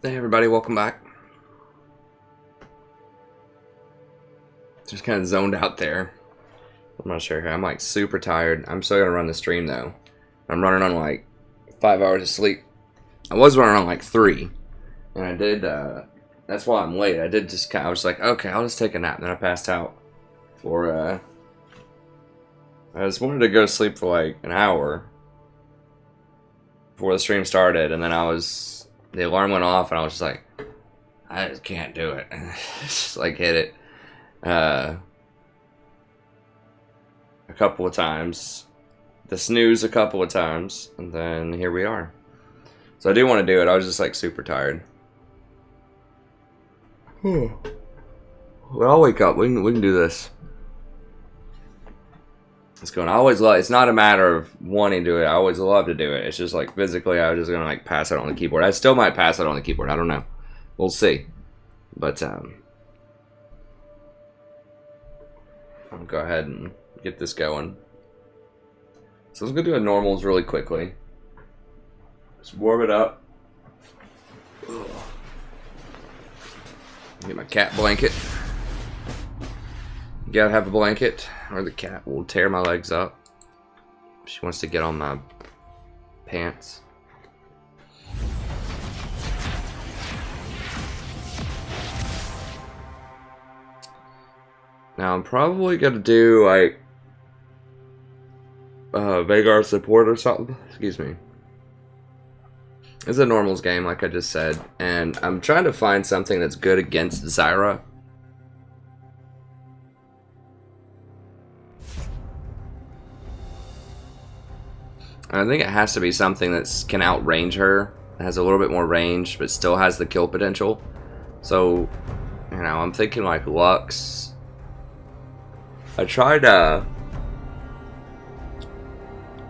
Hey everybody, welcome back. Just kind of zoned out there. I'm not sure. I'm like super tired. I'm still gonna run the stream though. I'm running on like 5 hours of sleep. I was running on like 3, and I did. That's why I'm late. I did just. I was like, okay, I'll just take a nap. And then I passed out for. I just wanted to go to sleep for like an hour before the stream started, and then the alarm went off, and I was just like, I just can't do it. Just like hit it a couple of times, the snooze a couple of times, and then here we are. So I do want to do it. I was just like super tired. Well, I'll wake up. We can do this. It's going. I always love. It's not a matter of wanting to do it. I always love to do it. It's just like physically, I was just gonna like pass it on the keyboard. I still might pass it on the keyboard. I don't know. We'll see. But I'll go ahead and get this going. So let's go do a normals really quickly. Just warm it up. Get my cat blanket. You gotta have a blanket, or the cat will tear my legs up. She wants to get on my pants. Now I'm probably gonna do like Veigar support or something. Excuse me. It's a normals game, like I just said, and I'm trying to find something that's good against Zyra. I think it has to be something that can outrange her. It has a little bit more range, but still has the kill potential. So, you know, I'm thinking like Lux. I tried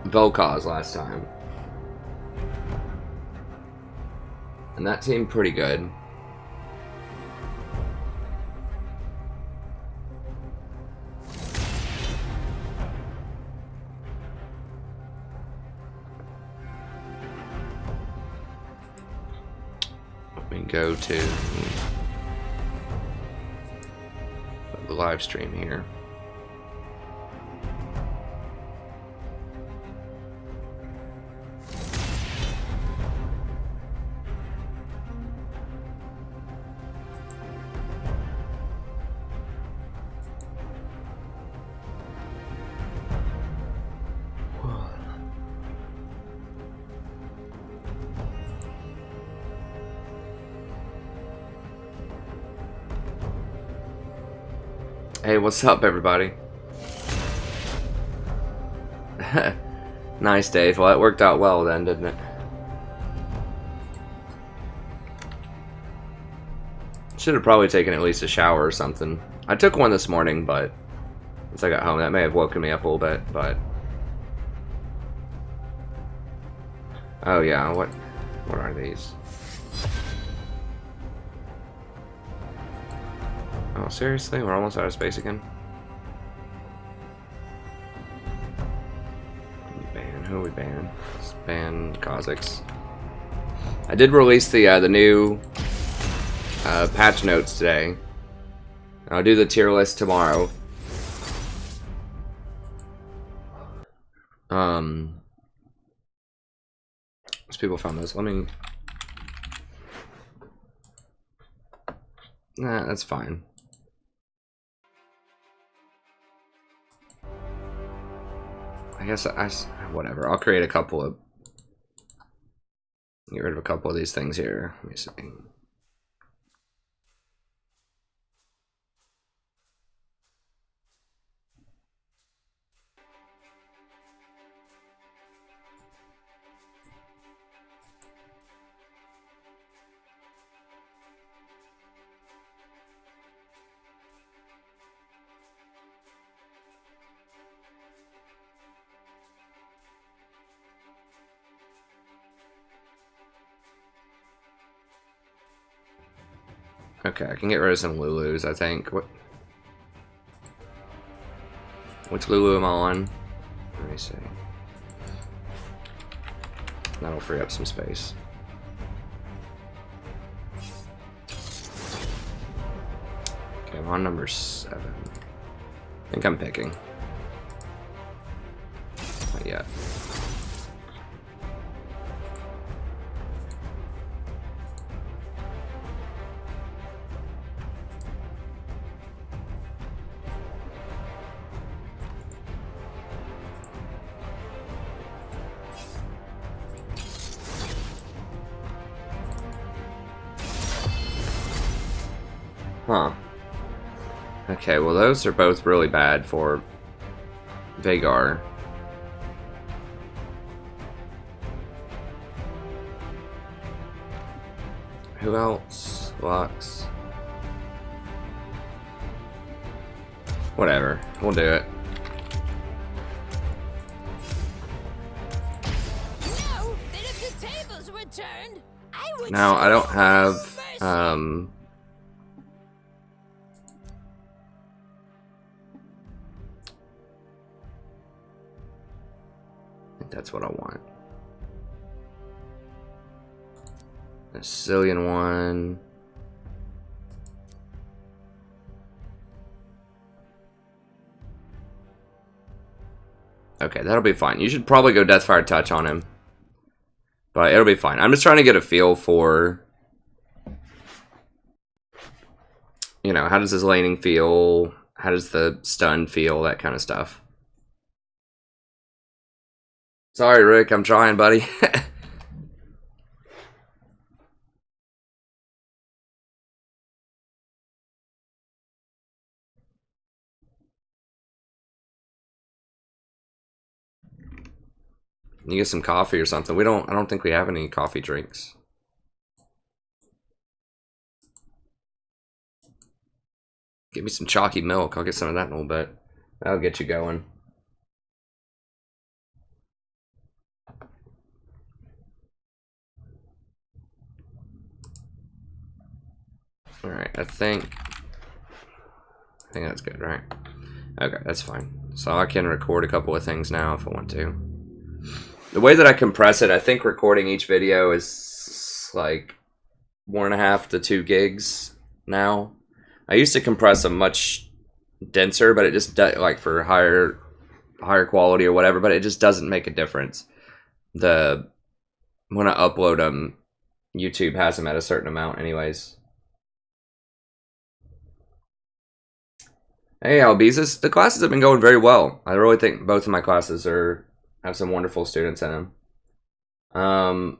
Vel'Koz last time, and that seemed pretty good. Let me go to the live stream here. Hey, what's up, everybody? Nice, Dave. Well, it worked out well then, didn't it? Should have probably taken at least a shower or something. I took one this morning, but once I got home, that may have woken me up a little bit, but... Oh, yeah, what are these? Oh, seriously? We're almost out of space again? Who we ban? Let's ban Kazakhs. I did release the new patch notes today. I'll do the tier list tomorrow. Most people found those. Let me... Nah, that's fine. I guess whatever. I'll create a couple of... Get rid of a couple of these things here. Let me see. Okay, I can get rid of some Lulus, I think. Which Lulu am I on? Let me see. That'll free up some space. I'm on number 7. I think I'm picking. Not yet. Huh. Okay, well those are both really bad for Veigar. Who else? Lux. Whatever, we'll do it. No, that if the tables were turned, I would. Now I don't have I think that's what I want. A Sicilian one. Okay, that'll be fine. You should probably go Deathfire Touch on him. But it'll be fine. I'm just trying to get a feel for, you know, how does his laning feel? How does the stun feel? That kind of stuff. Sorry, Rick. I'm trying, buddy. You get some coffee or something. I don't think we have any coffee drinks. Give me some chalky milk. I'll get some of that in a little bit. That'll get you going. Alright, I think that's good, right? Okay, that's fine. So I can record a couple of things now if I want to. The way that I compress it, I think recording each video is like 1.5 to 2 gigs now. I used to compress them much denser, but it just like for higher quality or whatever, but it just doesn't make a difference. When I upload them, YouTube has them at a certain amount anyways. Hey Albeezus, the classes have been going very well. I really think both of my classes have some wonderful students in them.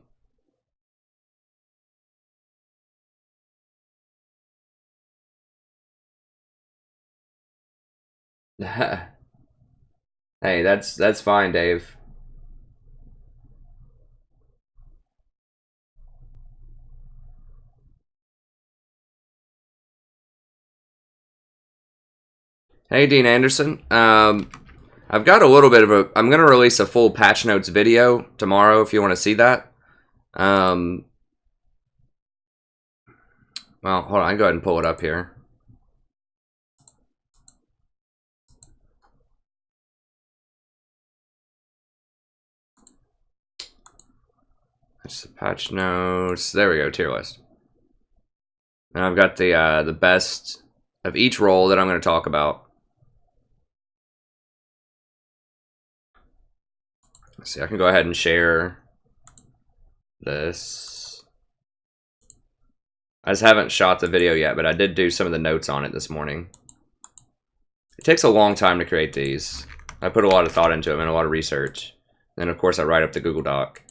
Hey, that's fine, Dave. Hey, Dean Anderson. I've got a little bit of I'm going to release a full patch notes video tomorrow if you want to see that. Well, hold on. I'll go ahead and pull it up here. That's the patch notes. There we go, tier list. And I've got the best of each role that I'm going to talk about. Let's see, I can go ahead and share this. I just haven't shot the video yet, but I did do some of the notes on it this morning. It takes a long time to create these. I put a lot of thought into them and a lot of research. Then, of course, I write up the Google Doc.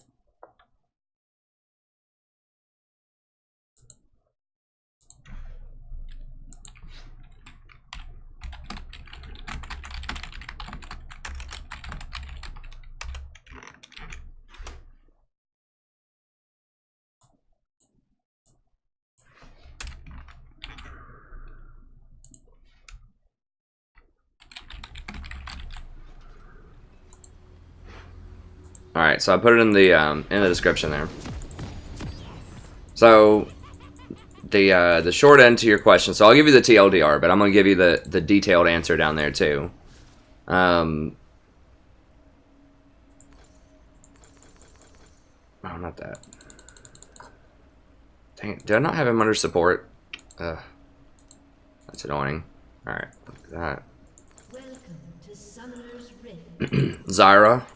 Alright, so I put it in the description there. So the short end to your question. So I'll give you the TLDR, but I'm gonna give you the detailed answer down there too. Oh, not that. Dang it, did I not have him under support? That That's annoying. Alright, look at that. Welcome to Summoner's Rift. Zyra.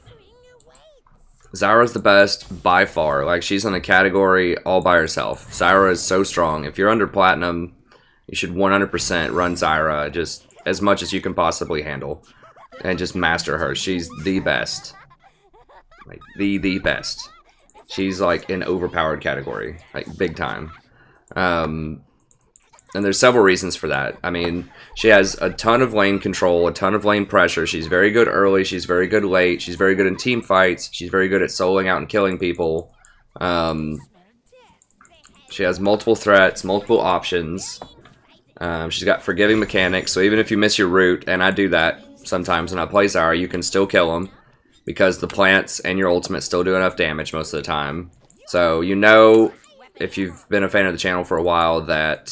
Zyra's the best by far. Like, she's in a category all by herself. Zyra is so strong. If you're under platinum, you should 100% run Zyra just as much as you can possibly handle. And just master her. She's the best. Like, the best. She's like an overpowered category. Like, big time. And there's several reasons for that. I mean, she has a ton of lane control, a ton of lane pressure. She's very good early. She's very good late. She's very good in team fights. She's very good at soloing out and killing people. She has multiple threats, multiple options. She's got forgiving mechanics. So even if you miss your route, and I do that sometimes when I play Zyra, you can still kill them. Because the plants and your ultimate still do enough damage most of the time. So you know, if you've been a fan of the channel for a while, that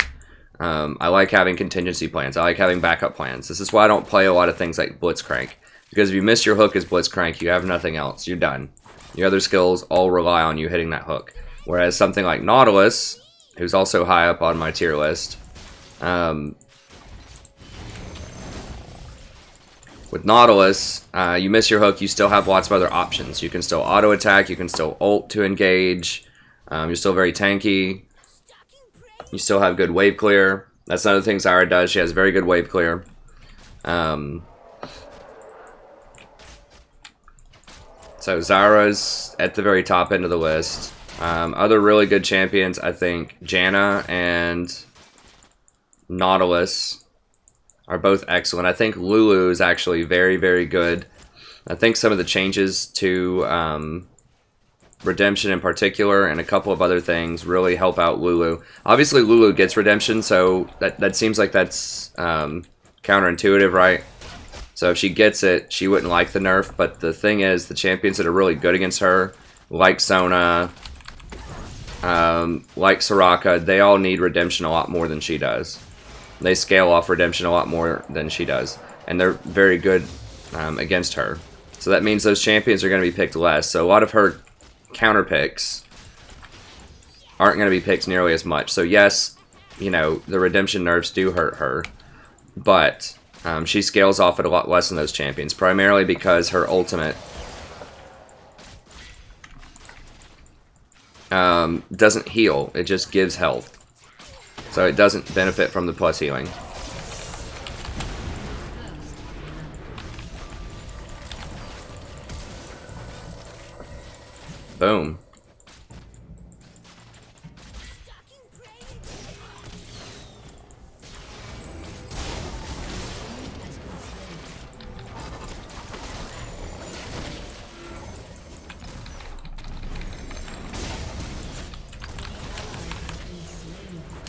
I like having contingency plans. I like having backup plans. This is why I don't play a lot of things like Blitzcrank. Because if you miss your hook as Blitzcrank, you have nothing else. You're done. Your other skills all rely on you hitting that hook. Whereas something like Nautilus, who's also high up on my tier list, with Nautilus, you miss your hook, you still have lots of other options. You can still auto attack, you can still ult to engage. You're still very tanky. You still have good wave clear. That's another thing Zyra does. She has very good wave clear. So Zyra's at the very top end of the list. Other really good champions, I think Janna and Nautilus are both excellent. I think Lulu is actually very, very good. I think some of the changes to Redemption in particular and a couple of other things really help out Lulu. Obviously Lulu gets Redemption, so that seems like that's counterintuitive, right? So if she gets it, she wouldn't like the nerf, but the thing is, the champions that are really good against her, like Sona, like Soraka, they all need Redemption a lot more than she does. They scale off Redemption a lot more than she does, and they're very good against her. So that means those champions are going to be picked less, so a lot of her counter picks aren't going to be picked nearly as much. So yes, you know, the Redemption nerfs do hurt her, but she scales off it a lot less than those champions, primarily because her ultimate doesn't heal, it just gives health. So it doesn't benefit from the plus healing. Boom.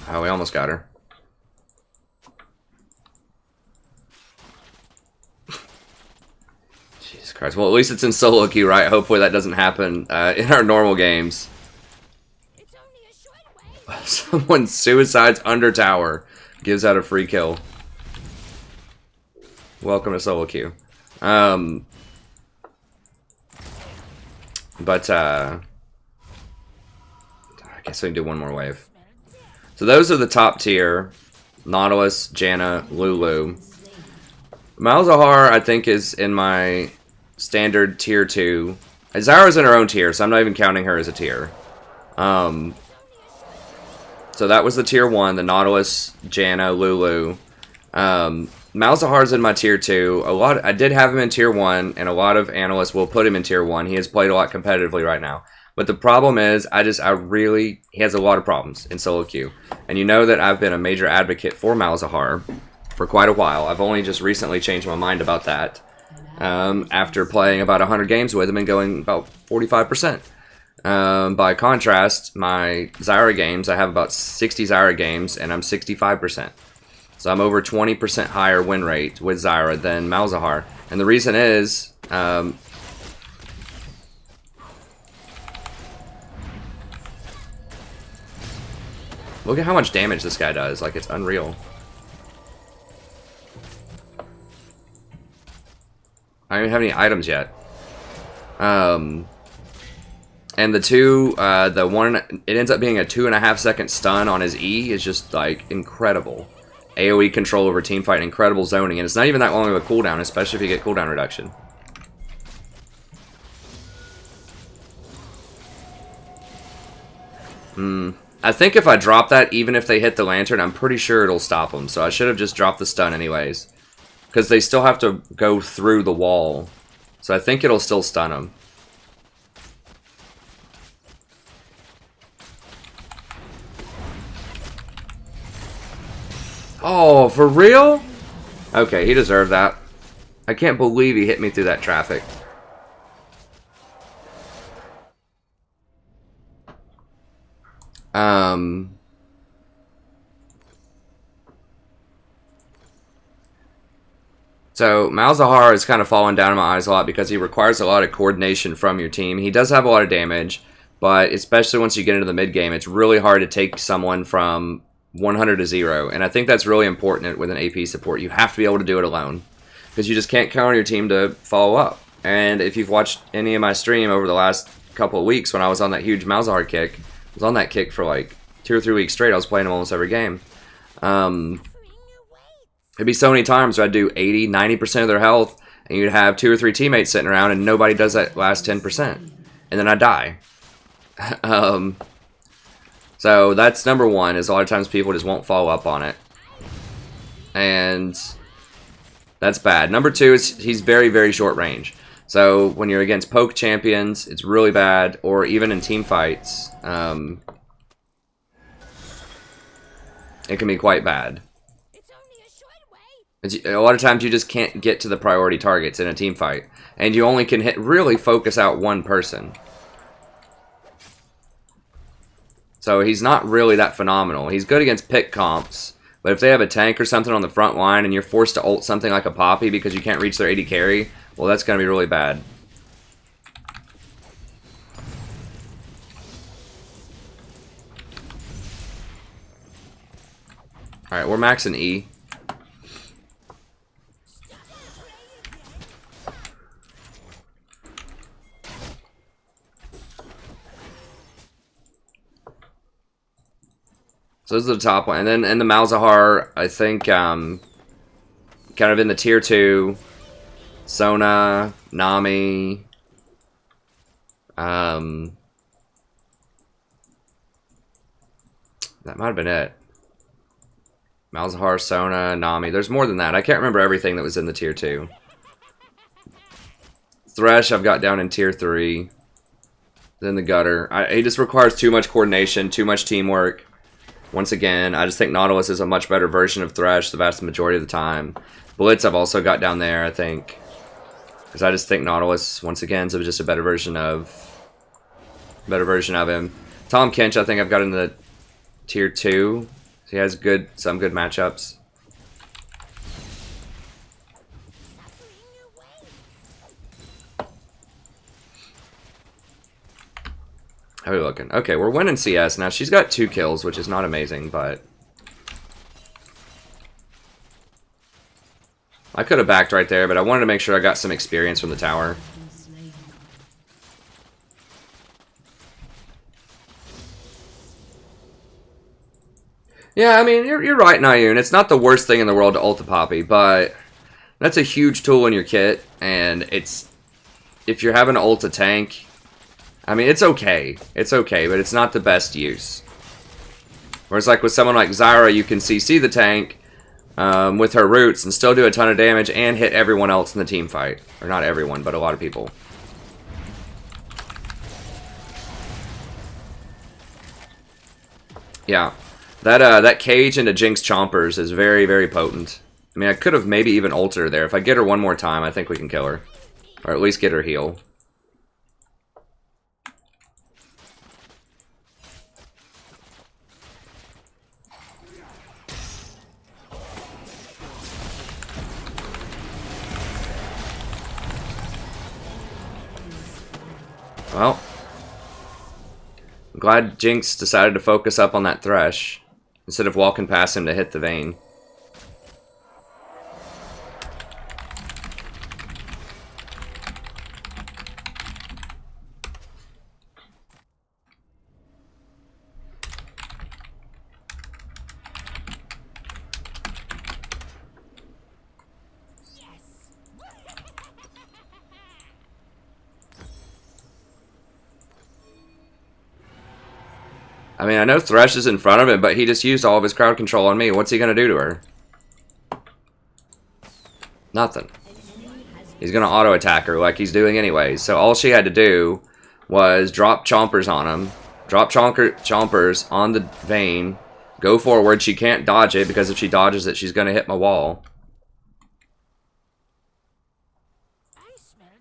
Oh, we almost got her. Jesus Christ. Well, at least it's in solo queue, right? Hopefully that doesn't happen in our normal games. It's only a short way. Someone suicides under tower. Gives out a free kill. Welcome to solo queue. But I guess we can do one more wave. So those are the top tier. Nautilus, Janna, Lulu. Malzahar, I think, is in my standard tier 2. Zyra's in her own tier, so I'm not even counting her as a tier. So that was the tier 1, the Nautilus, Janna, Lulu. Malzahar's in my tier 2. I did have him in tier 1, and a lot of analysts will put him in tier 1. He has played a lot competitively right now. But the problem is, he has a lot of problems in solo queue. And you know that I've been a major advocate for Malzahar for quite a while. I've only just recently changed my mind about that. After playing about 100 games with him and going about 45%. By contrast, my Zyra games, I have about 60 Zyra games, and I'm 65%. So I'm over 20% higher win rate with Zyra than Malzahar. And the reason is, look at how much damage this guy does. Like, it's unreal. I don't even have any items yet. And the one, it ends up being a 2.5 second stun on his E is just, like, incredible. AoE control over team fight, and incredible zoning, and it's not even that long of a cooldown, especially if you get cooldown reduction. I think if I drop that, even if they hit the lantern, I'm pretty sure it'll stop them. So I should have just dropped the stun anyways. Because they still have to go through the wall. So I think it'll still stun them. Oh, for real? Okay, he deserved that. I can't believe he hit me through that traffic. So Malzahar has kind of fallen down in my eyes a lot because he requires a lot of coordination from your team. He does have a lot of damage, but especially once you get into the mid game, it's really hard to take someone from 100 to 0, and I think that's really important with an AP support. You have to be able to do it alone because you just can't count on your team to follow up. And if you've watched any of my stream over the last couple of weeks when I was on that huge Malzahar kick, I was on that kick for like 2 or 3 weeks straight. I was playing him almost every game. It'd be so many times where I'd do 80, 90% of their health, and you'd have 2 or 3 teammates sitting around, and nobody does that last 10%. And then I'd die. So that's number one, is a lot of times people just won't follow up on it. And that's bad. Number two is he's very, very short range. So when you're against poke champions, it's really bad, or even in team fights, it can be quite bad. A lot of times you just can't get to the priority targets in a team fight, and you only can really focus out one person. So he's not really that phenomenal. He's good against pick comps, but if they have a tank or something on the front line and you're forced to ult something like a Poppy because you can't reach their AD carry, well, that's going to be really bad. Alright, we're maxing E. So this is the top one. And then in the Malzahar, I think kind of in the tier 2, Sona, Nami, that might have been it. Malzahar, Sona, Nami. There's more than that. I can't remember everything that was in the tier 2. Thresh I've got down in tier 3. Then the Gutter. He just requires too much coordination, too much teamwork. Once again, I just think Nautilus is a much better version of Thresh the vast majority of the time. Blitz I've also got down there, I think. Because I just think Nautilus, once again, is just a better version of him. Tom Kench I think I've got in the tier 2. He has some good matchups. How are we looking? Okay, we're winning CS. Now, she's got 2 kills, which is not amazing, but I could have backed right there, but I wanted to make sure I got some experience from the tower. Yeah, I mean, you're right, Nayun. It's not the worst thing in the world to ult the Poppy, but that's a huge tool in your kit, and if you're having to ult a tank, I mean, it's okay. It's okay, but it's not the best use. Whereas, like, with someone like Zyra, you can CC the tank with her roots and still do a ton of damage and hit everyone else in the team fight. Or not everyone, but a lot of people. Yeah. That cage into Jinx Chompers is very, very potent. I mean, I could have maybe even ulted her there. If I get her one more time, I think we can kill her. Or at least get her heal. Well, I'm glad Jinx decided to focus up on that Thresh instead of walking past him to hit the Vayne. I mean, I know Thresh is in front of him, but he just used all of his crowd control on me. What's he going to do to her? Nothing. He's going to auto-attack her like he's doing anyways. So all she had to do was drop chompers on him. Drop chompers on the Vayne. Go forward. She can't dodge it because if she dodges it, she's going to hit my wall.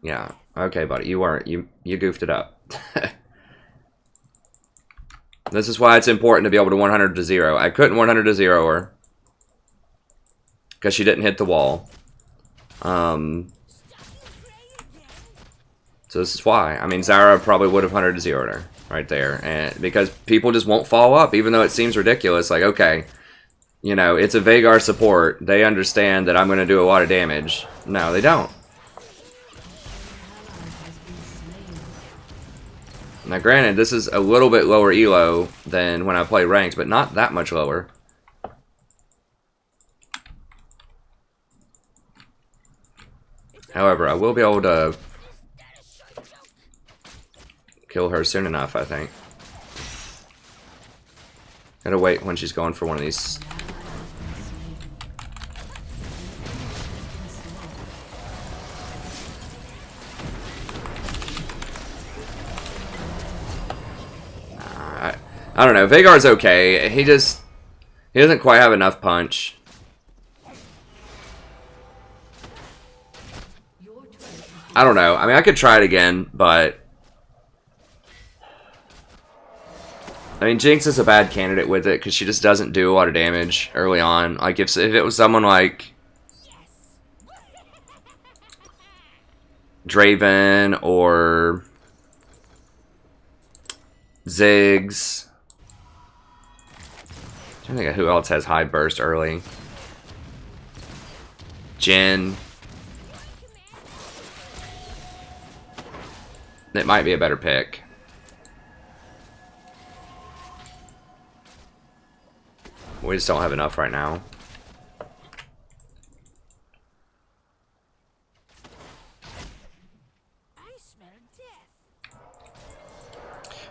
Yeah. Okay, buddy. You weren't. You goofed it up. This is why it's important to be able to 100 to 0. I couldn't 100 to 0 her. Because she didn't hit the wall. So this is why. I mean, Zyra probably would have 100 to 0'd her. Right there. And because people just won't follow up. Even though it seems ridiculous. Like, okay. You know, it's a Veigar support. They understand that I'm going to do a lot of damage. No, they don't. Now granted, this is a little bit lower elo than when I play ranked, but not that much lower. However, I will be able to kill her soon enough, I think. Gotta wait when she's going for one of these. I don't know. Veigar's okay. He doesn't quite have enough punch. I don't know. I mean, I could try it again, but I mean, Jinx is a bad candidate with it because she just doesn't do a lot of damage early on. Like if it was someone like Draven or Ziggs. I'm trying to think of who else has high burst early. Jhin. It might be a better pick. We just don't have enough right now.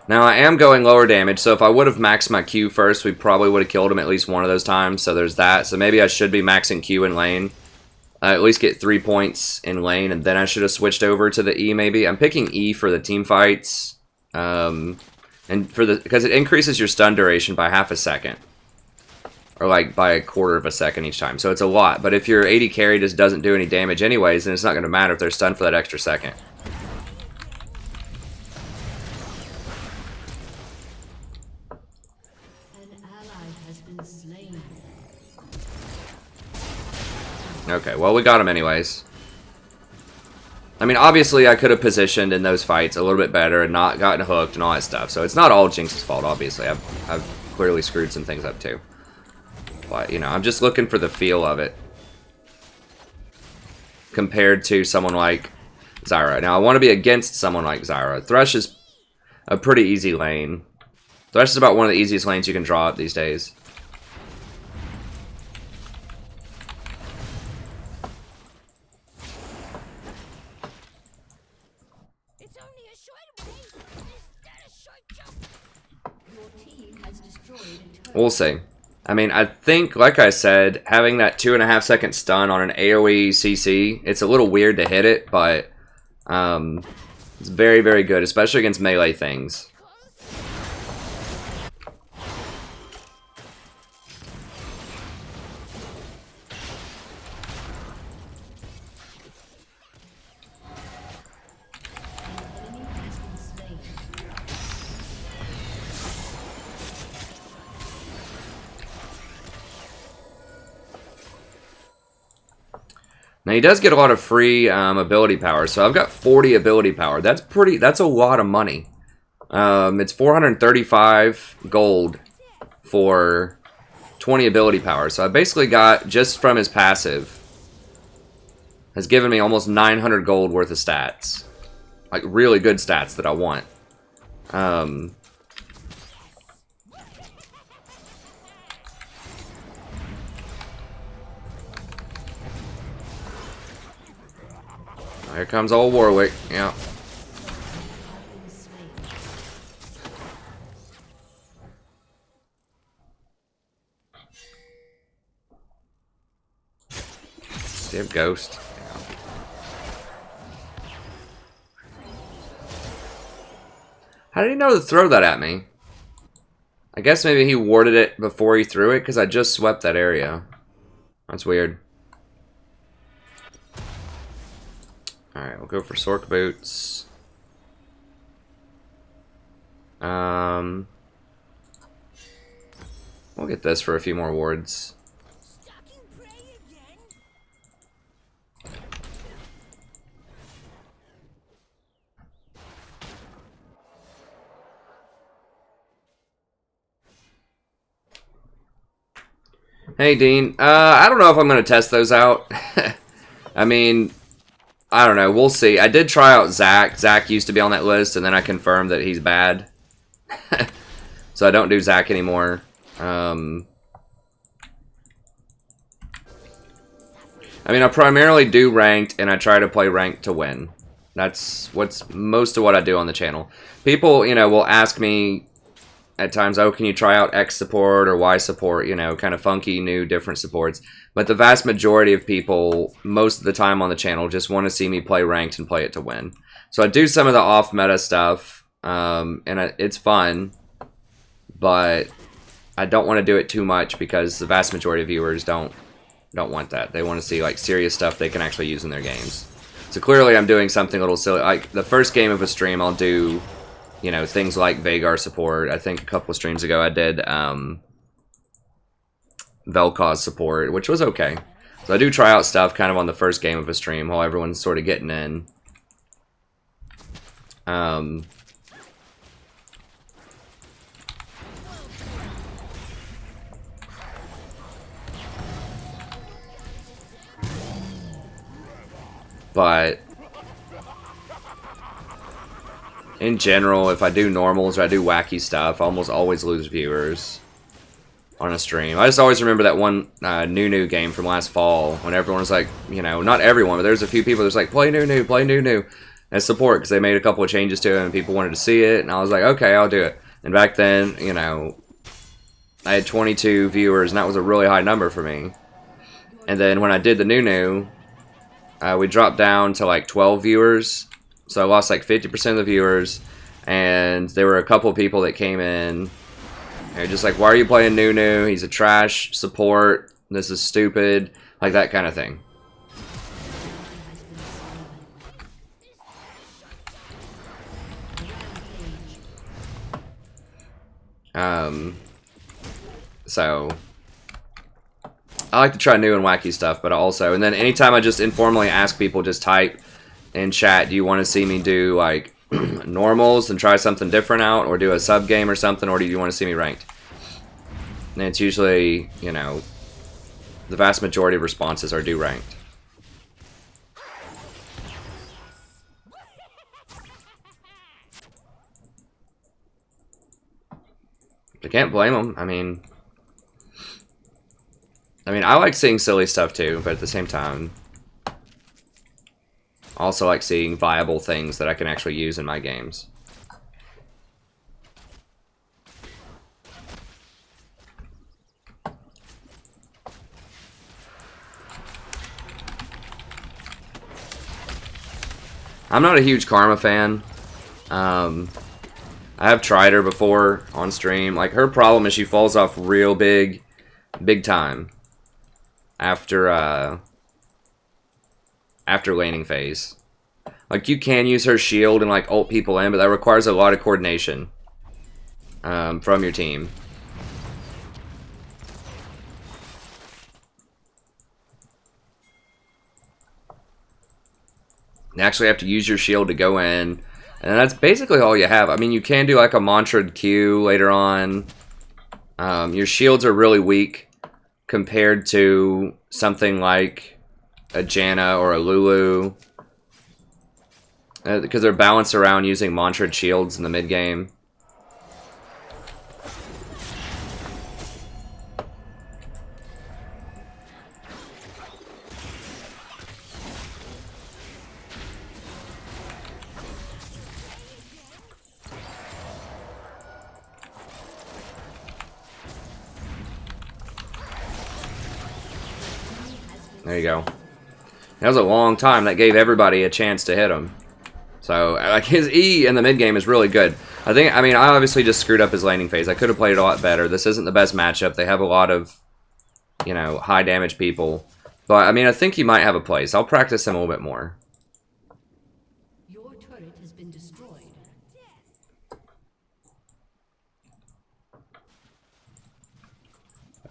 Now, I am going lower damage, so if I would have maxed my Q first, we probably would have killed him at least one of those times, so there's that. So maybe I should be maxing Q in lane. At least get 3 points in lane, and then I should have switched over to the E maybe. I'm picking E for the team fights, and for the because it increases your stun duration by half a second. Or like by a quarter of a second each time, so it's a lot. But if your AD carry just doesn't do any damage anyways, then it's not going to matter if they're stunned for that extra second. Okay, well, we got him anyways. I mean, obviously, I could have positioned in those fights a little bit better and not gotten hooked and all that stuff. So it's not all Jinx's fault, obviously. I've clearly screwed some things up too. But, you know, I'm just looking for the feel of it. Compared to someone like Zyra. Now, I want to be against someone like Zyra. Thresh is a pretty easy lane. Thresh is about one of the easiest lanes you can draw up these days. We'll see. I mean, I think, like I said, having that 2.5 second stun on an AoE CC, it's a little weird to hit it, but it's very, very good, especially against melee things. Now he does get a lot of free ability power, so I've got 40 ability power. That's a lot of money. It's 435 gold for 20 ability power. So I basically got, just from his passive, has given me almost 900 gold worth of stats. Like really good stats that I want. Here comes old Warwick. Yeah. Do you have Ghost? How did he know to throw that at me? I guess maybe he warded it before he threw it, because I just swept that area. That's weird. Alright, we'll go for Sork Boots. We'll get this for a few more wards. Hey, Dean. I don't know if I'm going to test those out. I mean, I don't know. We'll see. I did try out Zach. Zach used to be on that list, and then I confirmed that he's bad. So I don't do Zach anymore. I mean, I primarily do ranked, and I try to play ranked to win. That's what's most of what I do on the channel. People, you know, will ask me at times, oh, can you try out X support or Y support, you know, kind of funky, new, different supports. But the vast majority of people, most of the time on the channel, just want to see me play ranked and play it to win. So I do some of the off-meta stuff, and it's fun, but I don't want to do it too much because the vast majority of viewers don't want that. They want to see, like, serious stuff they can actually use in their games. So clearly I'm doing something a little silly. Like, the first game of a stream, I'll do, you know, things like Veigar support. I think a couple of streams ago I did Vel'Koz support, which was okay. So I do try out stuff kind of on the first game of a stream while everyone's sort of getting in. But in general, if I do normals or I do wacky stuff, I almost always lose viewers on a stream. I just always remember that one new game from last fall when everyone was like, you know, not everyone, but there's a few people that's like, play new, play new as support, because they made a couple of changes to it and people wanted to see it, and I was like, okay, I'll do it. And back then, you know, I had 22 viewers, and that was a really high number for me. And then when I did the new, we dropped down to like 12 viewers, so I lost like 50% of the viewers, and there were a couple of people that came in. They're just like, why are you playing Nunu? He's a trash support. This is stupid. Like that kind of thing. So I like to try new and wacky stuff, but also, and then anytime I just informally ask people, just type in chat, do you want to see me do like normals and try something different out, or do a sub game or something, or do you want to see me ranked? And it's usually, you know, the vast majority of responses are do ranked. I can't blame them. I mean, I like seeing silly stuff too, but at the same time, I also like seeing viable things that I can actually use in my games. I'm not a huge Karma fan. I have tried her before on stream. Like, her problem is she falls off real big time after laning phase. Like, you can use her shield and like ult people in, but that requires a lot of coordination from your team. You actually have to use your shield to go in, and that's basically all you have. I mean, you can do like a mantra'd Q later on. Your shields are really weak compared to something like a Janna or a Lulu, because they're balanced around using mantra'd shields in the mid game. There you go. That was a long time. That gave everybody a chance to hit him. So, like, his E in the mid game is really good. I mean, I obviously just screwed up his laning phase. I could have played it a lot better. This isn't the best matchup. They have a lot of, you know, high damage people. But, I mean, I think he might have a place. I'll practice him a little bit more. Your turret has been destroyed.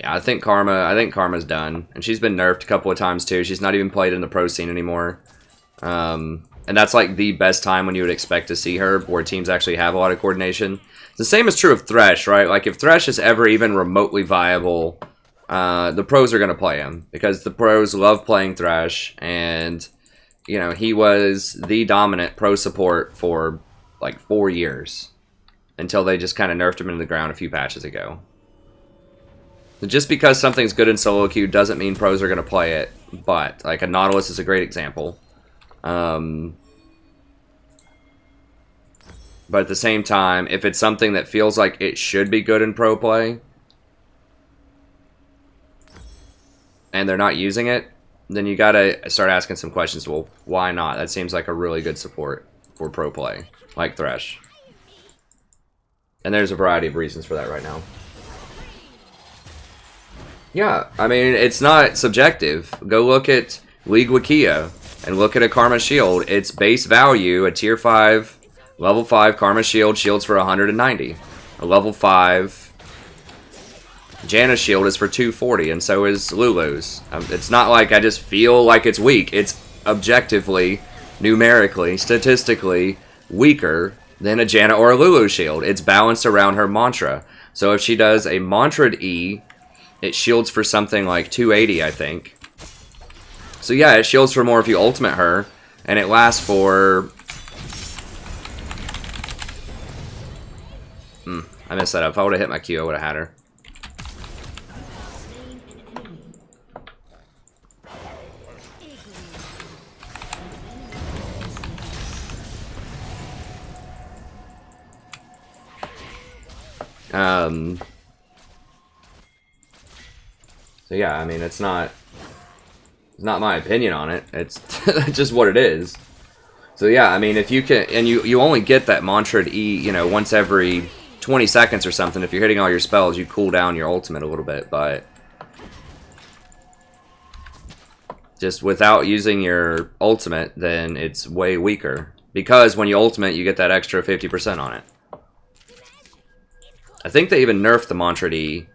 Yeah, I think Karma's done. And she's been nerfed a couple of times, too. She's not even played in the pro scene anymore. And that's like the best time when you would expect to see her, where teams actually have a lot of coordination. The same is true of Thresh, right? Like, if Thresh is ever even remotely viable, the pros are going to play him. Because the pros love playing Thresh, and, you know, he was the dominant pro support for, like, 4 years. Until they just kind of nerfed him into the ground a few patches ago. Just because something's good in solo queue doesn't mean pros are going to play it. But, like, a Nautilus is a great example. But at the same time, if it's something that feels like it should be good in pro play, and they're not using it, then you gotta start asking some questions. Well, why not? That seems like a really good support for pro play, like Thresh. And there's a variety of reasons for that right now. Yeah, I mean, it's not subjective. Go look at League Wikia. And look at a Karma Shield. Its base value, a tier 5, level 5 Karma Shield, shields for 190. A level 5 Janna Shield is for 240, and so is Lulu's. It's not like I just feel like it's weak. It's objectively, numerically, statistically weaker than a Janna or a Lulu shield. It's balanced around her mantra. So if she does a mantra'd E, it shields for something like 280, I think. So yeah, it shields for more if you ultimate her, and it lasts for... I messed that up. If I would have hit my Q, I would have had her. So yeah, I mean, it's not my opinion on it. It's just what it is. So yeah, I mean, if you can, and you only get that mantra'd E, you know, once every 20 seconds or something. If you're hitting all your spells, you cool down your ultimate a little bit, but just without using your ultimate, then it's way weaker. Because when you ultimate, you get that extra 50% on it. I think they even nerfed the mantra'd E.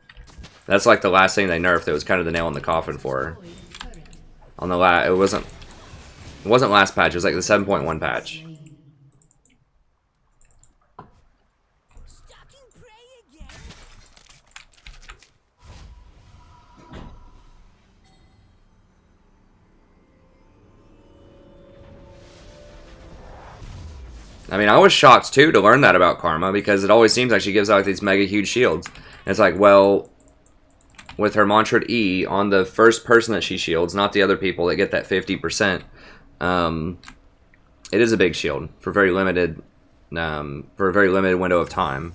That's like the last thing they nerfed. That was kind of the nail in the coffin for her. On the it wasn't last patch. It was like the 7.1 patch. I mean, I was shocked too to learn that about Karma, because it always seems like she gives out these mega huge shields. And it's like, well, with her mantra'd E on the first person that she shields, not the other people that get that 50%, it is a big shield for a very limited window of time.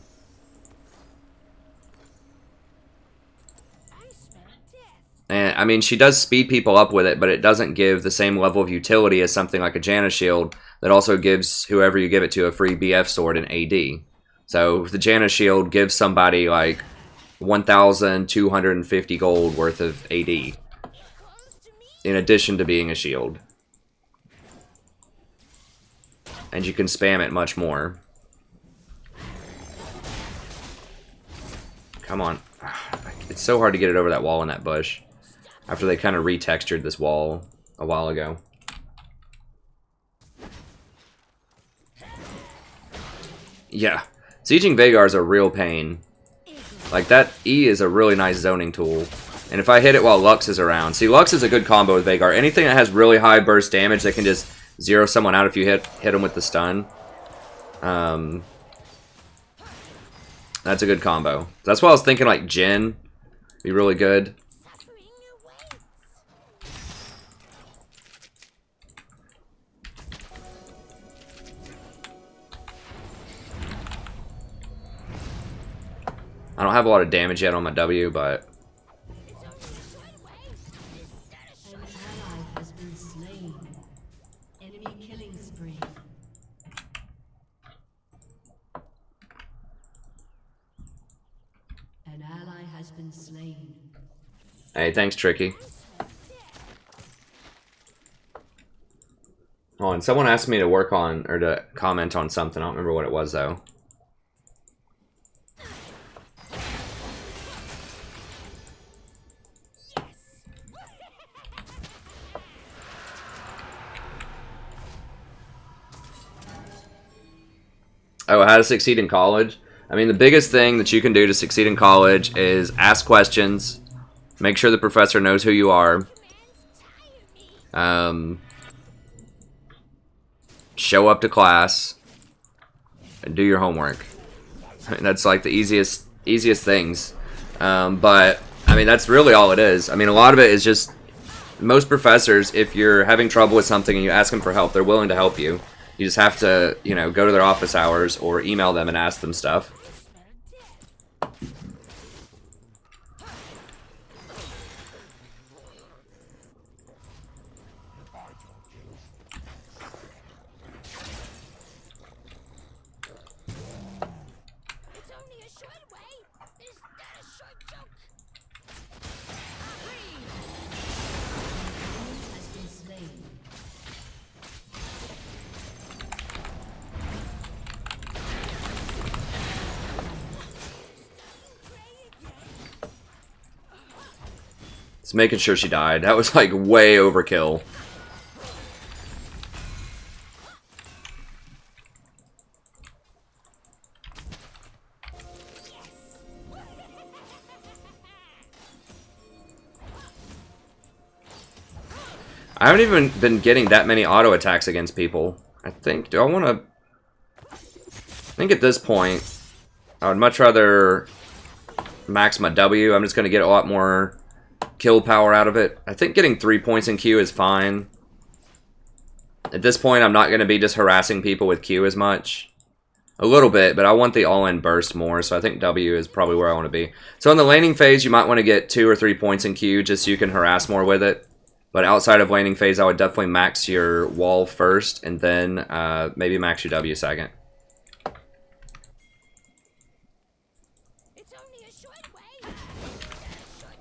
And I mean, she does speed people up with it, but it doesn't give the same level of utility as something like a Janna shield that also gives whoever you give it to a free BF sword and AD. So the Janna shield gives somebody like 1,250 gold worth of AD, in addition to being a shield. And you can spam it much more. Come on. It's so hard to get it over that wall in that bush, after they kind of retextured this wall a while ago. Yeah. Sieging Veigar is a real pain. Like, that E is a really nice zoning tool. And if I hit it while Lux is around... See, Lux is a good combo with Veigar. Anything that has really high burst damage that can just zero someone out if you hit them with the stun. That's a good combo. That's why I was thinking, like, Jhin be really good. I don't have a lot of damage yet on my W, but... An ally has been slain. has been slain. Hey, thanks, Tricky. Oh, and someone asked me to work on, or to comment on something. I don't remember what it was, though. Oh, how to succeed in college? I mean, the biggest thing that you can do to succeed in college is ask questions, make sure the professor knows who you are, show up to class, and do your homework. I mean, that's like the easiest things. But, I mean, that's really all it is. I mean, a lot of it is just, most professors, if you're having trouble with something and you ask them for help, they're willing to help you. You just have to, you know, go to their office hours or email them and ask them stuff. Just making sure she died. That was like way overkill. I haven't even been getting that many auto attacks against people. I think, do I want to... I think at this point, I would much rather max my W. I'm just going to get a lot more kill power out of it. I think getting 3 points in Q is fine. At this point, I'm not going to be just harassing people with Q as much. A little bit, but I want the all-in burst more, so I think W is probably where I want to be. So in the laning phase, you might want to get 2 or 3 points in Q just so you can harass more with it. But outside of laning phase, I would definitely max your wall first, and then maybe max your W second.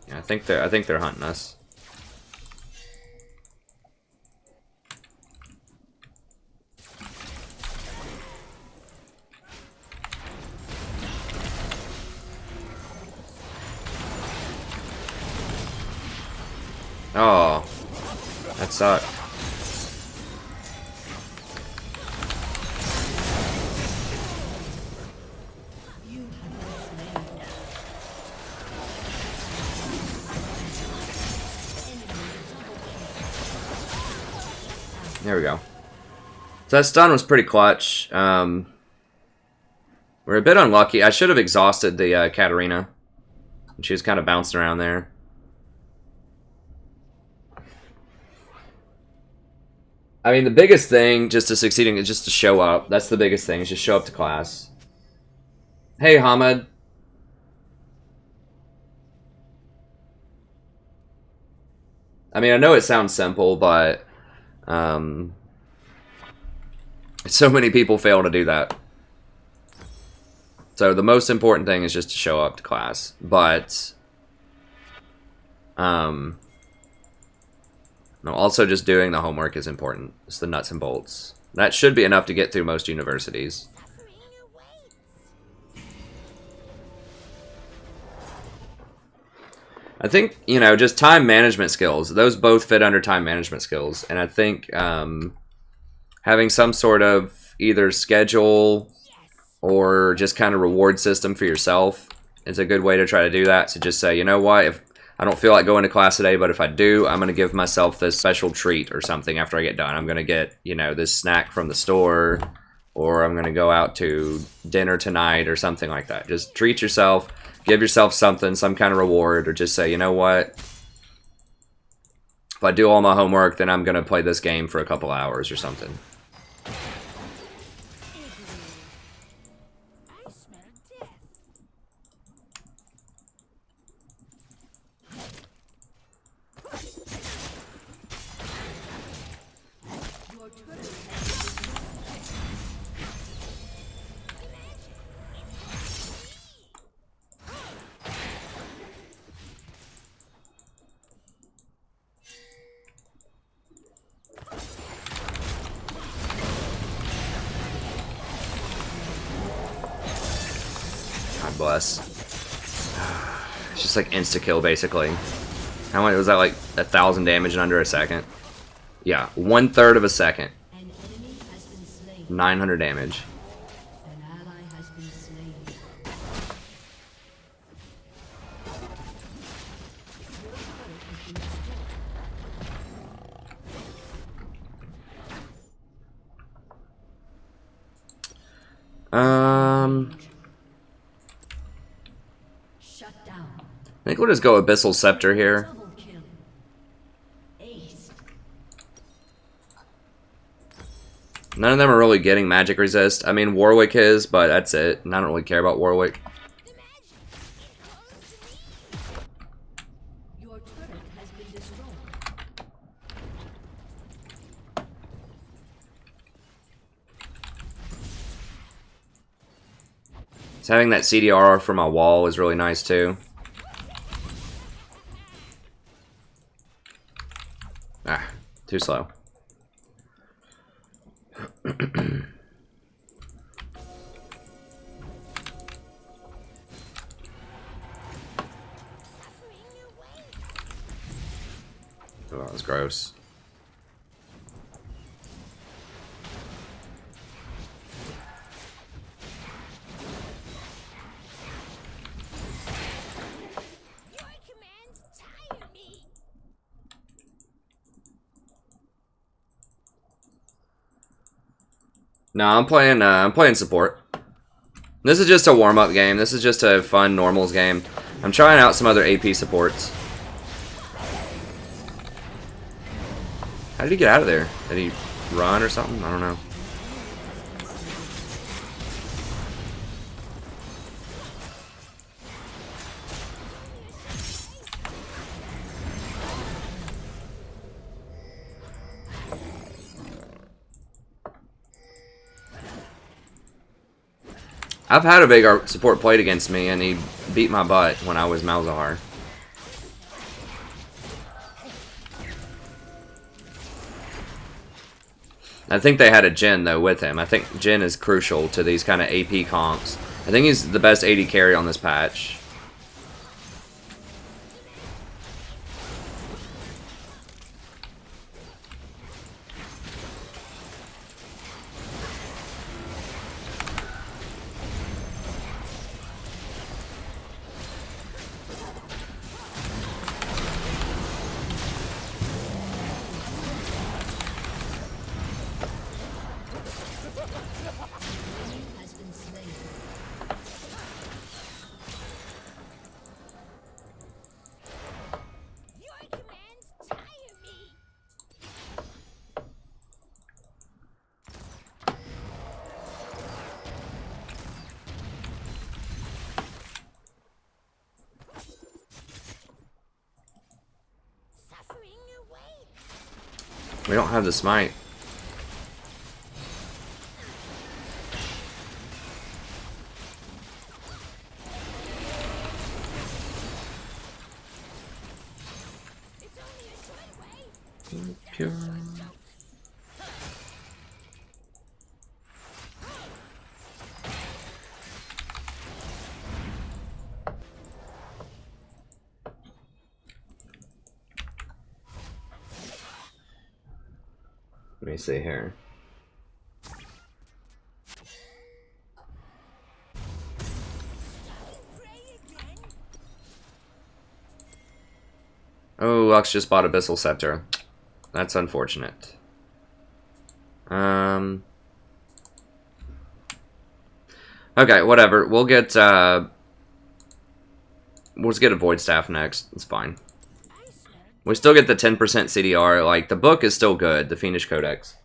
Yeah, I think they're hunting us. Oh, that sucked. There we go. So that stun was pretty clutch. We're a bit unlucky. I should have exhausted the Katarina. She was kind of bouncing around there. I mean, the biggest thing just to succeeding is just to show up. That's the biggest thing, is just show up to class. Hey, Hamid. I mean, I know it sounds simple, but so many people fail to do that. So the most important thing is just to show up to class. But no, also just doing the homework is important. It's the nuts and bolts. That should be enough to get through most universities. I think, you know, just time management skills. Those both fit under time management skills. And I think having some sort of either schedule or just kind of reward system for yourself is a good way to try to do that. So just say, you know what, if I don't feel like going to class today, but if I do, I'm going to give myself this special treat or something after I get done. I'm going to get, you know, this snack from the store, or I'm going to go out to dinner tonight or something like that. Just treat yourself, give yourself something, some kind of reward, or just say, you know what, if I do all my homework, then I'm going to play this game for a couple hours or something. bless. It's just like insta-kill, basically. How much was that, like 1,000 damage in under a second? Yeah, 1/3 of a second. 900 damage. An ally has been slain. Shut down. I think we'll just go Abyssal Scepter here. Double kill. Ace. None of them are really getting magic resist. I mean, Warwick is, but that's it. And I don't really care about Warwick. Your turret has been destroyed. So having that CDR for my wall is really nice too. Ah, too slow. Oh, that was gross. Your commands tire me. No, I'm playing support. This is just a warm-up game. This is just a fun normals game. I'm trying out some other AP supports. How did he get out of there? Did he run or something? I don't know. I've had a Veigar support played against me, and he beat my butt when I was Malzahar. I think they had a Jhin, though, with him. I think Jhin is crucial to these kind of AP comps. I think he's the best AD carry on this patch. Has been slain. Your commands tire me. Suffering away. We don't have the smite. It's only a short way. Pure. Let me see here. Pray again. Oh, Lux just bought Abyssal Scepter. That's unfortunate. Okay, whatever. We'll just get a Void Staff next. It's fine. We still get the 10% CDR. Like, the book is still good, the Fiendish Codex.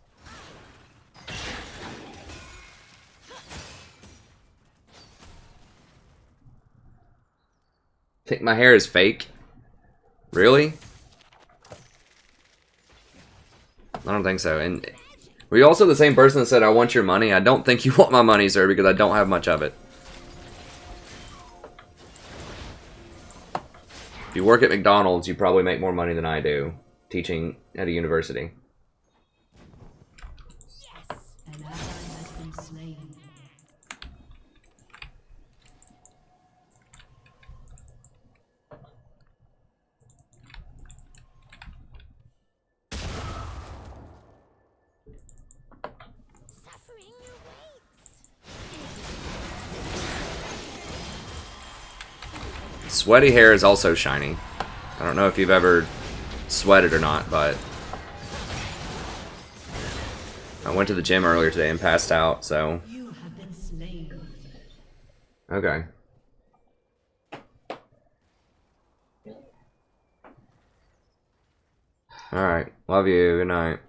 Think my hair is fake? Really? I don't think so. And were you also the same person that said, I want your money? I don't think you want my money, sir, because I don't have much of it. If you work at McDonald's, you probably make more money than I do, teaching at a university. Yes. An ally has been slain. Sweaty hair is also shiny. I don't know if you've ever sweated or not, but I went to the gym earlier today and passed out, so. You have been slain. Okay. Alright. Love you. Good night.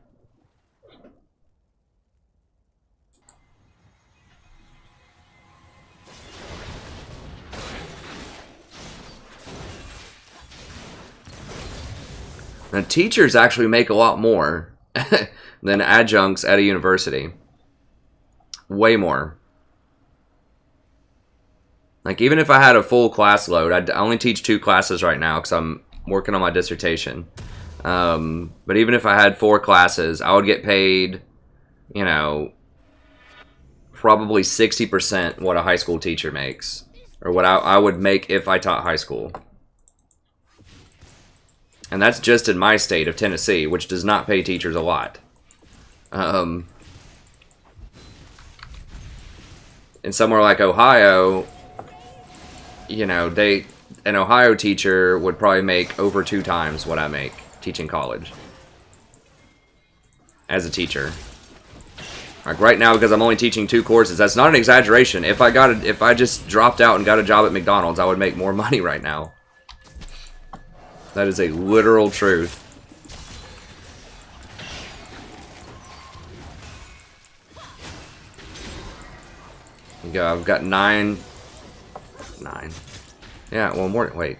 Now, teachers actually make a lot more than adjuncts at a university. Way more. Like, even if I had a full class load, I only teach 2 classes right now because I'm working on my dissertation. But even if I had 4 classes, I would get paid, you know, probably 60% what a high school teacher makes. Or what I would make if I taught high school. And that's just in my state of Tennessee, which does not pay teachers a lot. In somewhere like Ohio, you know, an Ohio teacher would probably make over 2 times what I make teaching college. As a teacher. Like right now, because I'm only teaching 2 courses, that's not an exaggeration. If I just dropped out and got a job at McDonald's, I would make more money right now. That is a literal truth. You go. I've got 9. Yeah, one more. Wait.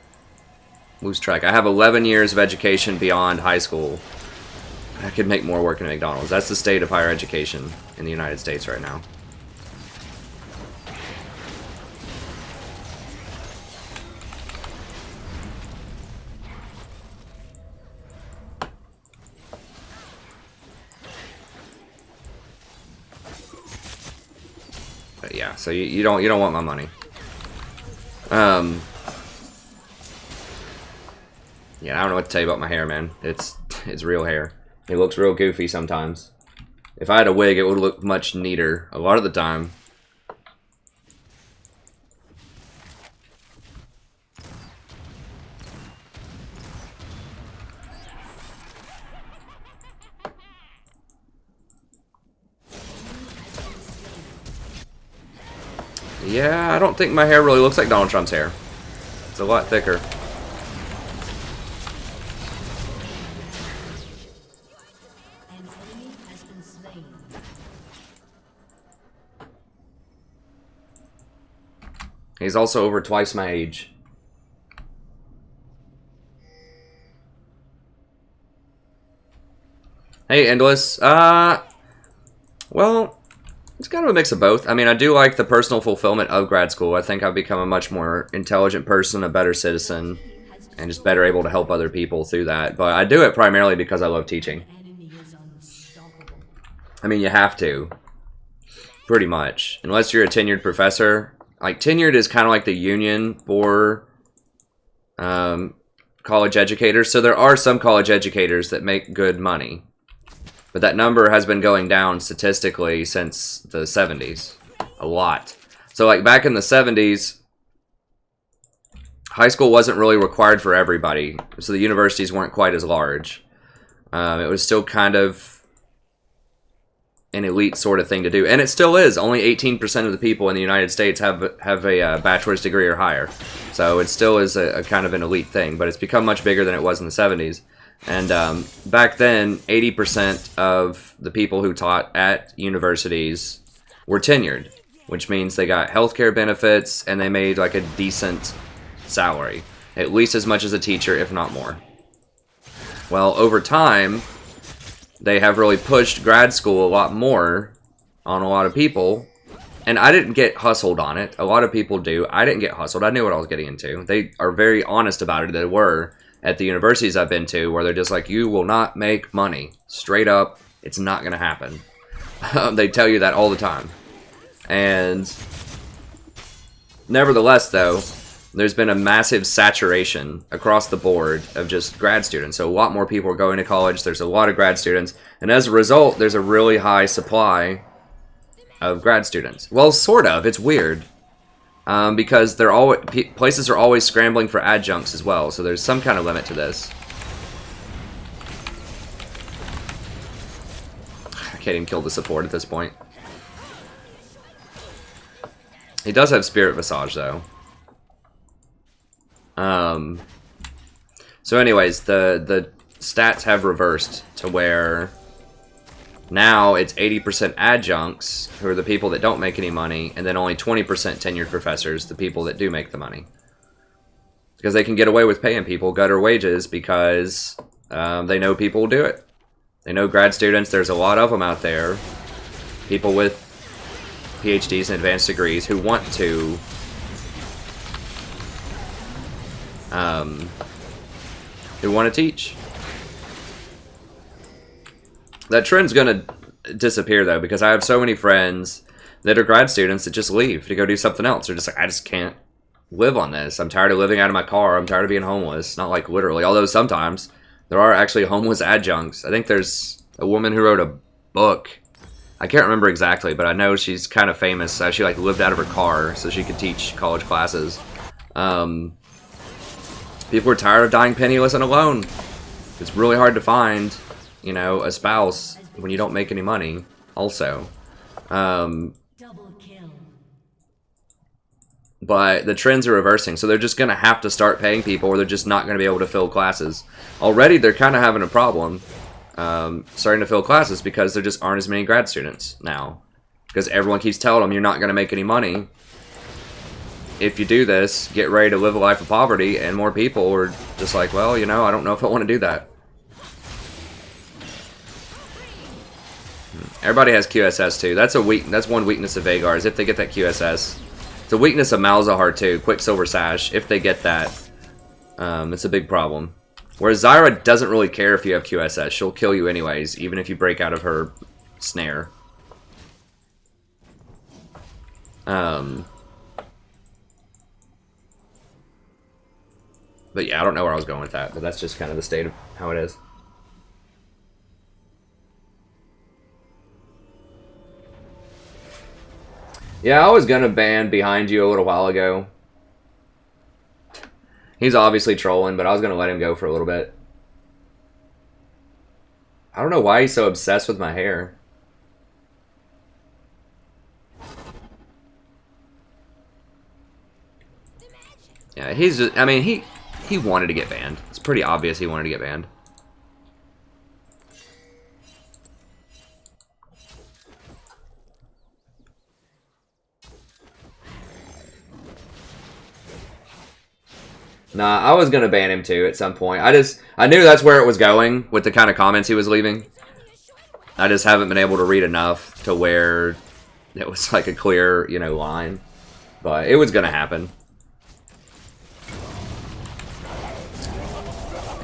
Lose track. I have 11 years of education beyond high school. I could make more working at McDonald's. That's the state of higher education in the United States right now. But yeah, so you don't want my money. Yeah, I don't know what to tell you about my hair, man. It's real hair. It looks real goofy sometimes. If I had a wig, it would look much neater a lot of the time. Yeah, I don't think my hair really looks like Donald Trump's hair. It's a lot thicker. An enemy has been slain. He's also over twice my age. Hey, Endless. Well, it's kind of a mix of both. I mean, I do like the personal fulfillment of grad school. I think I've become a much more intelligent person, a better citizen, and just better able to help other people through that. But I do it primarily because I love teaching. Enemy is unstoppable. I mean, you have to. Pretty much. Unless you're a tenured professor. Like, tenured is kind of like the union for college educators. So there are some college educators that make good money. But that number has been going down statistically since the 70s. A lot. So like back in the 70s, high school wasn't really required for everybody. So the universities weren't quite as large. It was still kind of an elite sort of thing to do. And it still is. Only 18% of the people in the United States have a bachelor's degree or higher. So it still is a kind of an elite thing. But it's become much bigger than it was in the 70s. And back then, 80% of the people who taught at universities were tenured, which means they got healthcare benefits and they made like a decent salary, at least as much as a teacher, if not more. Well, over time, they have really pushed grad school a lot more on a lot of people, and I didn't get hustled on it. A lot of people do. I didn't get hustled. I knew what I was getting into. They are very honest about it. They were. At the universities I've been to, where they're just like, you will not make money. Straight up, it's not going to happen. They tell you that all the time. And nevertheless, though, there's been a massive saturation across the board of just grad students. So a lot more people are going to college. There's a lot of grad students. And as a result, there's a really high supply of grad students. Well, sort of. It's weird. because they're always places are always scrambling for adjuncts as well. So there's some kind of limit to this. I can't even kill the support at this point. He does have Spirit Visage though. So anyways, the stats have reversed to where now it's 80% adjuncts, who are the people that don't make any money, and then only 20% tenured professors, the people that do make the money. Because they can get away with paying people gutter wages because they know people will do it. They know grad students, there's a lot of them out there, people with PhDs and advanced degrees who want to teach. That trend's gonna disappear though, because I have so many friends that are grad students that just leave to go do something else. They're just like, I just can't live on this. I'm tired of living out of my car. I'm tired of being homeless. Not like literally, although sometimes there are actually homeless adjuncts. I think there's a woman who wrote a book. I can't remember exactly, but I know she's kind of famous. She like lived out of her car so she could teach college classes. People are tired of dying penniless and alone. It's really hard to find, you know, a spouse when you don't make any money also. Double kill. But the trends are reversing, so they're just going to have to start paying people or they're just not going to be able to fill classes. Already they're kind of having a problem starting to fill classes because there just aren't as many grad students now. Because everyone keeps telling them you're not going to make any money. If you do this, get ready to live a life of poverty, and more people are just like, well, you know, I don't know if I want to do that. Everybody has QSS too. That's one weakness of Veigar, is if they get that QSS. It's a weakness of Malzahar too, Quicksilver Sash. If they get that, it's a big problem. Whereas Zyra doesn't really care if you have QSS. She'll kill you anyways, even if you break out of her snare. But yeah, I don't know where I was going with that, but that's just kind of the state of how it is. Yeah, I was gonna ban Behind You a little while ago. He's obviously trolling, but I was gonna let him go for a little bit. I don't know why he's so obsessed with my hair. Yeah, he's just, I mean, he wanted to get banned. It's pretty obvious he wanted to get banned. Nah, I was gonna ban him too at some point. I knew that's where it was going with the kind of comments he was leaving. I just haven't been able to read enough to where it was like a clear, you know, line. But it was gonna happen.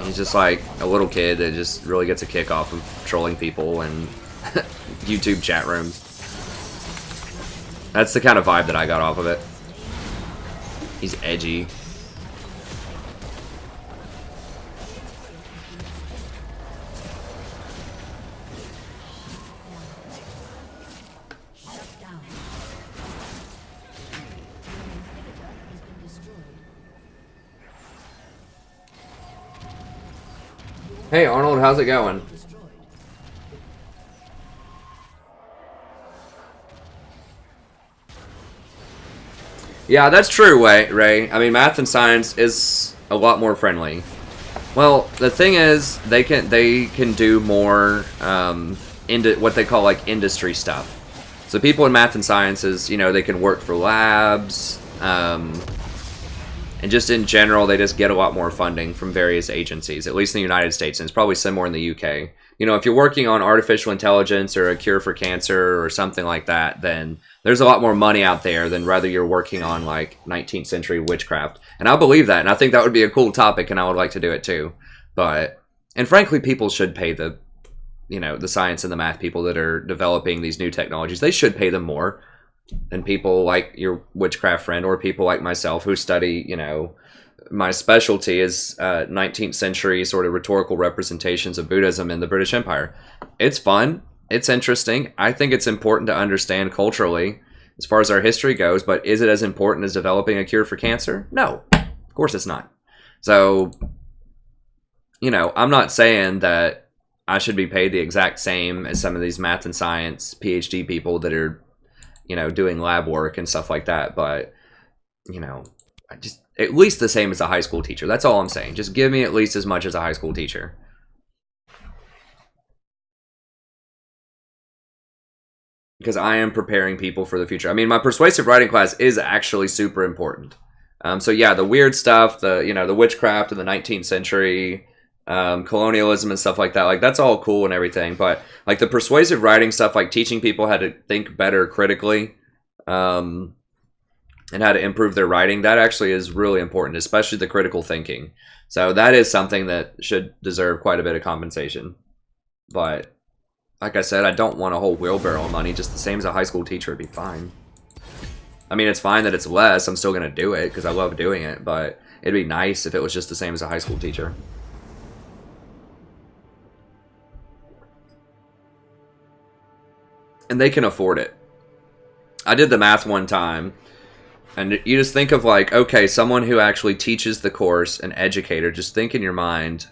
He's just like a little kid that just really gets a kick off of trolling people and YouTube chat rooms. That's the kind of vibe that I got off of it. He's edgy. Hey Arnold, how's it going? Yeah, that's true, Ray. I mean, math and science is a lot more friendly. Well, the thing is, they can do more into what they call like industry stuff. So people in math and sciences, you know, they can work for labs, and just in general, they just get a lot more funding from various agencies, at least in the United States, and it's probably similar in the UK. You know, if you're working on artificial intelligence or a cure for cancer or something like that, then there's a lot more money out there than rather you're working on like 19th century witchcraft. And I believe that, and I think that would be a cool topic, and I would like to do it too. And frankly, people should pay the, you know, the science and the math people that are developing these new technologies. They should pay them more than people like your witchcraft friend or people like myself who study, you know, my specialty is 19th century sort of rhetorical representations of Buddhism in the British Empire. It's fun. It's interesting. I think it's important to understand culturally as far as our history goes, but is it as important as developing a cure for cancer? No, of course it's not. So, you know, I'm not saying that I should be paid the exact same as some of these math and science PhD people that are, you know, doing lab work and stuff like that, but, you know, I just at least the same as a high school teacher. That's all I'm saying. Just give me at least as much as a high school teacher. Because I am preparing people for the future. I mean, my persuasive writing class is actually super important. So yeah, the weird stuff, the witchcraft in the 19th century, colonialism and stuff like that, like that's all cool and everything. But like the persuasive writing stuff, like teaching people how to think better critically, and how to improve their writing, that actually is really important, especially the critical thinking. So that is something that should deserve quite a bit of compensation. But like I said, I don't want a whole wheelbarrow of money. Just the same as a high school teacher would be fine. I mean, it's fine that it's less. I'm still going to do it because I love doing it. But it'd be nice if it was just the same as a high school teacher. And they can afford it. I did the math one time. And you just think of like, okay, someone who actually teaches the course, an educator, just think in your mind,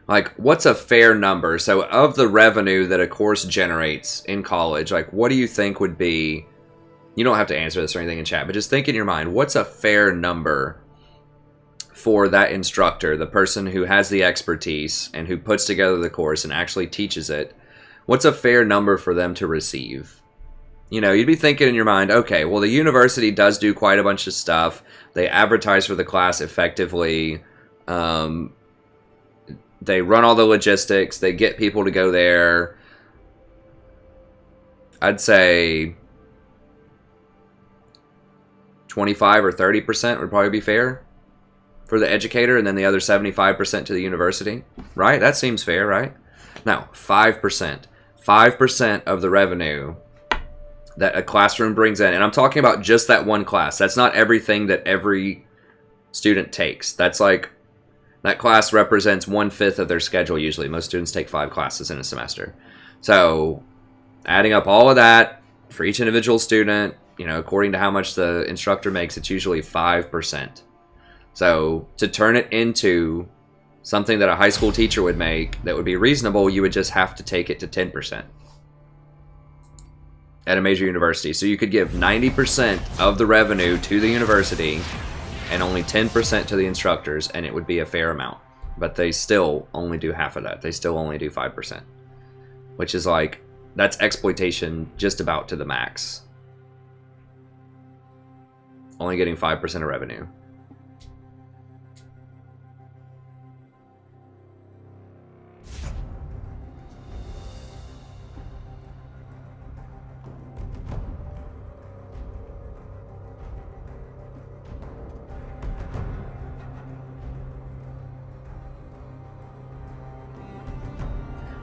like, what's a fair number? So of the revenue that a course generates in college, like, what do you think would be, you don't have to answer this or anything in chat, but just think in your mind, what's a fair number for that instructor, the person who has the expertise and who puts together the course and actually teaches it? What's a fair number for them to receive? You know, you'd be thinking in your mind, okay, well, the university does do quite a bunch of stuff. They advertise for the class effectively. They run all the logistics. They get people to go there. I'd say 25 or 30% would probably be fair for the educator, and then the other 75% to the university. Right? That seems fair, right? No, 5%. 5% of the revenue that a classroom brings in. And I'm talking about just that one class. That's not everything that every student takes. That's like, that class represents 1/5 of their schedule usually. Most students take 5 classes in a semester. So adding up all of that for each individual student, you know, according to how much the instructor makes, it's usually 5%. So to turn it into something that a high school teacher would make that would be reasonable, you would just have to take it to 10% at a major university. So you could give 90% of the revenue to the university and only 10% to the instructors, and it would be a fair amount. But they still only do half of that. They still only do 5%. Which is like, that's exploitation just about to the max. Only getting 5% of revenue.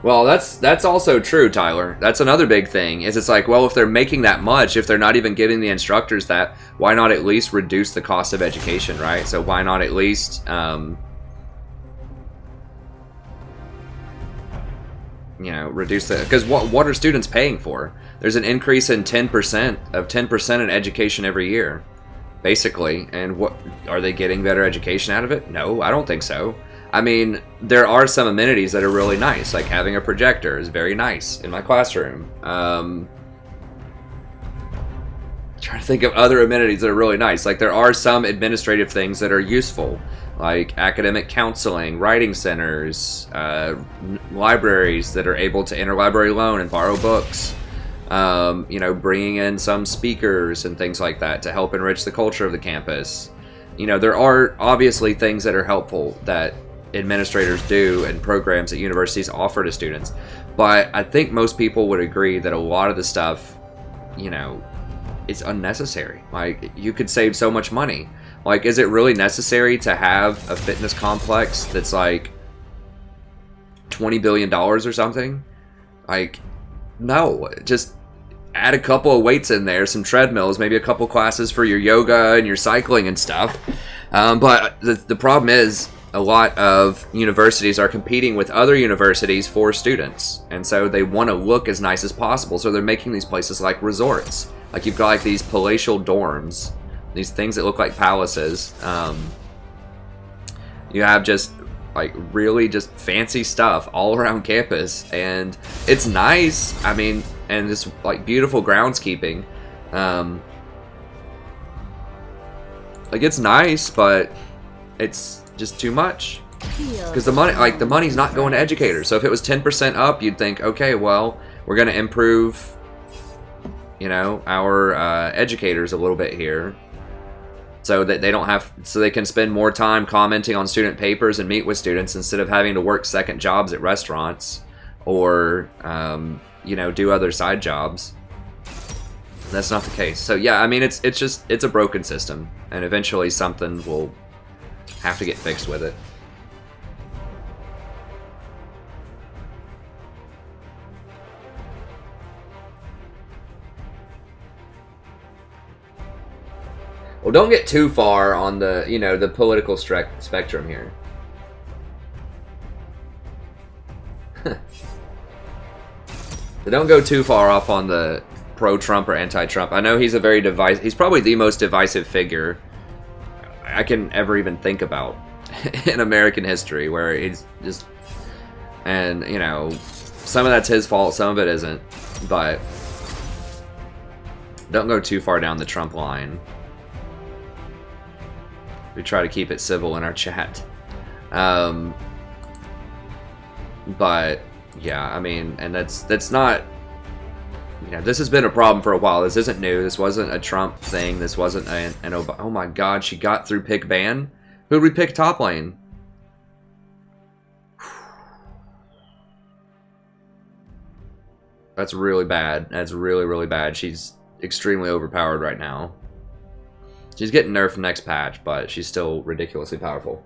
Well, that's also true, Tyler. That's another big thing, is it's like, well, if they're making that much, if they're not even giving the instructors that, why not at least reduce the cost of education, right? So why not at least, you know, reduce the, because what are students paying for? There's an increase in 10% in education every year, basically. And what, are they getting better education out of it? No, I don't think so. I mean, there are some amenities that are really nice, like having a projector is very nice in my classroom. Trying to think of other amenities that are really nice. Like, there are some administrative things that are useful, like academic counseling, writing centers, libraries that are able to interlibrary loan and borrow books. You know, bringing in some speakers and things like that to help enrich the culture of the campus. You know, there are obviously things that are helpful that administrators do and programs that universities offer to students, but I think most people would agree that a lot of the stuff, you know, is unnecessary. Like, you could save so much money. Like, is it really necessary to have a fitness complex that's like $20 billion or something? Like, no, just add a couple of weights in there, some treadmills, maybe a couple classes for your yoga and your cycling and stuff. But the problem is, a lot of universities are competing with other universities for students, and so they want to look as nice as possible, so they're making these places like resorts. Like, you've got like these palatial dorms, these things that look like palaces. You have just like really just fancy stuff all around campus, and it's nice. I mean, and this like beautiful groundskeeping. Like, it's nice, but it's just too much, because the money's not going to educators. So if it was 10% up, you'd think, okay, well, we're going to improve, you know, our educators a little bit here, so that they don't have, so they can spend more time commenting on student papers and meet with students instead of having to work second jobs at restaurants or you know, do other side jobs. That's not the case. So yeah, I mean, it's a broken system, and eventually something will have to get fixed with it. Well, don't get too far on the, you know, the political spectrum here. So don't go too far off on the pro-Trump or anti-Trump. I know he's a very he's probably the most divisive figure I can ever even think about in American history, where he's just, and you know, some of that's his fault, some of it isn't, but don't go too far down the Trump line. We try to keep it civil in our chat. But yeah, I mean, and that's not, you know, this has been a problem for a while. This isn't new. This wasn't a Trump thing. This wasn't an oh my god, she got through pick ban. Who'd we pick top lane? That's really bad. That's really, really bad. She's extremely overpowered right now. She's getting nerfed next patch, but she's still ridiculously powerful.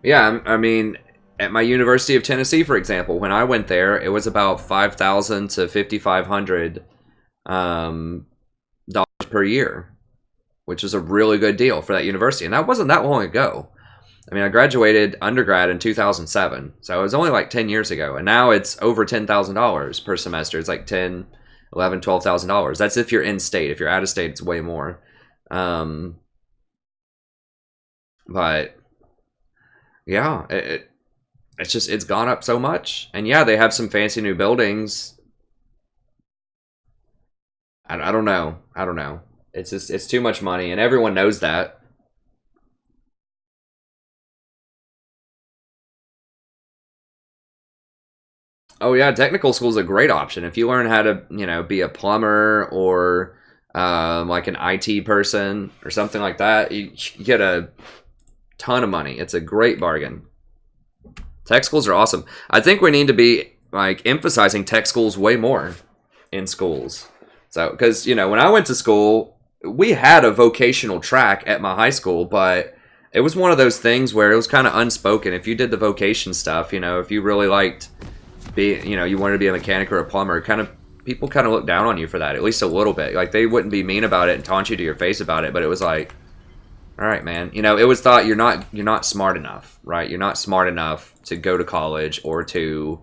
Yeah, I mean, at my University of Tennessee, for example, when I went there, it was about $5,000 to $5,500 dollars per year, which is a really good deal for that university. And that wasn't that long ago. I mean, I graduated undergrad in 2007, so it was only like 10 years ago. And now it's over $10,000 per semester. It's like $10,000, $11,000, $12,000. That's if you're in state. If you're out of state, it's way more. But yeah, it's just, it's gone up so much. And yeah, they have some fancy new buildings. I don't know. I don't know. It's just, it's too much money, and everyone knows that. Oh yeah, technical school is a great option. If you learn how to, you know, be a plumber or like an IT person or something like that, you get a ton of money. It's a great bargain. Tech schools are awesome. I think we need to be like emphasizing tech schools way more in schools. So, because, you know, when I went to school, we had a vocational track at my high school, but it was one of those things where it was kind of unspoken. If you did the vocation stuff, you know, if you really liked you know, you wanted to be a mechanic or a plumber, people kind of looked down on you for that, at least a little bit. Like, they wouldn't be mean about it and taunt you to your face about it, but it was like, all right, man. You know, it was thought you're not smart enough, right? You're not smart enough to go to college or to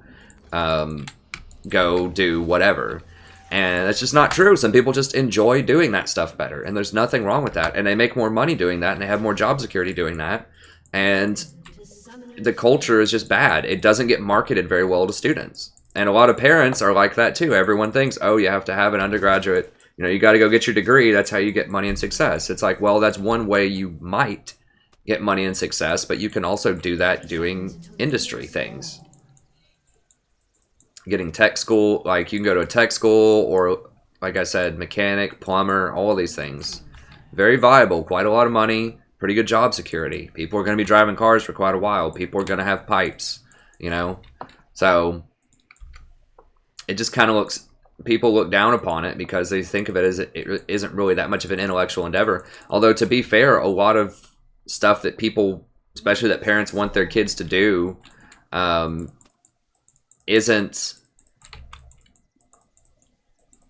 go do whatever. And that's just not true. Some people just enjoy doing that stuff better, and there's nothing wrong with that. And they make more money doing that, and they have more job security doing that. And the culture is just bad. It doesn't get marketed very well to students. And a lot of parents are like that too. Everyone thinks, oh, you have to have an undergraduate, you know, you got to go get your degree. That's how you get money and success. It's like, well, that's one way you might get money and success, but you can also do that doing industry things. Getting tech school, like you can go to a tech school, or like I said, mechanic, plumber, all of these things. Very viable, quite a lot of money, pretty good job security. People are going to be driving cars for quite a while. People are going to have pipes, you know. So it just kind of looks, people look down upon it because they think of it as it isn't really that much of an intellectual endeavor. Although, to be fair, a lot of stuff that people, especially that parents want their kids to do, isn't,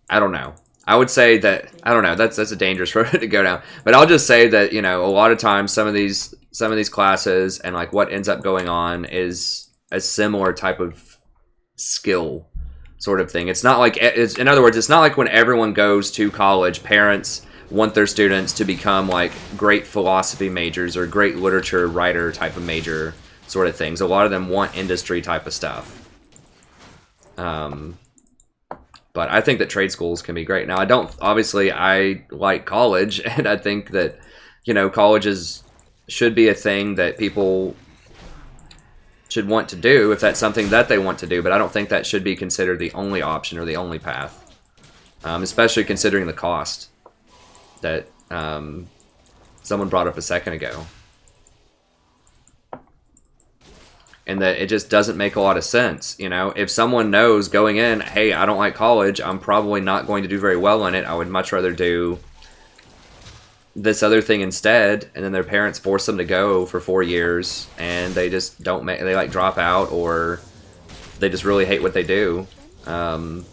I don't know. I would say that, I don't know, that's a dangerous road to go down. But I'll just say that, you know, a lot of times some of these classes and like what ends up going on is a similar type of skill sort of thing. It's not like, in other words, it's not like when everyone goes to college, parents want their students to become like great philosophy majors or great literature writer type of major sort of things. A lot of them want industry type of stuff. But I think that trade schools can be great. Now, I like college, and I think that, you know, colleges should be a thing that people should want to do if that's something that they want to do, but I don't think that should be considered the only option or the only path, especially considering the cost that someone brought up a second ago. And that it just doesn't make a lot of sense. You know, if someone knows going in, hey, I don't like college, I'm probably not going to do very well in it, I would much rather do this other thing instead, and then their parents force them to go for 4 years, and they just don't make, they like drop out, or they just really hate what they do. Then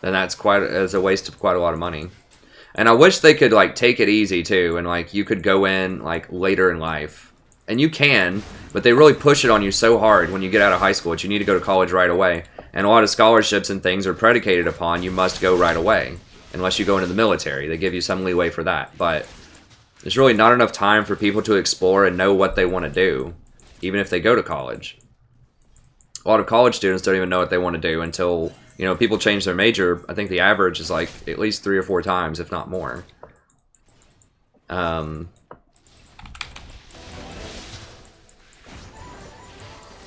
that's a waste of quite a lot of money. And I wish they could like take it easy too, and like you could go in like later in life, and you can, but they really push it on you so hard when you get out of high school that you need to go to college right away. And a lot of scholarships and things are predicated upon you must go right away, unless you go into the military. They give you some leeway for that, but there's really not enough time for people to explore and know what they want to do, even if they go to college. A lot of college students don't even know what they want to do until, you know, people change their major. I think the average is like at least 3 or 4 times, if not more.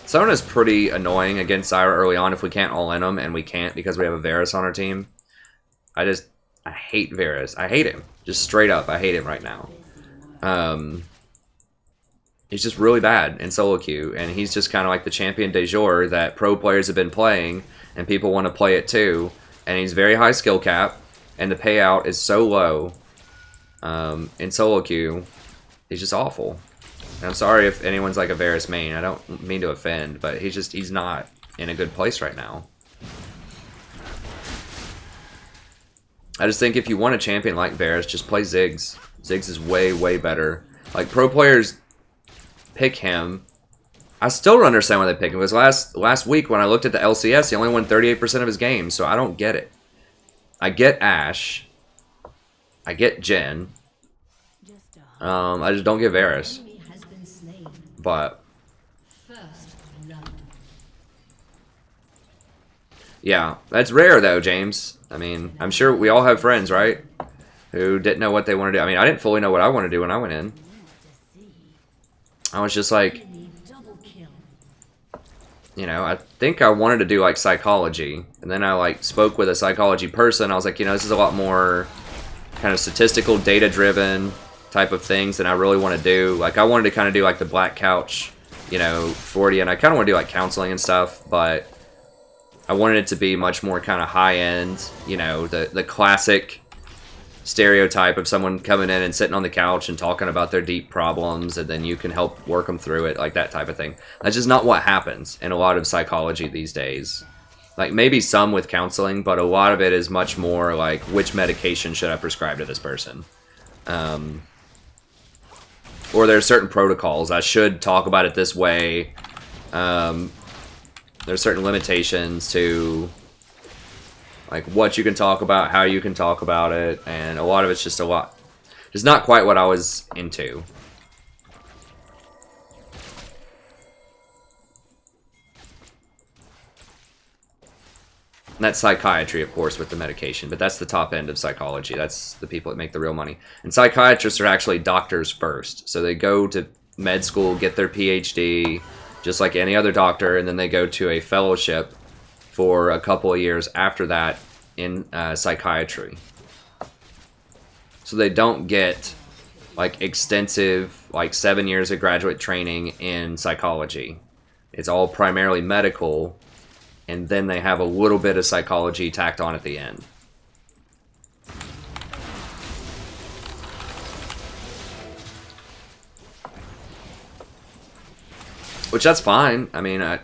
Someone is pretty annoying against Zyra early on if we can't all in him, and we can't because we have a Varus on our team. I hate Varus. I hate him. Just straight up, I hate him right now. He's just really bad in solo queue, and he's just kind of like the champion de jour that pro players have been playing, and people want to play it too. And he's very high skill cap, and the payout is so low in solo queue. He's just awful. And I'm sorry if anyone's like a Varus main. I don't mean to offend, but he's not in a good place right now. I just think if you want a champion like Varus, just play Ziggs. Ziggs is way, way better. Like, pro players pick him. I still don't understand why they pick him, because last week when I looked at the LCS, he only won 38% of his games, so I don't get it. I get Ashe. I get Jhin. I just don't get Varus. But yeah, that's rare though, James. I mean, I'm sure we all have friends, right, who didn't know what they wanted to do. I mean, I didn't fully know what I wanted to do when I went in. I was just like, you know, I think I wanted to do like psychology, and then I like spoke with a psychology person. I was like, you know, this is a lot more kind of statistical, data-driven type of things than I really want to do. Like, I wanted to kind of do like the black couch, you know, 40, and I kind of want to do like counseling and stuff, but I wanted it to be much more kind of high-end, you know, the classic stereotype of someone coming in and sitting on the couch and talking about their deep problems, and then you can help work them through it, like that type of thing. That's just not what happens in a lot of psychology these days. Like, maybe some with counseling, but a lot of it is much more like, which medication should I prescribe to this person? Or there are certain protocols. I should talk about it this way. There's certain limitations to like what you can talk about, how you can talk about it, and a lot of it's just just not quite what I was into. And that's psychiatry, of course, with the medication, but that's the top end of psychology. That's the people that make the real money. And psychiatrists are actually doctors first. So they go to med school, get their PhD, just like any other doctor, and then they go to a fellowship for a couple of years after that in psychiatry. So they don't get like extensive, like 7 years of graduate training in psychology. It's all primarily medical, and then they have a little bit of psychology tacked on at the end. which that's fine. I mean, I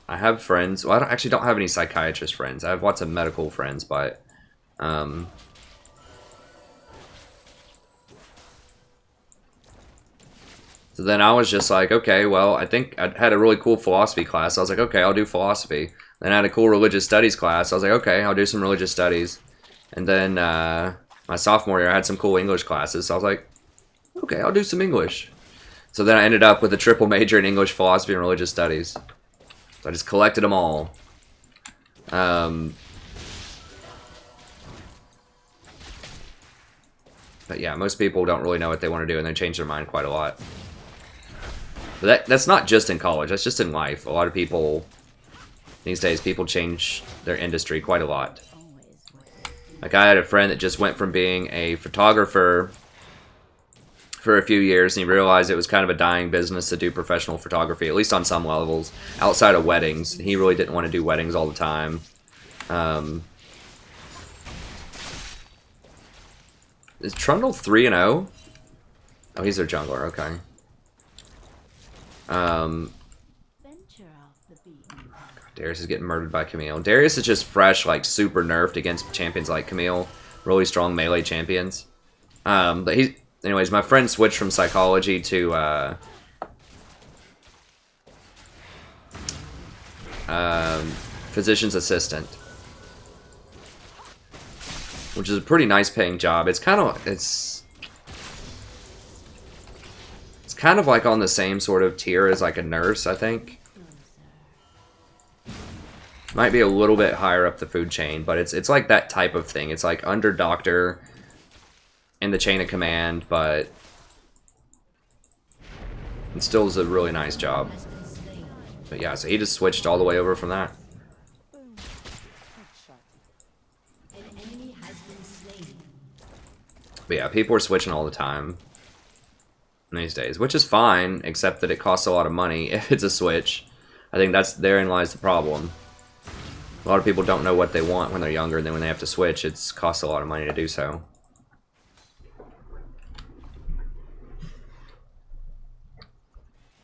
have friends. Well, I actually don't have any psychiatrist friends. I have lots of medical friends, but so then I was just like, okay, well, I think I had a really cool philosophy class. I was like, okay, I'll do philosophy. Then I had a cool religious studies class. I was like, okay, I'll do some religious studies. And then my sophomore year, I had some cool English classes. So I was like, okay, I'll do some English. So then I ended up with a triple major in English, philosophy, and religious studies. So I just collected them all. But yeah, most people don't really know what they want to do, and they change their mind quite a lot. But that's not just in college. That's just in life. A lot of people... These days, people change their industry quite a lot. Like, I had a friend that just went from being a photographer for a few years, and he realized it was kind of a dying business to do professional photography, at least on some levels, outside of weddings. He really didn't want to do weddings all the time. Is Trundle 3-0? Oh, he's their jungler, okay. Darius is getting murdered by Camille. Darius is just fresh, like, super nerfed against champions like Camille. Really strong melee champions. But he's... Anyways, my friend switched from psychology to, physician's assistant. Which is a pretty nice paying job. It's kind of... It's kind of like on the same sort of tier as, like, a nurse, I think. Might be a little bit higher up the food chain, but it's like that type of thing. It's like under doctor in the chain of command, but it still is a really nice job. But yeah, so he just switched all the way over from that. But yeah, people are switching all the time these days, which is fine, except that it costs a lot of money if it's a switch. I think therein lies the problem. A lot of people don't know what they want when they're younger, and then when they have to switch, it costs a lot of money to do so.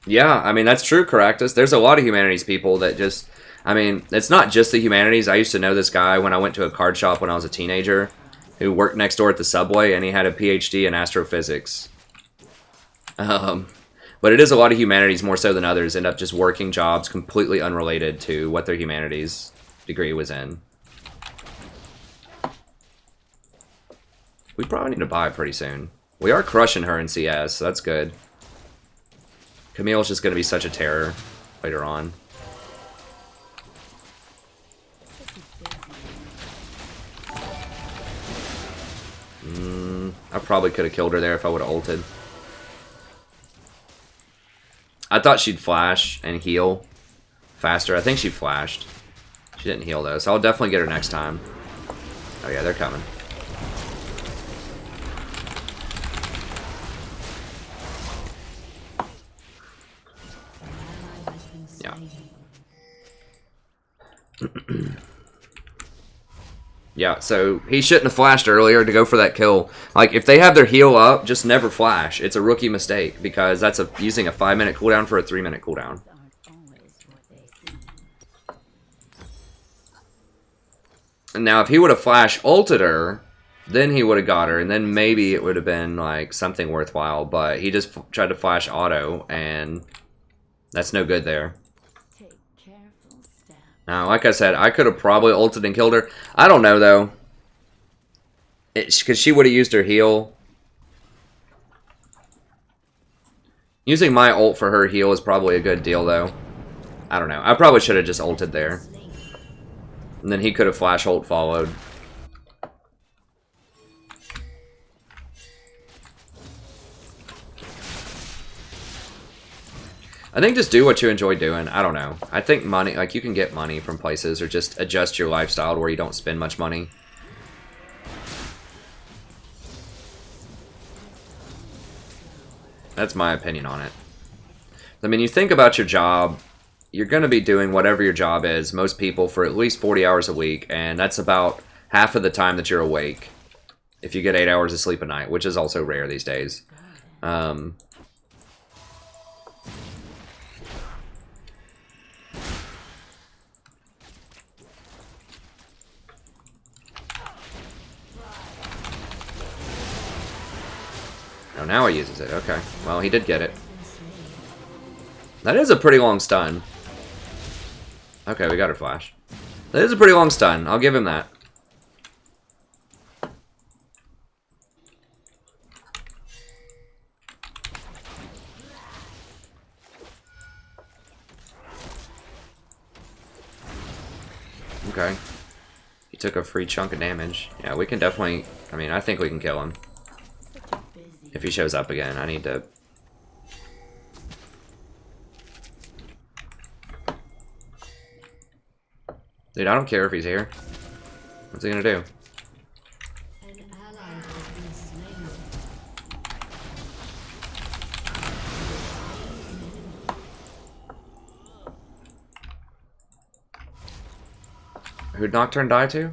Yeah, I mean, that's true, Caractus. There's a lot of humanities people that just... I mean, it's not just the humanities. I used to know this guy when I went to a card shop when I was a teenager, who worked next door at the Subway, and he had a PhD in astrophysics. But it is a lot of humanities, more so than others, end up just working jobs completely unrelated to what their humanities degree was in. We probably need to buy pretty soon. We are crushing her in CS, so that's good. Camille's just going to be such a terror later on. I probably could have killed her there if I would have ulted. I thought she'd flash and heal faster. I think she flashed. She didn't heal though, so I'll definitely get her next time. Oh yeah, they're coming. Yeah. Yeah, so he shouldn't have flashed earlier to go for that kill. Like, if they have their heal up, just never flash. It's a rookie mistake, because that's using a 5-minute cooldown for a 3-minute cooldown. And now, if he would have flash ulted her, then he would have got her, and then maybe it would have been, like, something worthwhile. But he just tried to flash auto, and that's no good there. Now, like I said, I could have probably ulted and killed her. I don't know, though. Because she would have used her heal. Using my ult for her heal is probably a good deal, though. I don't know. I probably should have just ulted there. And then he could have flash ult followed. I think just do what you enjoy doing. I don't know. I think money, like, you can get money from places, or just adjust your lifestyle to where you don't spend much money. That's my opinion on it. I mean, you think about your job, you're going to be doing whatever your job is, most people, for at least 40 hours a week, and that's about half of the time that you're awake. If you get 8 hours of sleep a night, which is also rare these days. Oh, now he uses it. Okay. Well, he did get it. That is a pretty long stun. Okay, we got her flash. That is a pretty long stun. I'll give him that. Okay. He took a free chunk of damage. Yeah, we can definitely... I mean, I think we can kill him. If he shows up again, I need to... Dude, I don't care if he's here. What's he gonna do? An ally has been slain. Who'd Nocturne die to?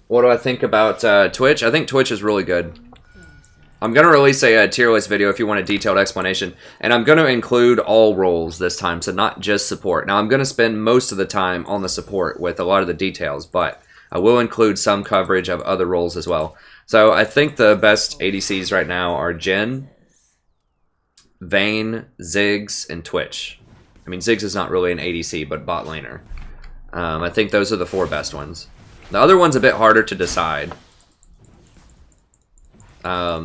What do I think about Twitch? I think Twitch is really good. I'm going to release a tier list video if you want a detailed explanation. And I'm going to include all roles this time, so not just support. Now, I'm going to spend most of the time on the support with a lot of the details, but I will include some coverage of other roles as well. So I think the best ADCs right now are Jhin, Vayne, Ziggs, and Twitch. I mean, Ziggs is not really an ADC, but bot laner. I think those are the 4 best ones. The other one's a bit harder to decide. I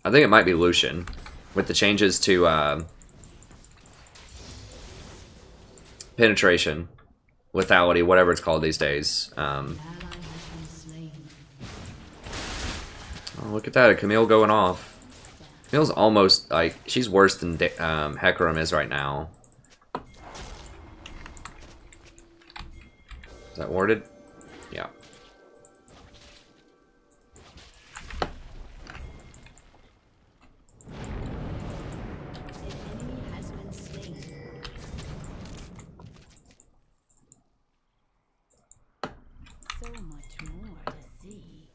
think it might be Lucian. With the changes to penetration, lethality, whatever it's called these days. Oh, look at that, a Camille going off. Camille's almost, like, she's worse than Hecarim is right now. Is that warded? Yeah. So much more to see.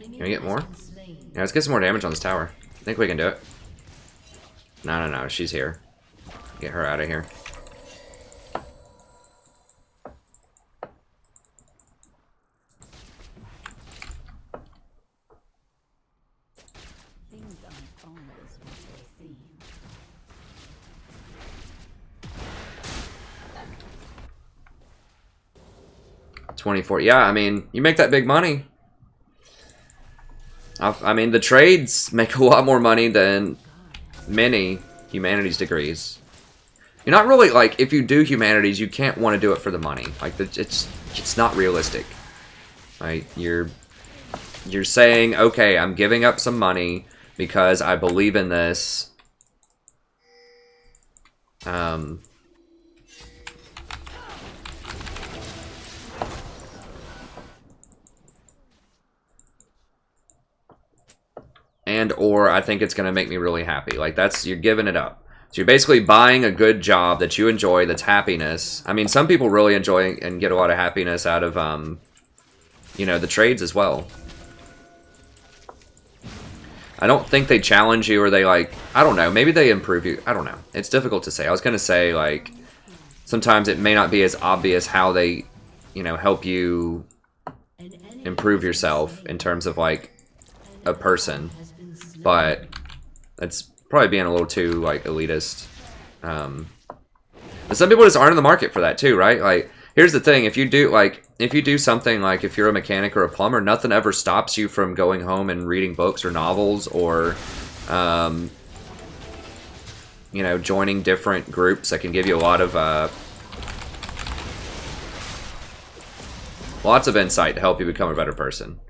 Can we get more? Yeah, let's get some more damage on this tower. I think we can do it. No, no, no, she's here. Get her out of here. Things aren't always what they seem. $24. Yeah, I mean, you make that big money. I mean, the trades make a lot more money than many humanities degrees. You're not really, like, if you do humanities, you can't want to do it for the money. Like, it's not realistic. Like, you're saying, okay, I'm giving up some money because I believe in this. And or I think it's going to make me really happy. Like, you're giving it up. So you're basically buying a good job that you enjoy, that's happiness. I mean, some people really enjoy and get a lot of happiness out of, you know, the trades as well. I don't think they challenge you or they, like, I don't know. Maybe they improve you. I don't know. It's difficult to say. I was going to say, like, sometimes it may not be as obvious how they, you know, help you improve yourself in terms of, like, a person. But it's probably being a little too, like, elitist. But some people just aren't in the market for that too, right? Like, here's the thing: if you do something like, if you're a mechanic or a plumber, nothing ever stops you from going home and reading books or novels or, you know, joining different groups that can give you a lot of lots of insight to help you become a better person.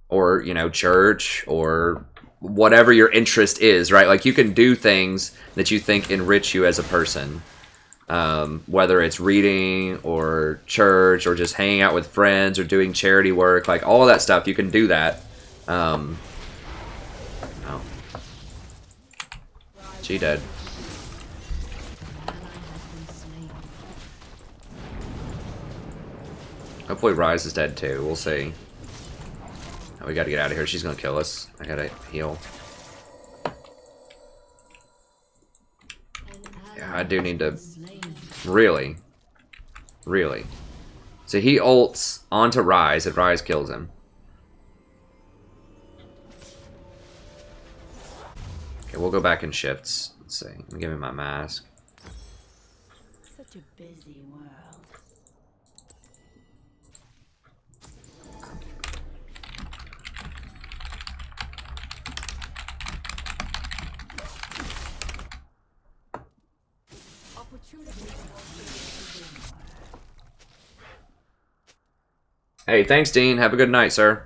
Or, you know, church, or whatever your interest is, right? Like, you can do things that you think enrich you as a person. Whether it's reading, or church, or just hanging out with friends, or doing charity work. Like, all of that stuff, you can do that. Oh. She dead. Hopefully Rise is dead too. We'll see. Oh, we gotta get out of here. She's gonna kill us. I gotta heal. Yeah, I do need to... Really? Really? So he ults onto Rise if Rise kills him. Okay, we'll go back in shifts. Let's see. Give me my mask. Such a busy world. Hey, thanks, Dean. Have a good night, sir.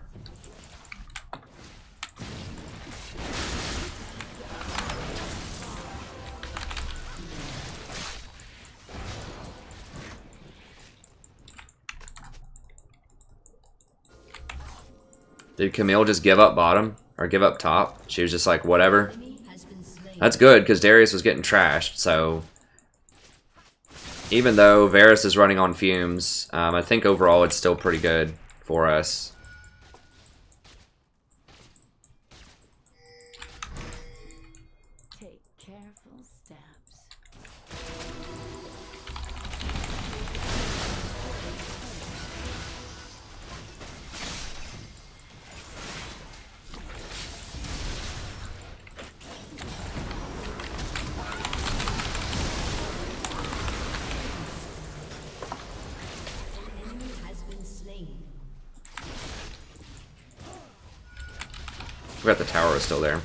Did Camille just give up bottom? Or give up top? She was just like, whatever. That's good, because Darius was getting trashed, so... Even though Varus is running on fumes, I think overall it's still pretty good for us. Take careful steps. Forgot the tower is still there.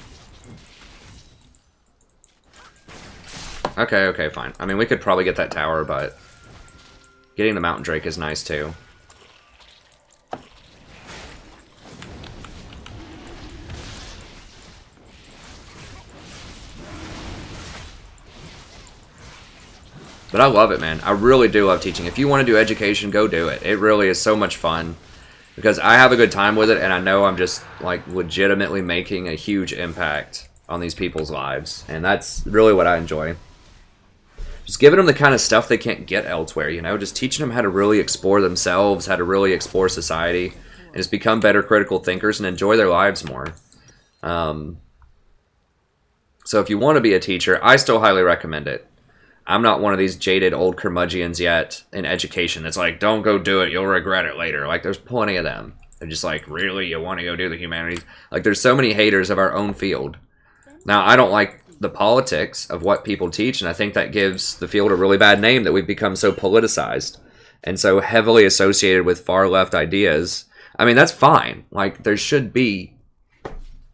Okay, okay, fine. I mean, we could probably get that tower, but getting the Mountain Drake is nice too. But I love it, man. I really do love teaching. If you want to do education, go do it. It really is so much fun. Because I have a good time with it, and I know I'm just, like, legitimately making a huge impact on these people's lives. And that's really what I enjoy. Just giving them the kind of stuff they can't get elsewhere, you know? Just teaching them how to really explore themselves, how to really explore society, and just become better critical thinkers and enjoy their lives more. So if you want to be a teacher, I still highly recommend it. I'm not one of these jaded old curmudgeons yet in education that's like, don't go do it, you'll regret it later. Like, there's plenty of them. They're just like, really, you want to go do the humanities? Like, there's so many haters of our own field. Now, I don't like the politics of what people teach, and I think that gives the field a really bad name, that we've become so politicized and so heavily associated with far-left ideas. I mean, that's fine. Like, there should be,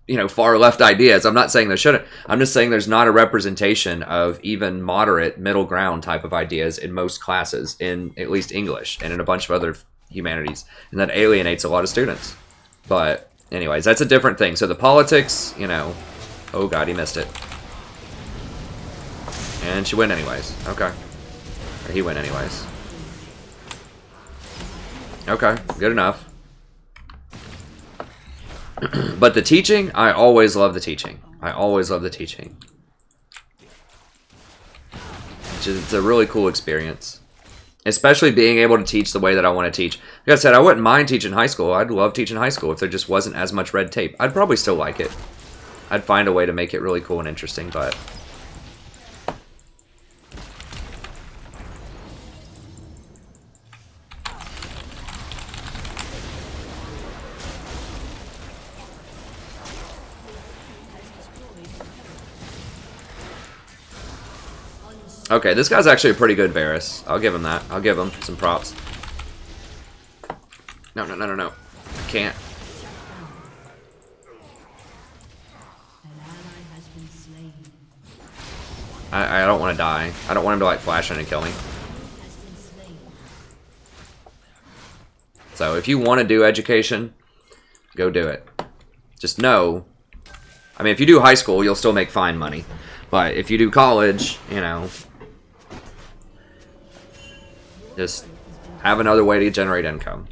you know, far-left ideas. I'm not saying there shouldn't. I'm just saying there's not a representation of even moderate, middle ground type of ideas in most classes, in at least English, and in a bunch of other humanities. And that alienates a lot of students. But, anyways, that's a different thing. So the politics, you know... Oh, God, he missed it. And she went anyways. Okay. Or he went anyways. Okay, good enough. But the teaching, I always love the teaching. I always love the teaching. It's a really cool experience. Especially being able to teach the way that I want to teach. Like I said, I wouldn't mind teaching high school. I'd love teaching high school if there just wasn't as much red tape. I'd probably still like it. I'd find a way to make it really cool and interesting, but... Okay, this guy's actually a pretty good Varus. I'll give him that. I'll give him some props. No, no, no, no, no. I can't. I don't want to die. I don't want him to, like, flash in and kill me. So, if you want to do education, go do it. Just know... I mean, if you do high school, you'll still make fine money. But if you do college, you know... Just have another way to generate income.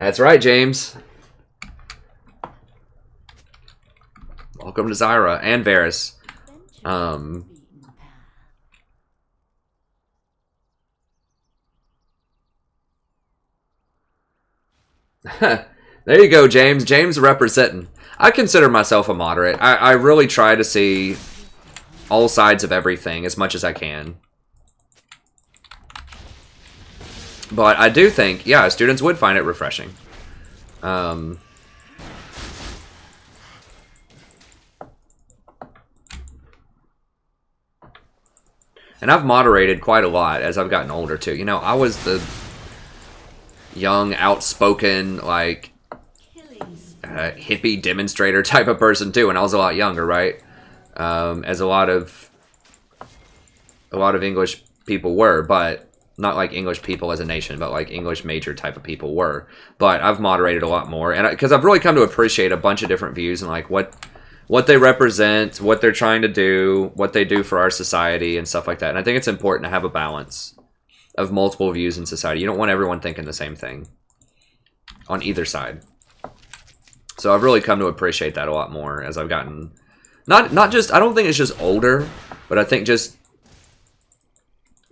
That's right, James. Welcome to Zyra and Varys. There you go, James. James representing. I consider myself a moderate. I really try to see all sides of everything as much as I can. But I do think, yeah, students would find it refreshing. And I've moderated quite a lot as I've gotten older, too. You know, I was the young, outspoken, like, hippie demonstrator type of person, too, when I was a lot younger, right? As a lot of English people were, but not like English people as a nation, but like English major type of people were. But I've moderated a lot more, and because I've really come to appreciate a bunch of different views and like what they represent, what they're trying to do, what they do for our society, and stuff like that. And I think it's important to have a balance of multiple views in society. You don't want everyone thinking the same thing on either side. So I've really come to appreciate that a lot more as I've gotten not just, I don't think it's just older, but I think just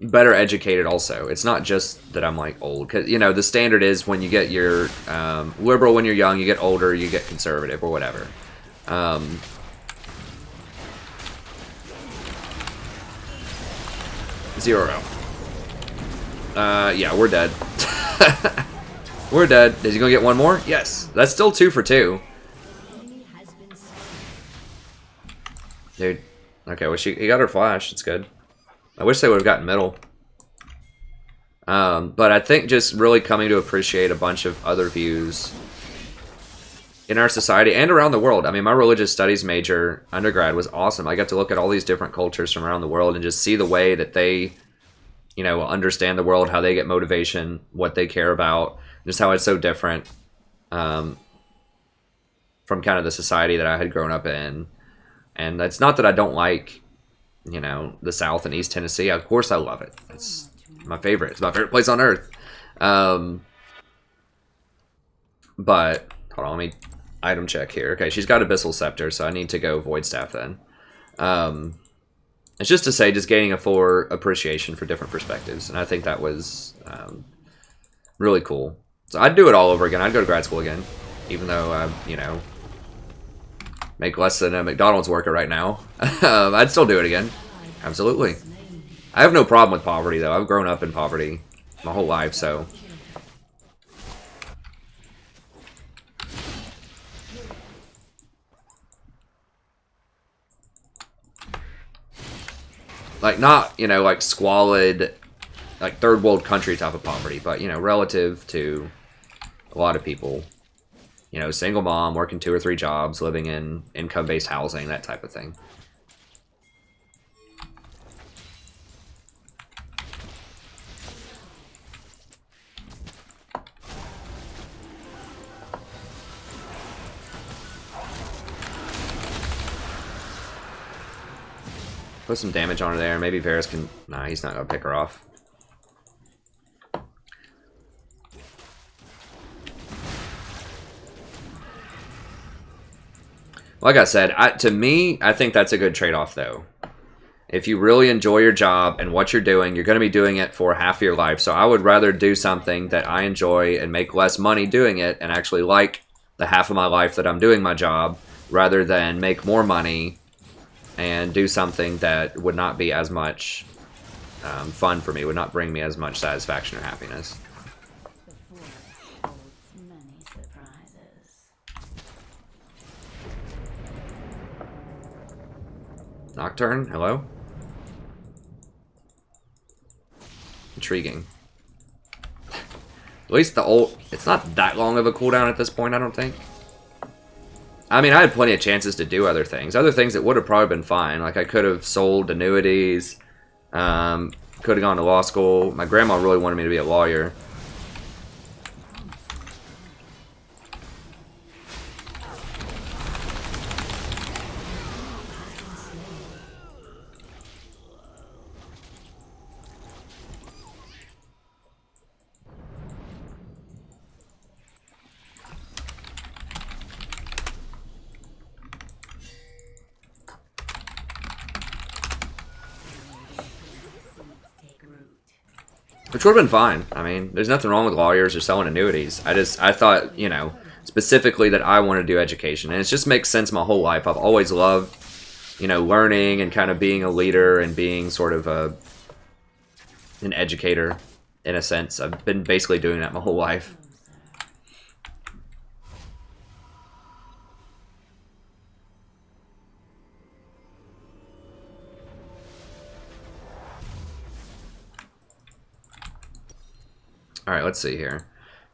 better educated also. It's not just that I'm like old, because you know the standard is when you get your liberal when you're young, you get older, you get conservative or whatever. 0. Yeah, we're dead. We're dead. Is he gonna get one more? Yes. That's still 2 for 2. Dude. Okay, well he got her flash. It's good. I wish they would have gotten middle. But I think just really coming to appreciate a bunch of other views in our society and around the world. I mean, my religious studies major undergrad was awesome. I got to look at all these different cultures from around the world and just see the way that they, you know, understand the world, how they get motivation, what they care about, just how it's so different from kind of the society that I had grown up in. And it's not that I don't like, you know, the South and East Tennessee. Of course I love it. It's my favorite. It's my favorite place on earth. But, hold on, let me item check here. Okay, she's got Abyssal Scepter, so I need to go Void Staff then. It's just to say, just gaining a full appreciation for different perspectives. And I think that was really cool. So I'd do it all over again. I'd go to grad school again. Even though I, you know, make less than a McDonald's worker right now. I'd still do it again. Absolutely. I have no problem with poverty, though. I've grown up in poverty my whole life, so... Like, not, you know, like squalid, like third world country type of poverty, but, you know, relative to a lot of people. You know, single mom, working 2 or 3 jobs, living in income-based housing, that type of thing. Put some damage on her there. Maybe Varys can... Nah, he's not going to pick her off. Like I said, to me, I think that's a good trade-off, though. If you really enjoy your job and what you're doing, you're going to be doing it for half of your life. So I would rather do something that I enjoy and make less money doing it and actually like the half of my life that I'm doing my job, rather than make more money and do something that would not be as much fun for me, would not bring me as much satisfaction or happiness. Nocturne, hello? Intriguing. At least the ult, it's not that long of a cooldown at this point, I don't think. I mean, I had plenty of chances to do other things. Other things that would have probably been fine. Like, I could have sold annuities. Could have gone to law school. My grandma really wanted me to be a lawyer. Which would have been fine. I mean, there's nothing wrong with lawyers or selling annuities. I thought, you know, specifically that I want to do education. And it just makes sense my whole life. I've always loved, you know, learning and kind of being a leader and being sort of an educator in a sense. I've been basically doing that my whole life. Alright, let's see here.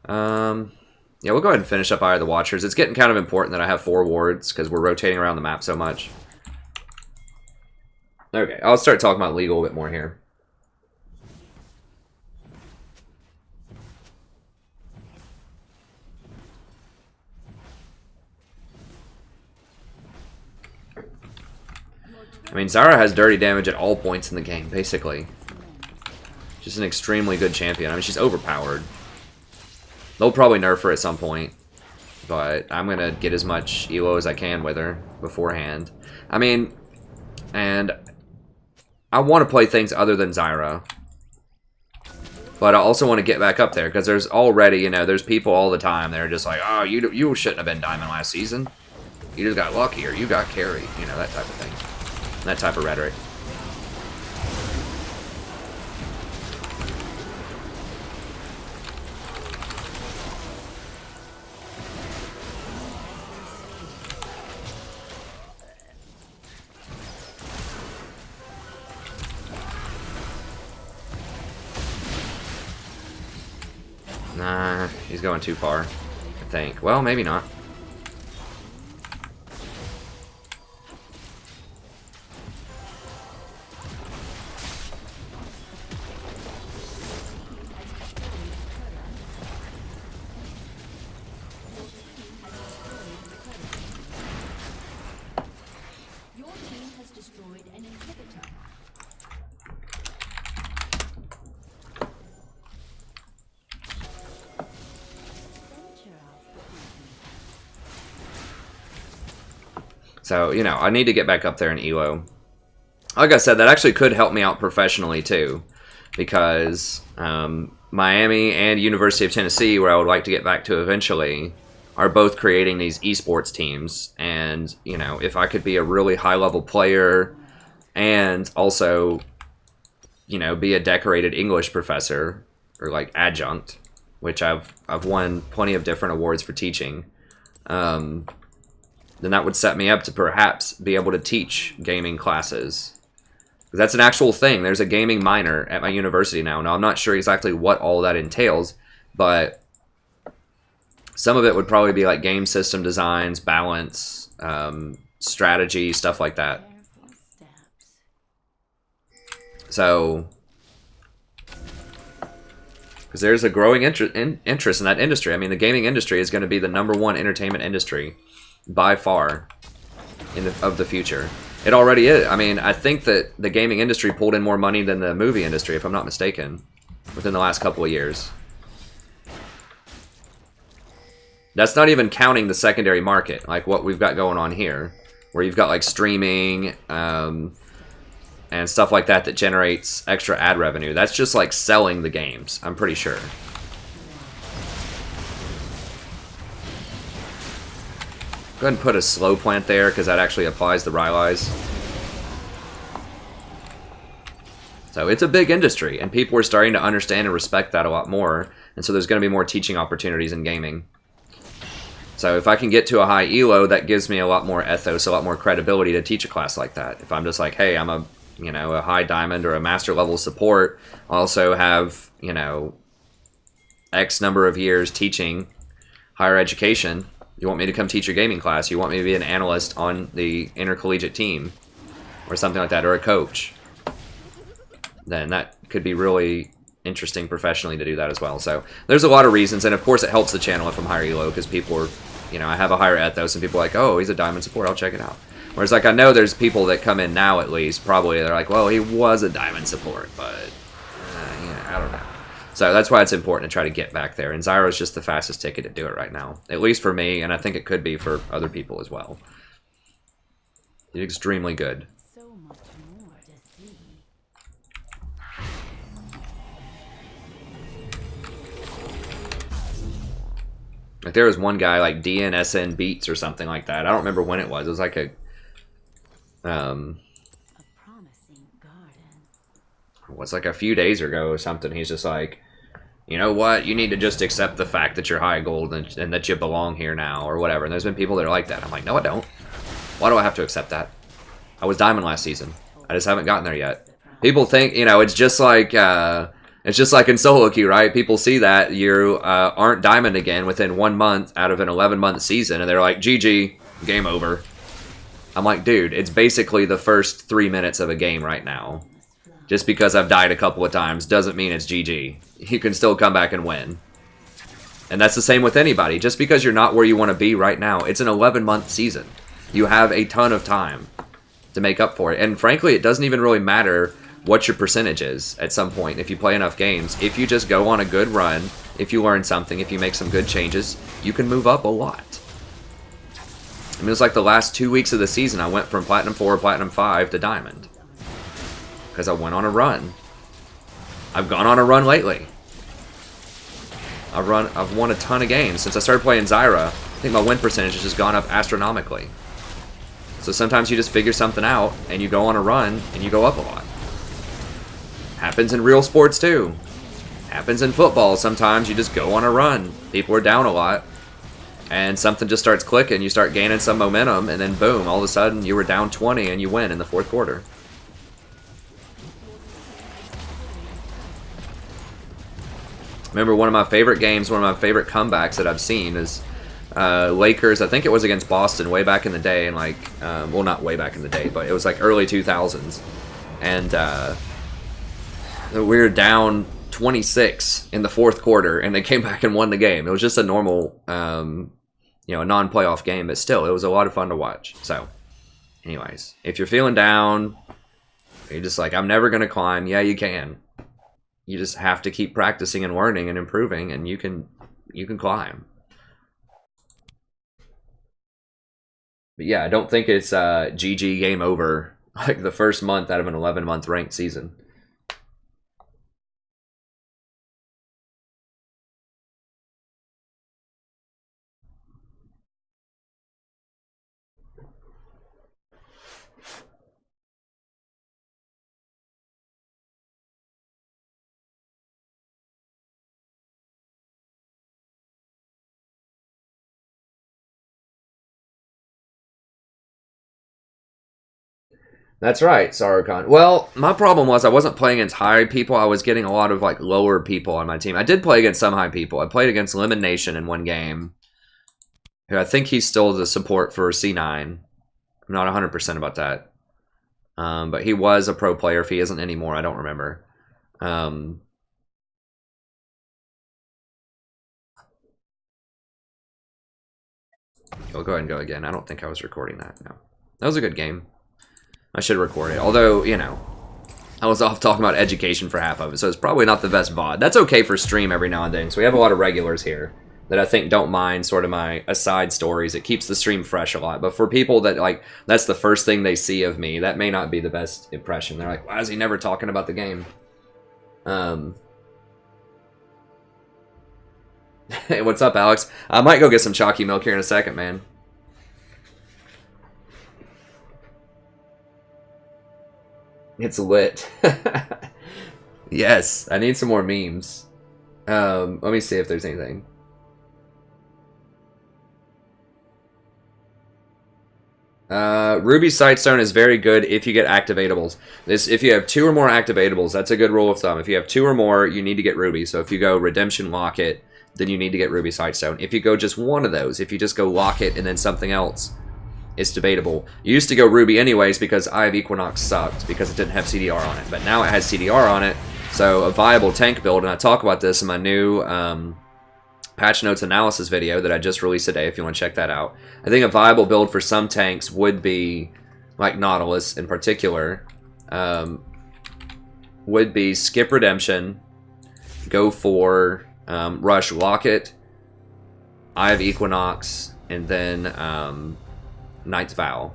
Yeah, we'll go ahead and finish up Eye of the Watchers. It's getting kind of important that I have 4 wards, because we're rotating around the map so much. Okay, I'll start talking about legal a bit more here. I mean, Zyra has dirty damage at all points in the game, basically. She's an extremely good champion. I mean, she's overpowered. They'll probably nerf her at some point, but I'm going to get as much ELO as I can with her beforehand. I mean, and I want to play things other than Zyra, but I also want to get back up there, because there's already, you know, there's people all the time that are just like, oh, you shouldn't have been Diamond last season. You just got lucky, or you got carried, you know, that type of thing. That type of rhetoric. Nah, he's going too far, I think. Well, maybe not. So, you know, I need to get back up there in ELO. Like I said, that actually could help me out professionally, too. Because Miami and University of Tennessee, where I would like to get back to eventually, are both creating these esports teams. And, you know, if I could be a really high-level player and also, you know, be a decorated English professor, or, like, adjunct, which I've won plenty of different awards for teaching, then that would set me up to perhaps be able to teach gaming classes. That's an actual thing. There's a gaming minor at my university now. Now, I'm not sure exactly what all that entails, but some of it would probably be like game system designs, balance, strategy, stuff like that. So, because there's a growing interest in that industry. I mean, the gaming industry is going to be the #1 entertainment industry by far of the future. It already is. I mean, I think that the gaming industry pulled in more money than the movie industry, if I'm not mistaken, within the last couple of years. That's not even counting the secondary market, like what we've got going on here, where you've got like streaming and stuff like that that generates extra ad revenue. That's just like selling the games, I'm pretty sure. Go ahead and put a slow plant there, because that actually applies the Rylai's. So it's a big industry, and people are starting to understand and respect that a lot more, and so there's going to be more teaching opportunities in gaming. So if I can get to a high ELO, that gives me a lot more ethos, a lot more credibility to teach a class like that. If I'm just like, hey, I'm a, you know, a high diamond or a master level support, I also have, you know, X number of years teaching higher education. You want me to come teach your gaming class, you want me to be an analyst on the intercollegiate team, or something like that, or a coach, then that could be really interesting professionally to do that as well. So there's a lot of reasons, and of course it helps the channel if I'm higher ELO, because people are, you know, I have a higher ethos, and people are like, oh, he's a diamond support, I'll check it out. Whereas, like, I know there's people that come in now, at least, probably, they're like, well, he was a diamond support, but, yeah, I don't know. So that's why it's important to try to get back there. And Zyra is just the fastest ticket to do it right now. At least for me, and I think it could be for other people as well. It's extremely good. So much more to see. Like there was one guy like DNSN Beats or something like that. I don't remember when it was. It was like a promising garden. it was like a few days ago or something. He's just like, you know what? You need to just accept the fact that you're high gold and that you belong here now or whatever. And there's been people that are like that. I'm like, no, I don't. Why do I have to accept that? I was diamond last season. I just haven't gotten there yet. People think, you know, it's just like in solo queue, right? People see that you aren't diamond again within 1 month out of an 11-month season, and they're like, GG, game over. I'm like, dude, it's basically the first 3 minutes of a game right now. Just because I've died a couple of times doesn't mean it's GG. You can still come back and win. And that's the same with anybody. Just because you're not where you want to be right now, it's an 11-month season. You have a ton of time to make up for it. And frankly, it doesn't even really matter what your percentage is at some point if you play enough games. If you just go on a good run, if you learn something, if you make some good changes, you can move up a lot. I mean, it was like the last 2 weeks of the season, I went from Platinum 4, Platinum 5 to Diamond. Because I went on a run. I've gone on a run lately. I've won a ton of games. Since I started playing Zyra, I think my win percentage has just gone up astronomically. So sometimes you just figure something out, and you go on a run, and you go up a lot. Happens in real sports, too. Happens in football. Sometimes you just go on a run. People are down a lot, and something just starts clicking. You start gaining some momentum, and then boom, all of a sudden, you were down 20, and you win in the fourth quarter. Remember, one of my favorite games, one of my favorite comebacks that I've seen is Lakers. I think it was against Boston way back in the day, and like, well, not way back in the day, but it was like early 2000s, and we were down 26 in the fourth quarter, and they came back and won the game. It was just a normal, you know, a non-playoff game, but still, it was a lot of fun to watch. So, anyways, if you're feeling down, you're just like, I'm never gonna climb. Yeah, you can. You just have to keep practicing and learning and improving, and you can climb. But yeah, I don't think it's GG game over like the first month out of an 11-month ranked season. That's right, Sarukhan. Well, my problem was I wasn't playing against high people. I was getting a lot of like lower people on my team. I did play against some high people. I played against Lemon Nation in one game, who I think he's still the support for C9. I'm not 100% about that. But he was a pro player. If he isn't anymore, I don't remember. I'll go ahead and go again. I don't think I was recording that. No. That was a good game. I should record it. Although, you know, I was off talking about education for half of it, so it's probably not the best VOD. That's okay for stream every now and then. So we have a lot of regulars here that I think don't mind sort of my aside stories. It keeps the stream fresh a lot. But for people that, like, that's the first thing they see of me, that may not be the best impression. They're like, why is he never talking about the game? Hey, what's up, Alex? I might go get some chalky milk here in a second, man. It's lit. Yes, I need some more memes. Let me see if there's anything. Ruby Sightstone is very good if you get activatables. If you have 2 or more activatables, that's a good rule of thumb. If you have 2 or more, you need to get Ruby. So if you go Redemption Locket, then you need to get Ruby Sightstone. If you go just one of those, if you just go Locket and then something else, it's debatable. You used to go Ruby anyways because Eye of Equinox sucked because it didn't have CDR on it. But now it has CDR on it, so a viable tank build, and I talk about this in my new patch notes analysis video that I just released today if you want to check that out. I think a viable build for some tanks would be, like Nautilus in particular, would be skip Redemption, go for Rush Locket, Eye of Equinox, and then Knight's Vow.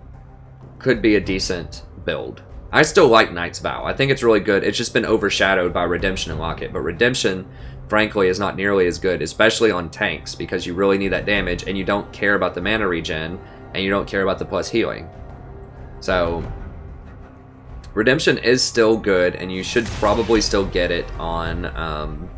Could be a decent build. I still like Knight's Vow. I think it's really good. It's just been overshadowed by Redemption and Locket. But Redemption, frankly, is not nearly as good, especially on tanks, because you really need that damage, and you don't care about the mana regen, and you don't care about the plus healing. So, Redemption is still good, and you should probably still get it on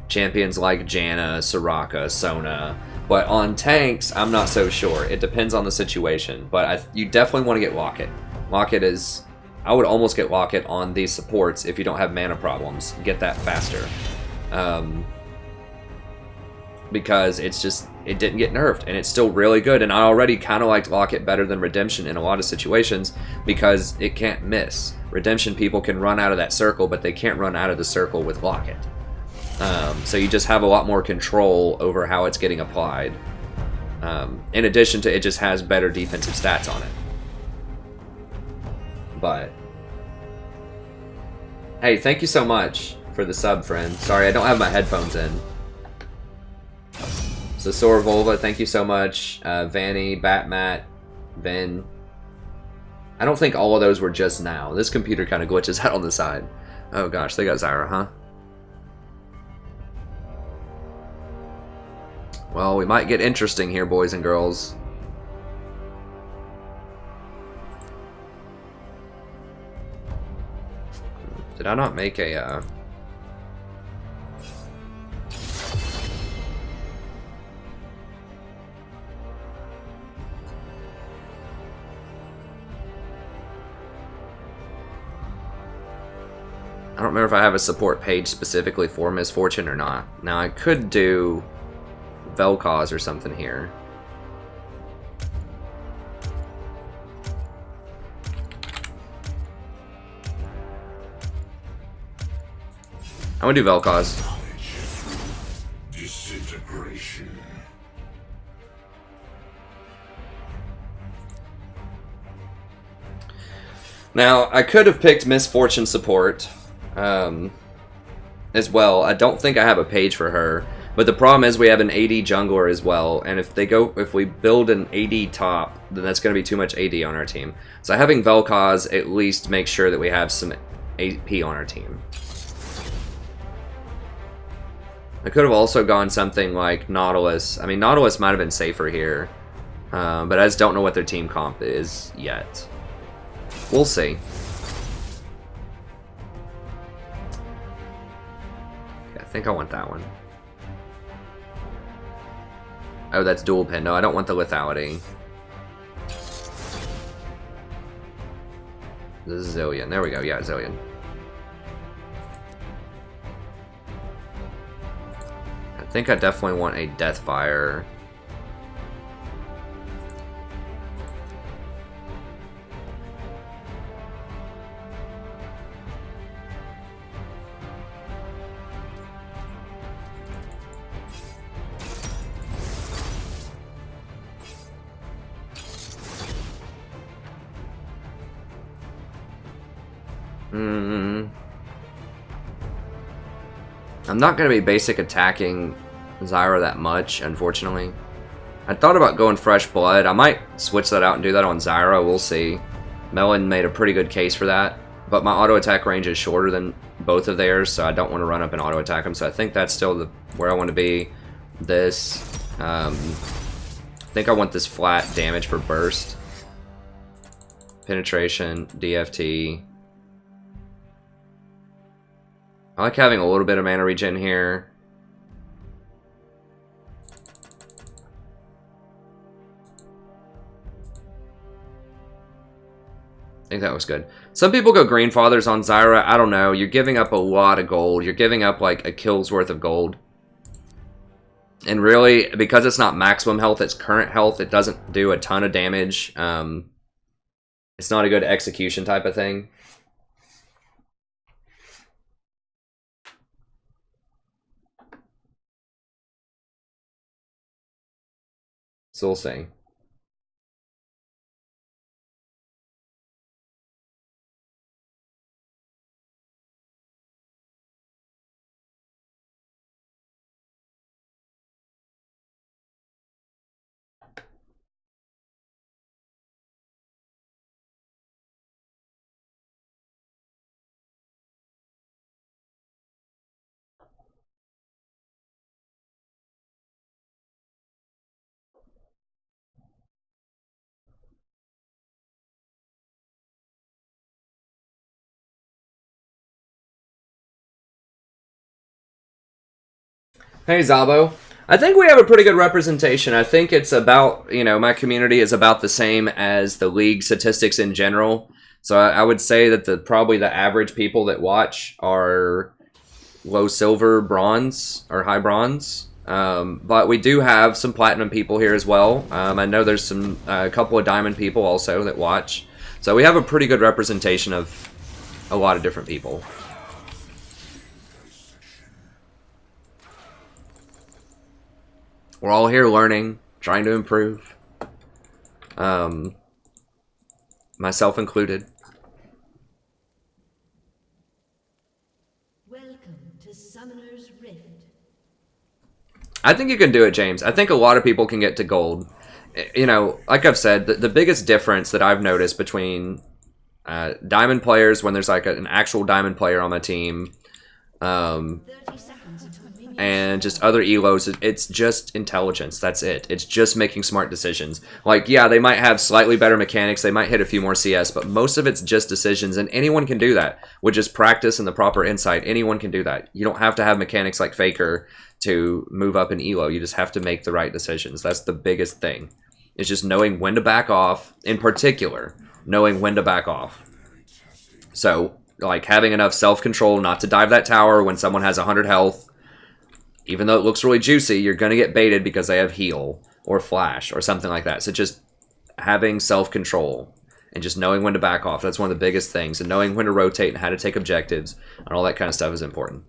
champions like Janna, Soraka, Sona. But on tanks, I'm not so sure. It depends on the situation. But you definitely want to get Locket. Locket is... I would almost get Locket on these supports if you don't have mana problems. Get that faster. Because it's just... It didn't get nerfed, and it's still really good. And I already kind of liked Locket better than Redemption in a lot of situations because it can't miss. Redemption people can run out of that circle, but they can't run out of the circle with Locket. So you just have a lot more control over how it's getting applied. In addition to it just has better defensive stats on it. But hey, thank you so much for the sub, friend. Sorry, I don't have my headphones in. So Sora Volva, thank you so much. Vanny, Batmat, Vin. I don't think all of those were just now. This computer kind of glitches out on the side. Oh gosh, they got Zyra, huh? Well, we might get interesting here, boys and girls. Did I not make a, I don't remember if I have a support page specifically for Miss Fortune or not. Now, I could do Vel'Koz or something here. I'm gonna do Vel'Koz. Disintegration. Now, I could have picked Miss Fortune support as well. I don't think I have a page for her, but the problem is we have an AD jungler as well, and if we build an AD top, then that's going to be too much AD on our team. So having Vel'Koz at least makes sure that we have some AP on our team. I could have also gone something like Nautilus. I mean, Nautilus might have been safer here, but I just don't know what their team comp is yet. We'll see. I think I want that one. Oh, that's dual pin. No, I don't want the lethality. This is Zillion. There we go. Yeah, Zillion. I think I definitely want a Deathfire. I'm not going to be basic attacking Zyra that much, unfortunately. I thought about going Fresh Blood. I might switch that out and do that on Zyra. We'll see. Melon made a pretty good case for that. But my auto attack range is shorter than both of theirs, so I don't want to run up and auto attack them. So I think that's still where I want to be. This. I think I want this flat damage for burst. Penetration, DFT. I like having a little bit of mana regen here. I think that was good. Some people go Green Fathers on Zyra. I don't know. You're giving up a lot of gold. You're giving up like a kill's worth of gold. And really, because it's not maximum health, it's current health, it doesn't do a ton of damage. It's not a good execution type of thing. So we'll see. Hey, Zabo. I think we have a pretty good representation. I think it's about, you know, my community is about the same as the league statistics in general. So I would say that probably the average people that watch are low silver, bronze, or high bronze. But we do have some platinum people here as well. I know there's a couple of diamond people also that watch. So we have a pretty good representation of a lot of different people. We're all here learning, trying to improve. Myself included. Welcome to Summoner's Rift. I think you can do it, James. I think a lot of people can get to gold. You know, like I've said, the biggest difference that I've noticed between diamond players, when there's like an actual diamond player on my team, 30 seconds until minions and just other elos, it's just intelligence. That's it. It's just making smart decisions. Like, yeah, they might have slightly better mechanics, they might hit a few more CS, but most of it's just decisions, and anyone can do that with just practice and the proper insight. Anyone can do that. You don't have to have mechanics like Faker to move up in elo. You just have to make the right decisions. That's the biggest thing. It's just knowing when to back off. In particular, knowing when to back off. So, like, having enough self-control not to dive that tower when someone has 100 health. Even though it looks really juicy, you're going to get baited because they have heal or flash or something like that. So just having self-control and just knowing when to back off. That's one of the biggest things. And knowing when to rotate and how to take objectives and all that kind of stuff is important.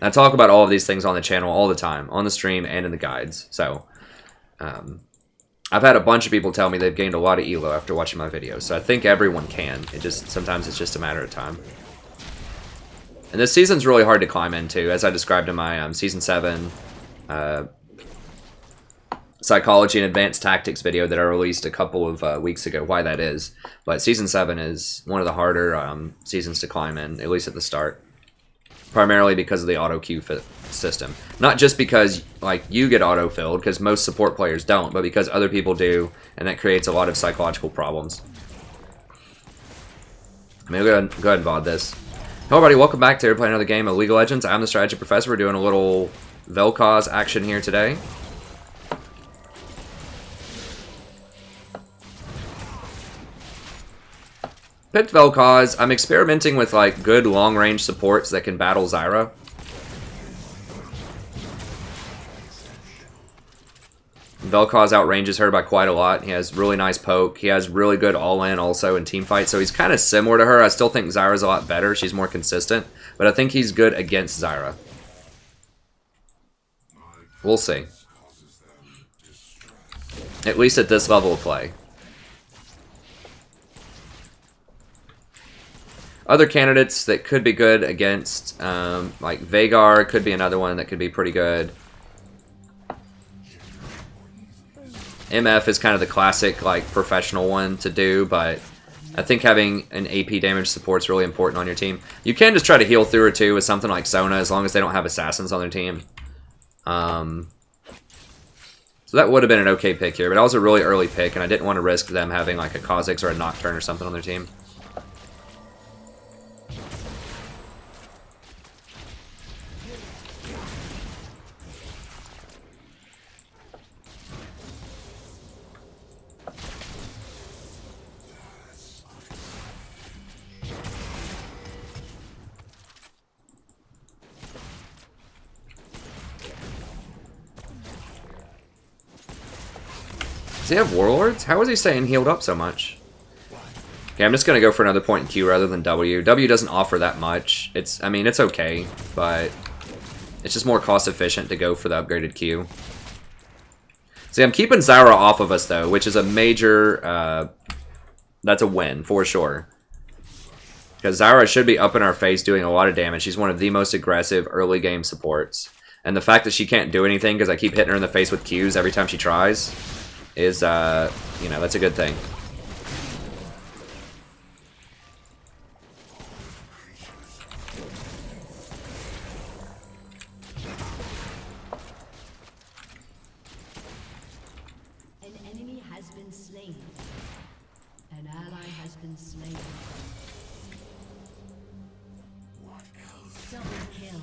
I talk about all of these things on the channel all the time, on the stream and in the guides. So, I've had a bunch of people tell me they've gained a lot of elo after watching my videos. So I think everyone can. Sometimes it's just a matter of time. And this season's really hard to climb into, as I described in my Season 7 Psychology and Advanced Tactics video that I released a couple of weeks ago, why that is. But Season 7 is one of the harder seasons to climb in, at least at the start. Primarily because of the auto-queue system. Not just because like you get auto-filled, because most support players don't, but because other people do, and that creates a lot of psychological problems. Maybe go ahead and VOD this. Hello everybody, welcome back to playing another game of League of Legends. I'm the Strategy Professor. We're doing a little Vel'Koz action here today. Picked Vel'Koz. I'm experimenting with like good long-range supports that can battle Zyra. Vel'Koz outranges her by quite a lot. He has really nice poke. He has really good all-in also in teamfights, so he's kind of similar to her. I still think Zyra's a lot better. She's more consistent, but I think he's good against Zyra. We'll see. At least at this level of play. Other candidates that could be good against, like Veigar could be another one that could be pretty good. MF is kind of the classic, like, professional one to do, but I think having an AP damage support is really important on your team. You can just try to heal through her too with something like Sona, as long as they don't have assassins on their team. So that would have been an okay pick here, but that was a really early pick, and I didn't want to risk them having like a Kha'Zix or a Nocturne or something on their team. Does he have Warlords? How is he staying healed up so much? Okay, I'm just going to go for another point in Q rather than W. W doesn't offer that much. I mean, it's okay, but it's just more cost efficient to go for the upgraded Q. See, I'm keeping Zyra off of us, though, which is a major... that's a win, for sure. Because Zyra should be up in our face doing a lot of damage. She's one of the most aggressive early game supports. And the fact that she can't do anything because I keep hitting her in the face with Qs every time she tries is, you know, that's a good thing. An enemy has been slain. An ally has been slain. Double kill.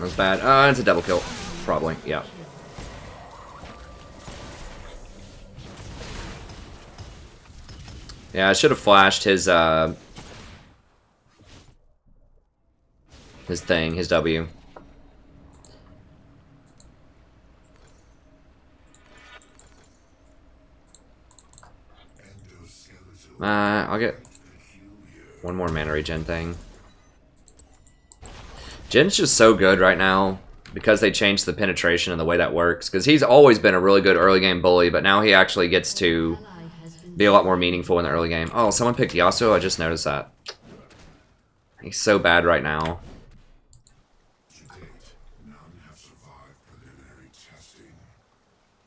That was bad. It's a double kill. Probably, yeah. Yeah, I should have flashed his thing, his W. I'll get one more mana regen thing. Jin's just so good right now because they changed the penetration and the way that works. Because he's always been a really good early game bully, but now he actually gets to be a lot more meaningful in the early game. Oh, someone picked Yasuo? I just noticed that. He's so bad right now.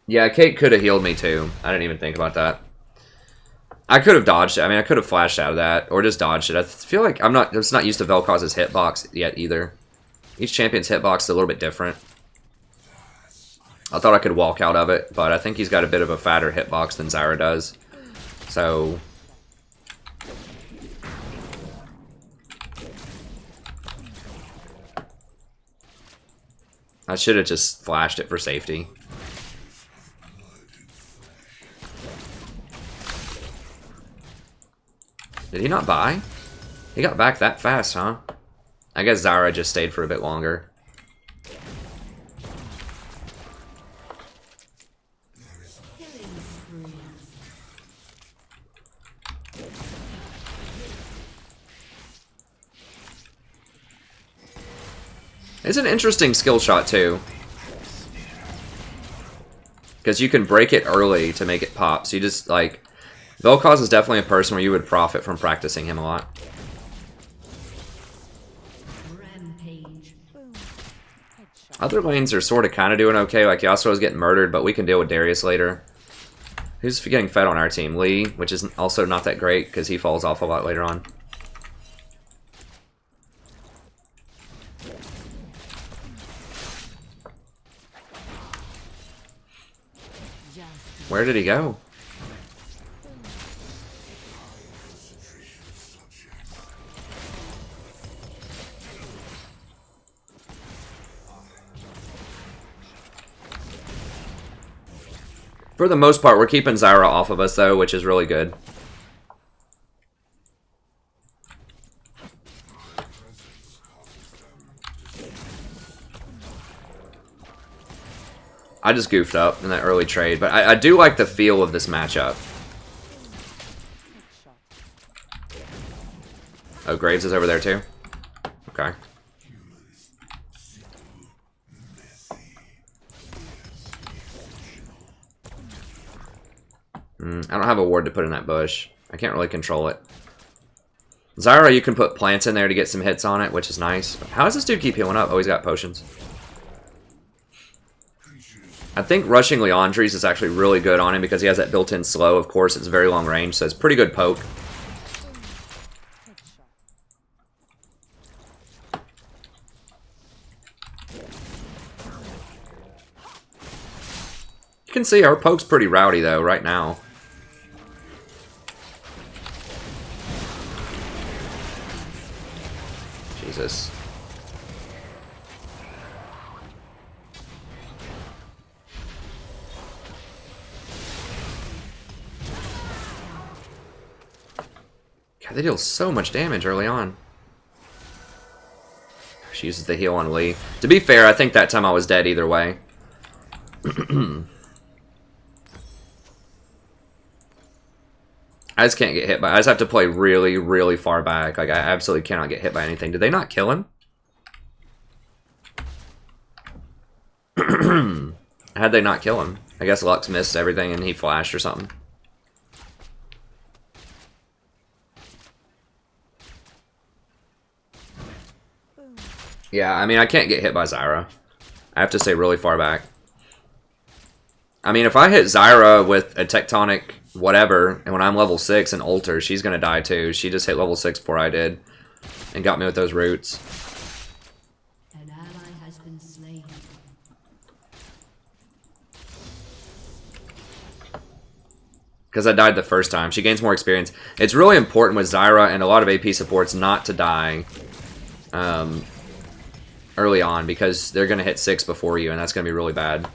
Yeah, Kate could have healed me too. I didn't even think about that. I could have dodged it. I mean, I could have flashed out of that or just dodged it. I feel like I'm just not used to Vel'Koz's hitbox yet either. Each champion's hitbox is a little bit different. I thought I could walk out of it, but I think he's got a bit of a fatter hitbox than Zyra does. So I should have just flashed it for safety. Did he not buy? He got back that fast, huh? I guess Zyra just stayed for a bit longer. It's an interesting skill shot, too. Because you can break it early to make it pop. So you just, like... Vel'Koz is definitely a person where you would profit from practicing him a lot. Rampage. Other lanes are sort of kind of doing okay. Like, Yasuo's getting murdered, but we can deal with Darius later. Who's getting fed on our team? Lee, which is also not that great because he falls off a lot later on. Where did he go? For the most part, we're keeping Zyra off of us, though, which is really good. I just goofed up in that early trade, but I do like the feel of this matchup. Oh, Graves is over there, too? Okay. I don't have a ward to put in that bush. I can't really control it. Zyra, you can put plants in there to get some hits on it, which is nice. How does this dude keep healing up? Oh, he's got potions. I think rushing Leandries is actually really good on him because he has that built-in slow. Of course, it's very long range, so it's pretty good poke. You can see our poke's pretty rowdy, though, right now. Jesus. God, they deal so much damage early on. She uses the heal on Lee. To be fair, I think that time I was dead either way. I just can't get hit by... I just have to play really, really far back. Like, I absolutely cannot get hit by anything. Did they not kill him? How'd they not kill him? I guess Lux missed everything and he flashed or something. Yeah, I mean, I can't get hit by Zyra. I have to stay really far back. I mean, if I hit Zyra with a tectonic whatever, and when I'm level 6 and ult her, she's gonna die too. She just hit level 6 before I did. And got me with those roots. An ally has been slain. Because I died the first time. She gains more experience. It's really important with Zyra and a lot of AP supports not to die early on because they're going to hit 6 before you, and that's going to be really bad.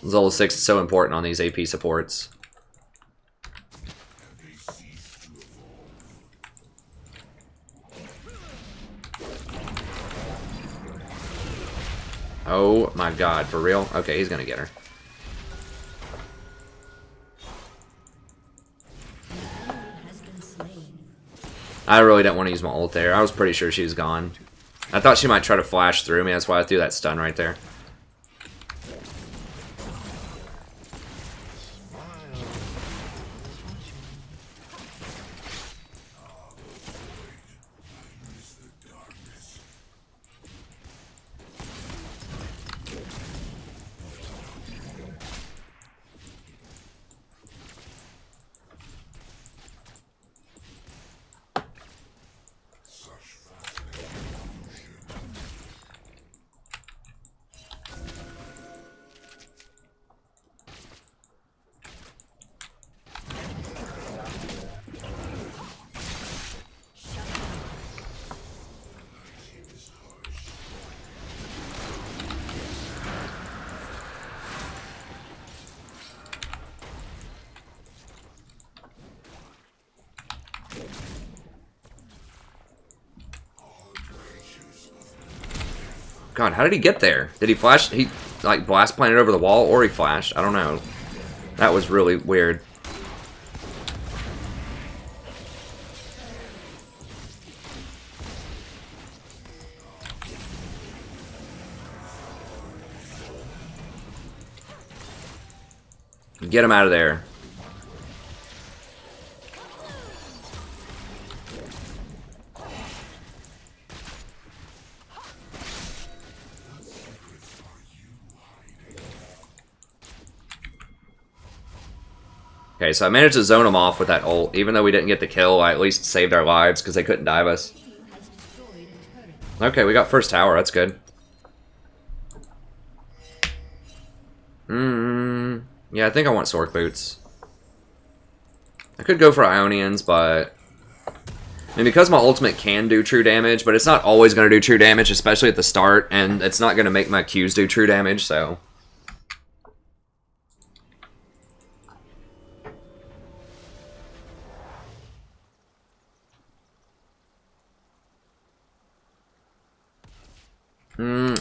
Level 6 is so important on these AP supports. Oh my god, for real? Okay, he's gonna get her. I really didn't want to use my ult there. I was pretty sure she was gone. I thought she might try to flash through me, that's why I threw that stun right there. God, how did he get there? Did he flash? He, like, blast planted over the wall, or he flashed? I don't know. That was really weird. Get him out of there. Okay, so I managed to zone them off with that ult. Even though we didn't get the kill, I at least saved our lives because they couldn't dive us. Okay, we got first tower. That's good. Yeah, I think I want Sork Boots. I could go for Ionians, but... I mean, because my ultimate can do true damage, but it's not always going to do true damage, especially at the start, and it's not going to make my Qs do true damage, so...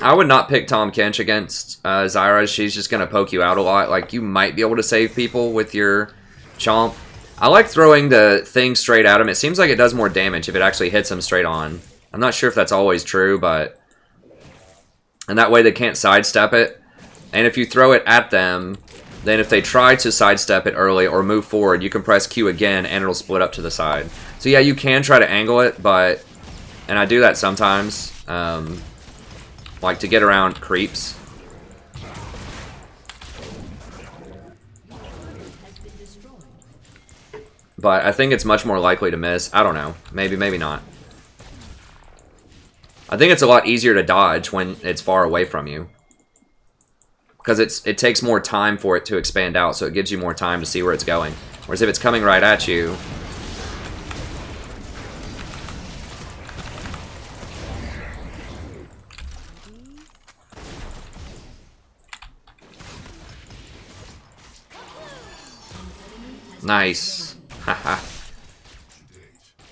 I would not pick Tahm Kench against Zyra. She's just going to poke you out a lot. Like, you might be able to save people with your Chomp. I like throwing the thing straight at him. It seems like it does more damage if it actually hits him straight on. I'm not sure if that's always true, but... And that way they can't sidestep it. And if you throw it at them, then if they try to sidestep it early or move forward, you can press Q again and it'll split up to the side. So yeah, you can try to angle it, but... And I do that sometimes. Like to get around creeps. But I think it's much more likely to miss. I don't know. Maybe, maybe not. I think it's a lot easier to dodge when it's far away from you. Because it takes more time for it to expand out, so it gives you more time to see where it's going. Whereas if it's coming right at you... Nice. Haha.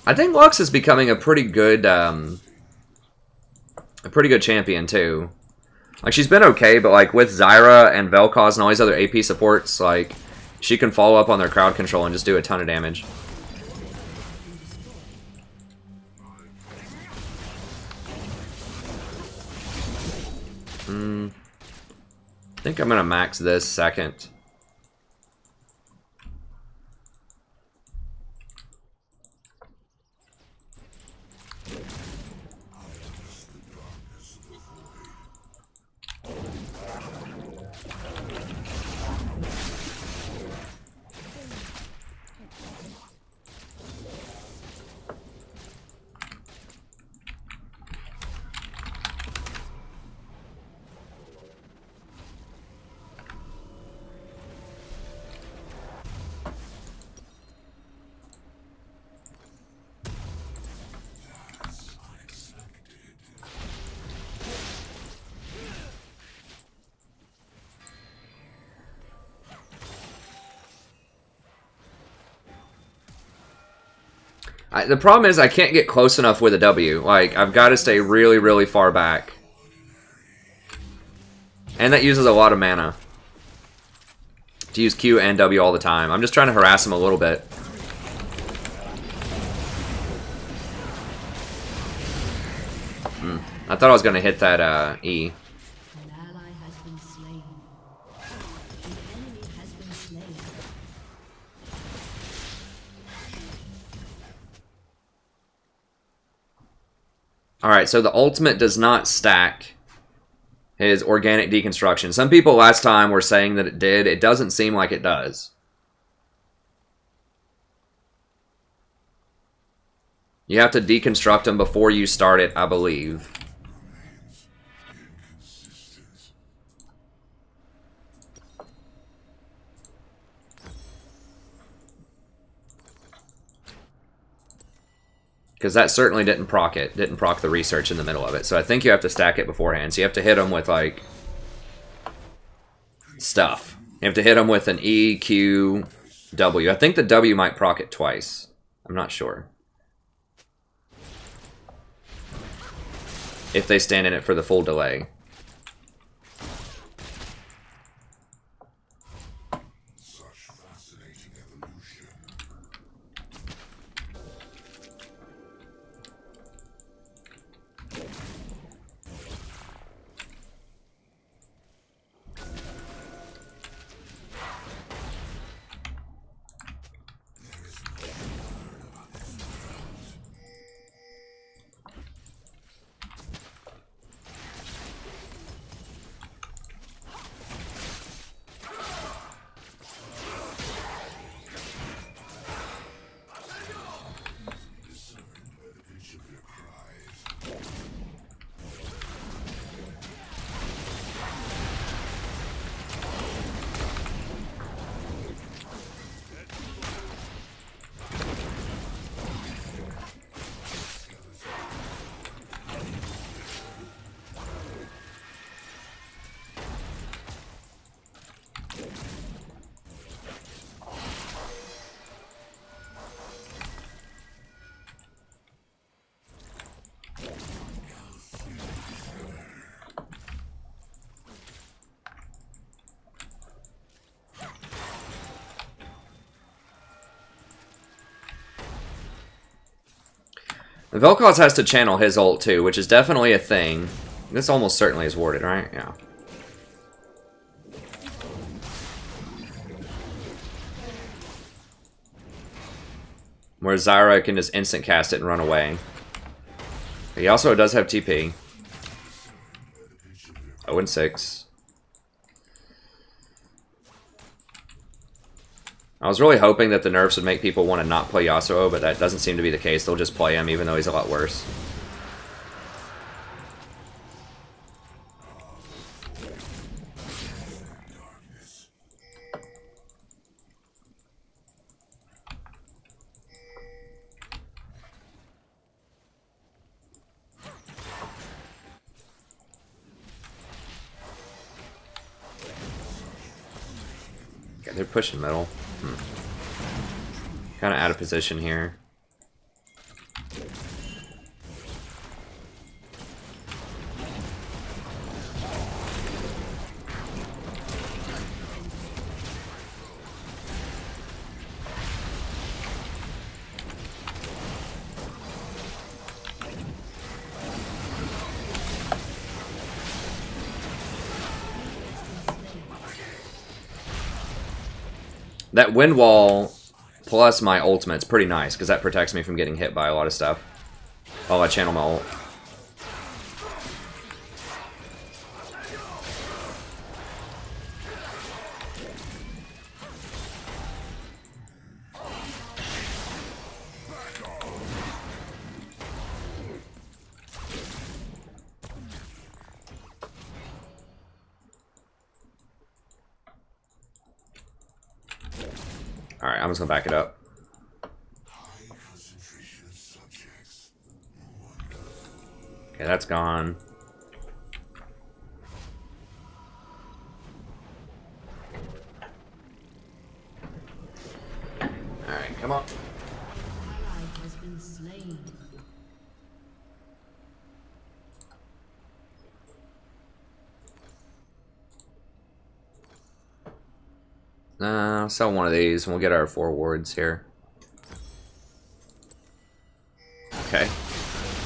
I think Lux is becoming a pretty good champion too. Like, she's been okay, but like with Zyra and Vel'Koz and all these other AP supports, like, she can follow up on their crowd control and just do a ton of damage. I think I'm gonna max this second. The problem is I can't get close enough with a W. Like, I've got to stay really, really far back. And that uses a lot of mana. To use Q and W all the time. I'm just trying to harass him a little bit. I thought I was going to hit that E. An ally has been slain. An enemy has been slain. Alright, so the ultimate does not stack his organic deconstruction. Some people last time were saying that it did. It doesn't seem like it does. You have to deconstruct them before you start it, I believe. Because that certainly didn't proc it. Didn't proc the research in the middle of it. So I think you have to stack it beforehand. So you have to hit them with, like, stuff. You have to hit them with an E, Q, W. I think the W might proc it twice. I'm not sure. If they stand in it for the full delay. Vel'Koz has to channel his ult too, which is definitely a thing. This almost certainly is warded, right? Yeah. Where Zyra can just instant cast it and run away. He also does have TP. 0-6. I was really hoping that the nerfs would make people want to not play Yasuo, but that doesn't seem to be the case. They'll just play him, even though he's a lot worse. Okay, they're pushing middle. Kind of out of position here. That wind wall plus my ultimate's pretty nice, because that protects me from getting hit by a lot of stuff while I channel my ult. Alright, I'm just gonna back it up. Okay, that's gone. Alright, come on. Ally has been Sell one of these and we'll get our 4 wards here. Okay.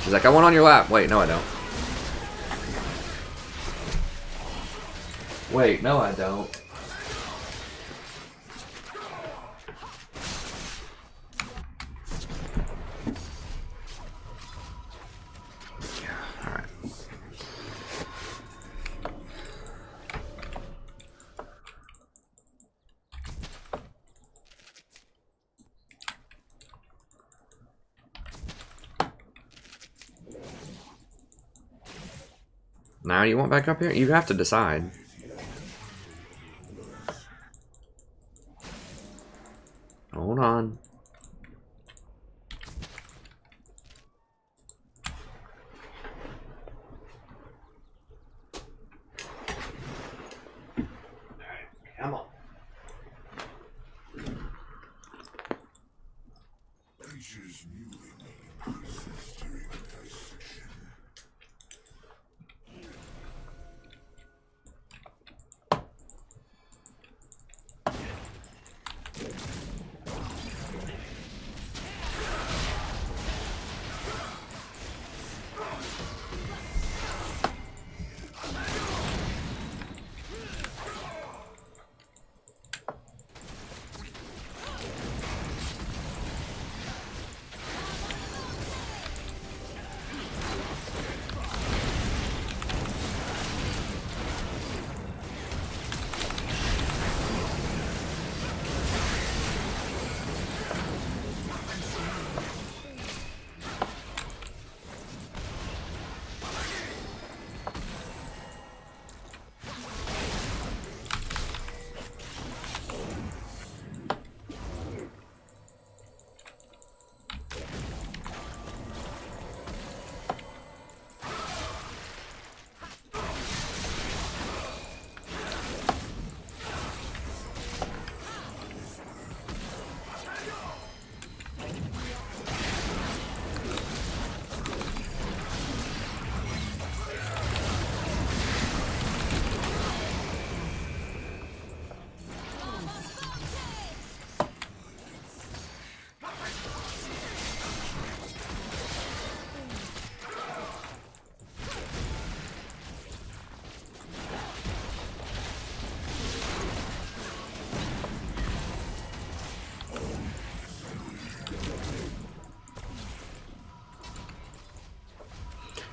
She's like, I want on your lap. Wait, no I don't. Wait, no I don't. Alright. Now you want back up here? You have to decide. Hold on. Come on.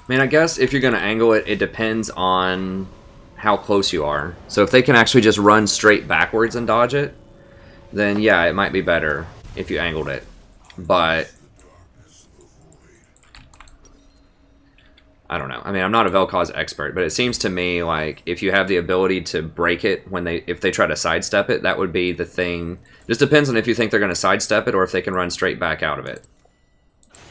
I mean, I guess if you're going to angle it, it depends on how close you are. So if they can actually just run straight backwards and dodge it, then yeah, it might be better if you angled it. But I don't know. I mean, I'm not a Vel'Koz expert, but it seems to me like if you have the ability to break it if they try to sidestep it, that would be the thing. Just depends on if you think they're going to sidestep it or if they can run straight back out of it.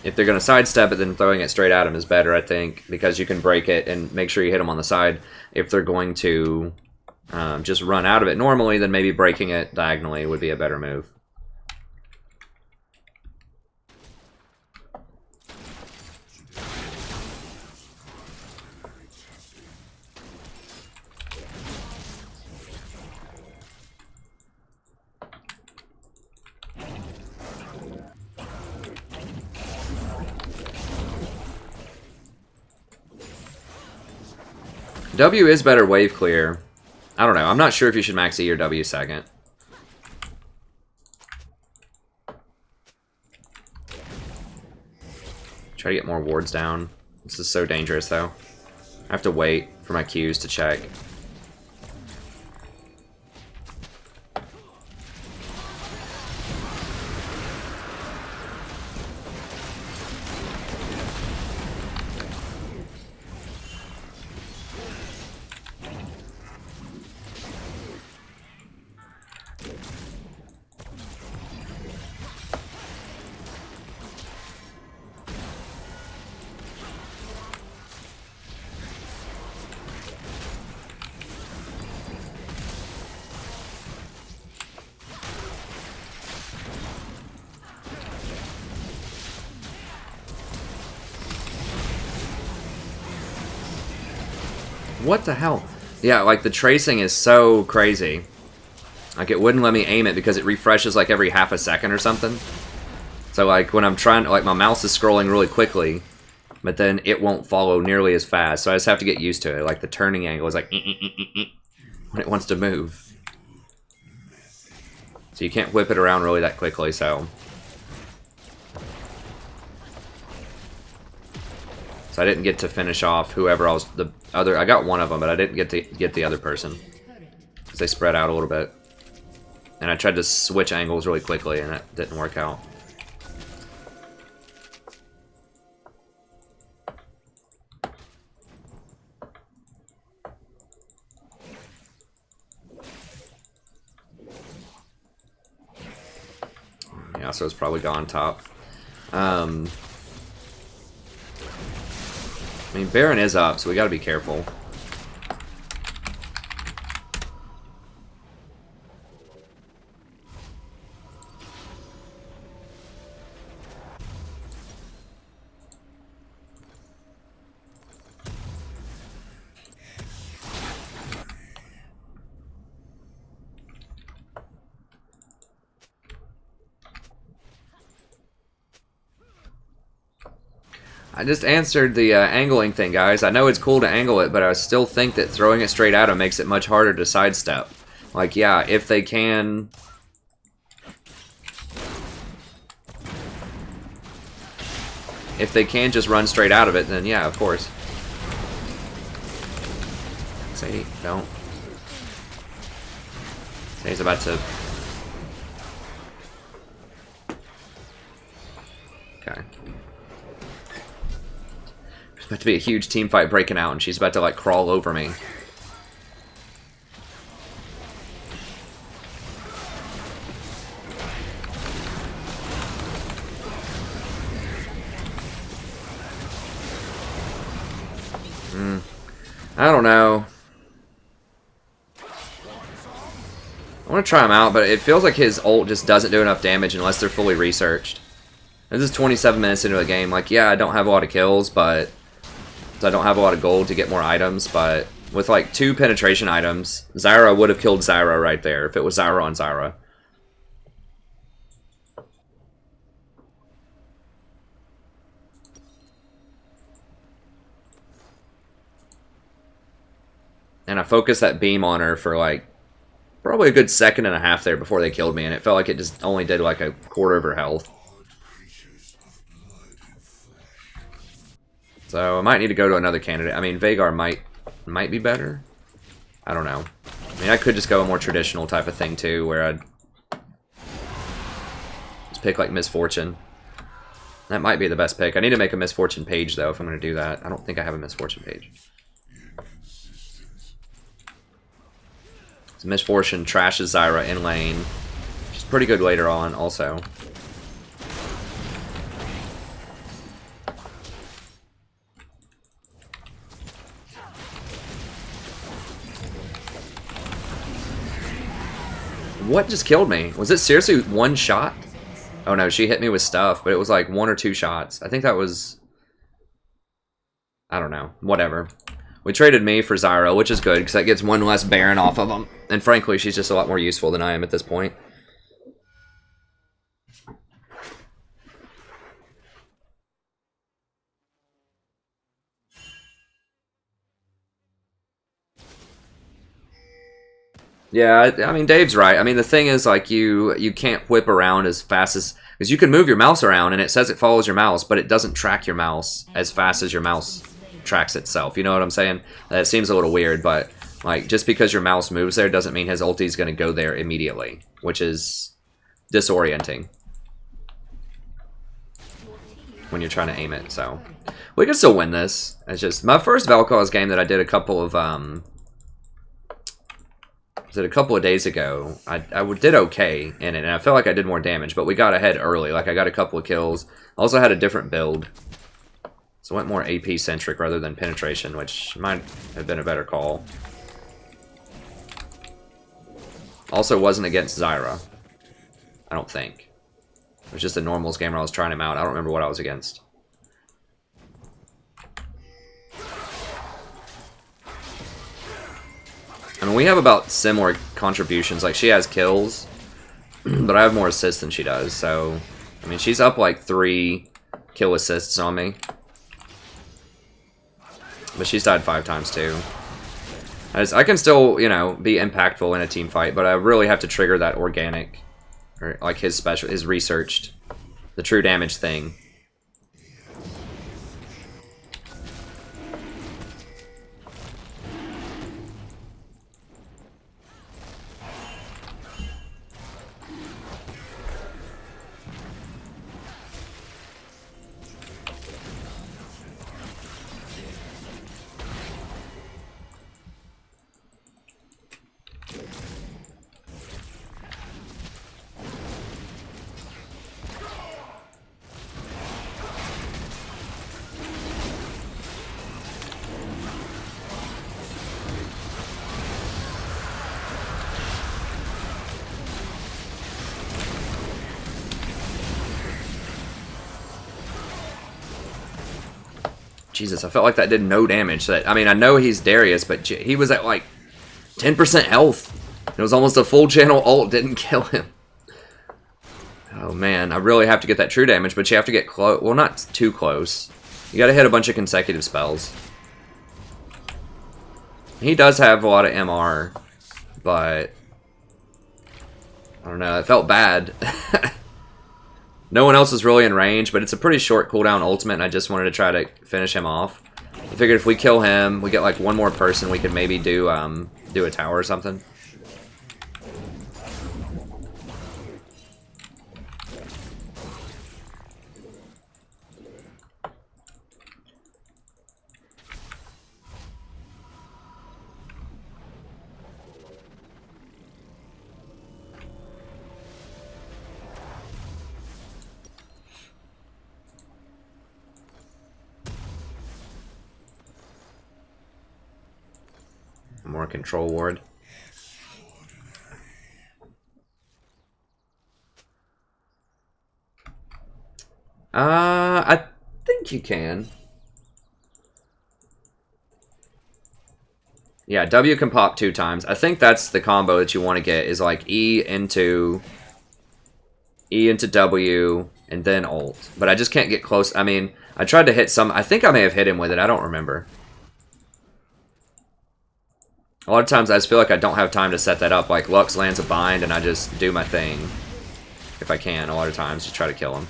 If they're going to sidestep it, then throwing it straight at them is better, I think, because you can break it and make sure you hit them on the side. If they're going to just run out of it normally, then maybe breaking it diagonally would be a better move. W is better wave clear. I don't know. I'm not sure if you should max E or W second. Try to get more wards down. This is so dangerous, though. I have to wait for my Qs to check. What the hell? Yeah, like the tracing is so crazy. Like, it wouldn't let me aim it because it refreshes like every half a second or something. So like when I'm trying to, like, my mouse is scrolling really quickly, but then it won't follow nearly as fast. So I just have to get used to it. Like the turning angle is like when it wants to move. So you can't whip it around really that quickly, so. So I didn't get to finish off whoever else, the other, I got one of them, but I didn't get to get the other person. Because they spread out a little bit. And I tried to switch angles really quickly and that didn't work out. Yeah, so it's probably gone top. I mean, Baron is up, so we gotta be careful. I just answered the angling thing, guys. I know it's cool to angle it, but I still think that throwing it straight at him makes it much harder to sidestep. Like, yeah, if they can... If they can just run straight out of it, then yeah, of course. Say, don't. Say he's about to... Okay. There's about to be a huge team fight breaking out, and she's about to, like, crawl over me. I don't know. I want to try him out, but it feels like his ult just doesn't do enough damage unless they're fully researched. This is 27 minutes into the game. Like, yeah, I don't have a lot of kills, but I don't have a lot of gold to get more items, but with like 2 penetration items, Zyra would have killed Zyra right there if it was Zyra on Zyra. And I focused that beam on her for like probably a good second and a half there before they killed me, and it felt like it just only did like a quarter of her health. So I might need to go to another candidate. I mean, Veigar might be better. I don't know. I mean, I could just go a more traditional type of thing too, where I'd just pick like Misfortune. That might be the best pick. I need to make a Misfortune page though if I'm going to do that. I don't think I have a Misfortune page. So Misfortune trashes Zyra in lane. She's pretty good later on also. What just killed me? Was it seriously one shot? Oh no, she hit me with stuff, but it was like 1 or 2 shots. I think that was... I don't know. Whatever. We traded me for Zyra, which is good, because that gets 1 less Baron off of him. And frankly, she's just a lot more useful than I am at this point. Yeah, I mean, Dave's right. I mean, the thing is, like, you can't whip around as fast as... Because you can move your mouse around, and it says it follows your mouse, but it doesn't track your mouse as fast as your mouse tracks itself. You know what I'm saying? That seems a little weird, but like just because your mouse moves there doesn't mean his ulti is going to go there immediately, which is disorienting when you're trying to aim it. So we can still win this. It's just my first Vel'Koz game that I did a couple of days ago. I did okay in it, and I felt like I did more damage, but we got ahead early. Like I got a couple of kills. I also had a different build. So I went more AP-centric rather than penetration, which might have been a better call. Also wasn't against Zyra. I don't think. It was just a normals game where I was trying him out. I don't remember what I was against. I mean, we have about similar contributions. Like, she has kills, but I have more assists than she does. So, I mean, she's up like 3 kill assists on me. But she's died 5 times too. I can still, you know, be impactful in a team fight, but I really have to trigger that organic, or like his researched, the true damage thing. Jesus, I felt like that did no damage. I mean, I know he's Darius, but he was at like 10% health. It was almost a full channel ult, didn't kill him. Oh man, I really have to get that true damage, but you have to get close. Well, not too close. You gotta hit a bunch of consecutive spells. He does have a lot of MR, but I don't know, it felt bad. No one else is really in range, but it's a pretty short cooldown ultimate, and I just wanted to try to finish him off. I figured if we kill him, we get like one more person, we could maybe do a tower or something. More control ward. I think you can. Yeah, W can pop 2 times. I think that's the combo that you want to get, is like E into W and then ult. But I just can't get close. I mean, I tried to hit some. I think I may have hit him with it. I don't remember. A lot of times I just feel like I don't have time to set that up. Like, Lux lands a bind and I just do my thing. If I can, a lot of times, to try to kill him.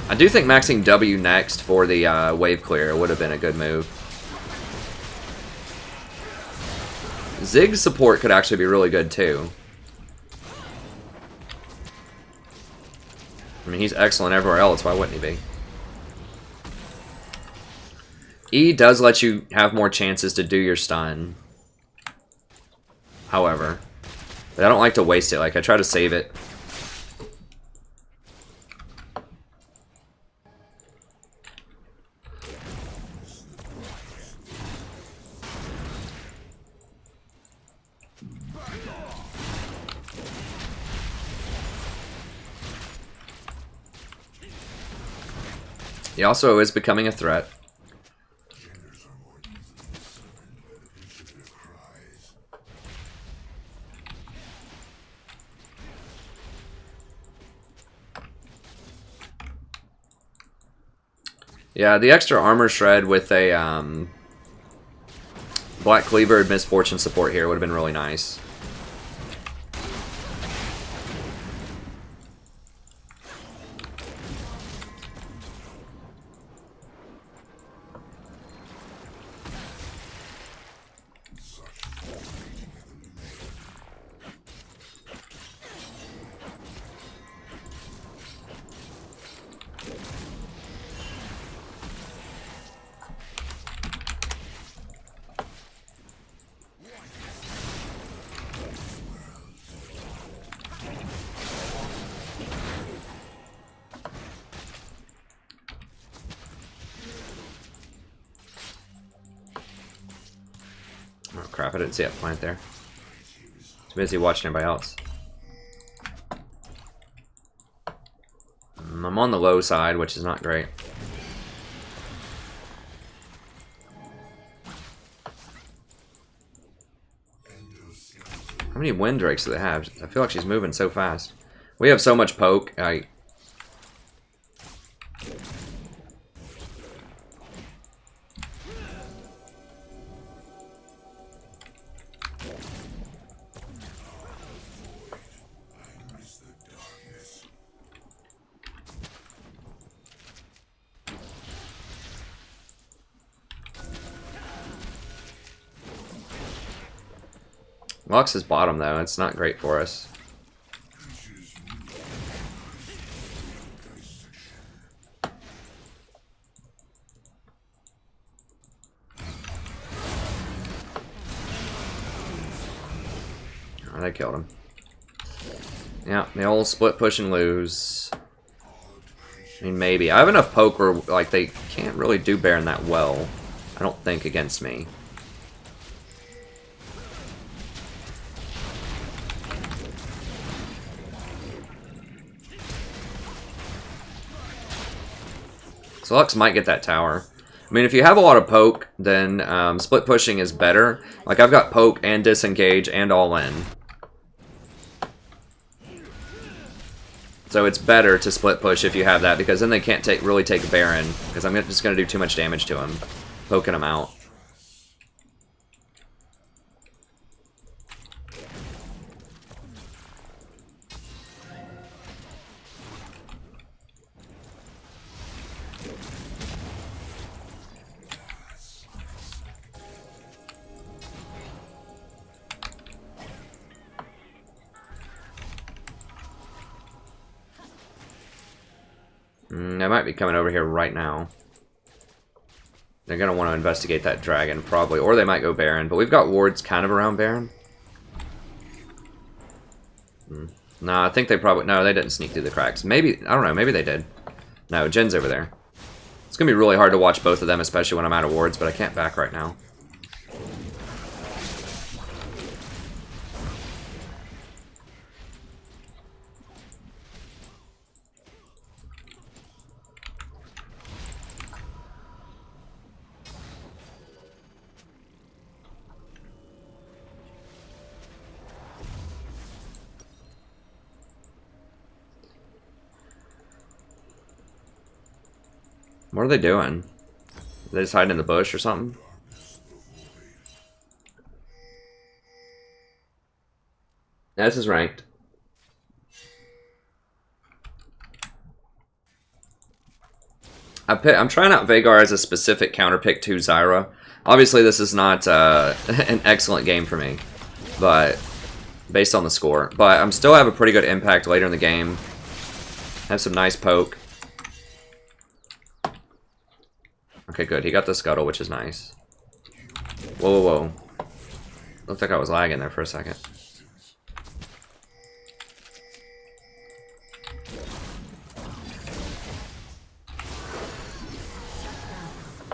I do think maxing W next for the wave clear would have been a good move. Zig's support could actually be really good too. I mean, he's excellent everywhere else, why wouldn't he be? E does let you have more chances to do your stun. However. But I don't like to waste it, like I try to save it. He also is becoming a threat. Yeah, the extra armor shred with a Black Cleaver Misfortune support here would have been really nice. Oh crap, I didn't see that plant there. Too busy watching everybody else. I'm on the low side, which is not great. How many wind drakes do they have? I feel like she's moving so fast. We have so much poke. Lux is bottom though, it's not great for us. Oh, they killed him. Yeah, the old split push and lose. I mean, maybe. I have enough poke where like they can't really do Baron that well, I don't think, against me. So Lux might get that tower. I mean, if you have a lot of poke, then split pushing is better. Like, I've got poke and disengage and all in. So it's better to split push if you have that, because then they can't really take Baron, because I'm just going to do too much damage to him, poking him out. They might be coming over here right now. They're going to want to investigate that dragon, probably. Or they might go Baron. But we've got wards kind of around Baron. No, I think they probably... No, they didn't sneak through the cracks. Maybe... I don't know. Maybe they did. No, Jin's over there. It's going to be really hard to watch both of them, especially when I'm out of wards. But I can't back right now. What are they doing? Are they just hiding in the bush or something? Yeah, this is ranked. I'm trying out Veigar as a specific counter pick to Zyra. Obviously, this is not an excellent game for me, but based on the score. But I'm still have a pretty good impact later in the game. Have some nice poke. Okay, good. He got the scuttle, which is nice. Whoa, whoa, whoa. Looked like I was lagging there for a second.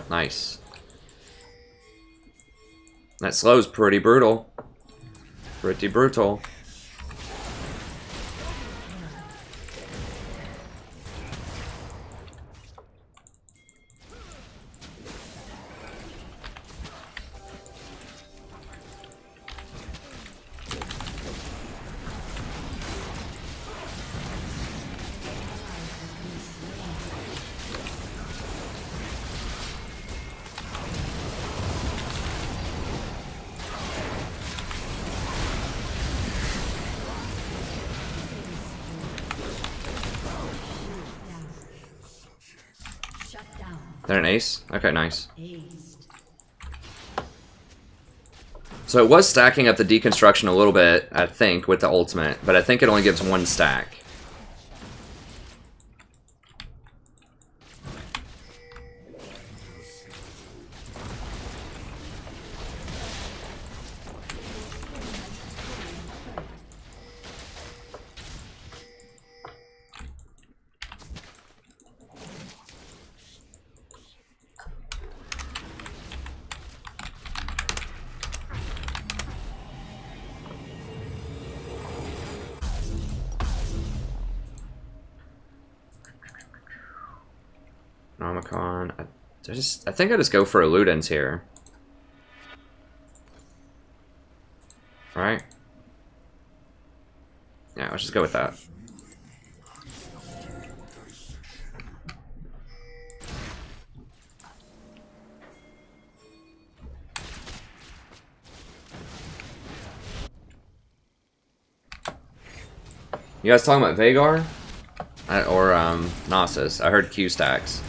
Nice. That slow's pretty brutal. Pretty brutal. They're an ace? Okay, nice. So it was stacking up the deconstruction a little bit, I think, with the ultimate, but I think it only gives one stack. Nomicon. I think I just go for a Ludens here. Right? Yeah, let's just go with that. You guys talking about Veigar? Or Nasus? I heard Q stacks.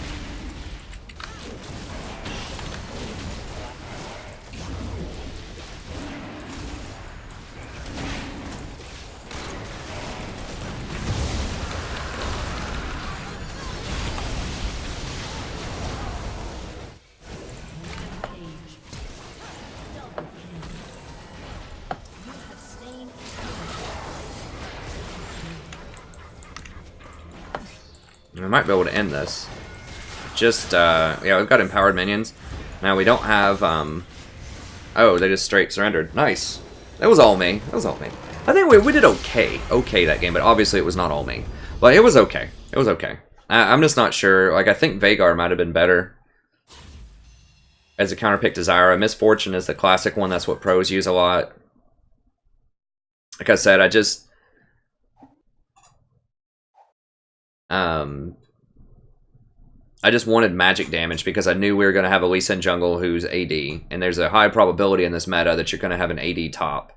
I might be able to end this. Just, yeah, we've got empowered minions. Now, we don't have, oh, they just straight surrendered. Nice. That was all me. That was all me. I think we did okay. Okay that game, but obviously it was not all me. But it was okay. It was okay. I'm just not sure. Like, I think Veigar might have been better as a counterpick to Zyra. Misfortune is the classic one. That's what pros use a lot. Like I said, I just... I just wanted magic damage because I knew we were going to have a Lee Sin jungle who's AD, and there's a high probability in this meta that you're going to have an AD top.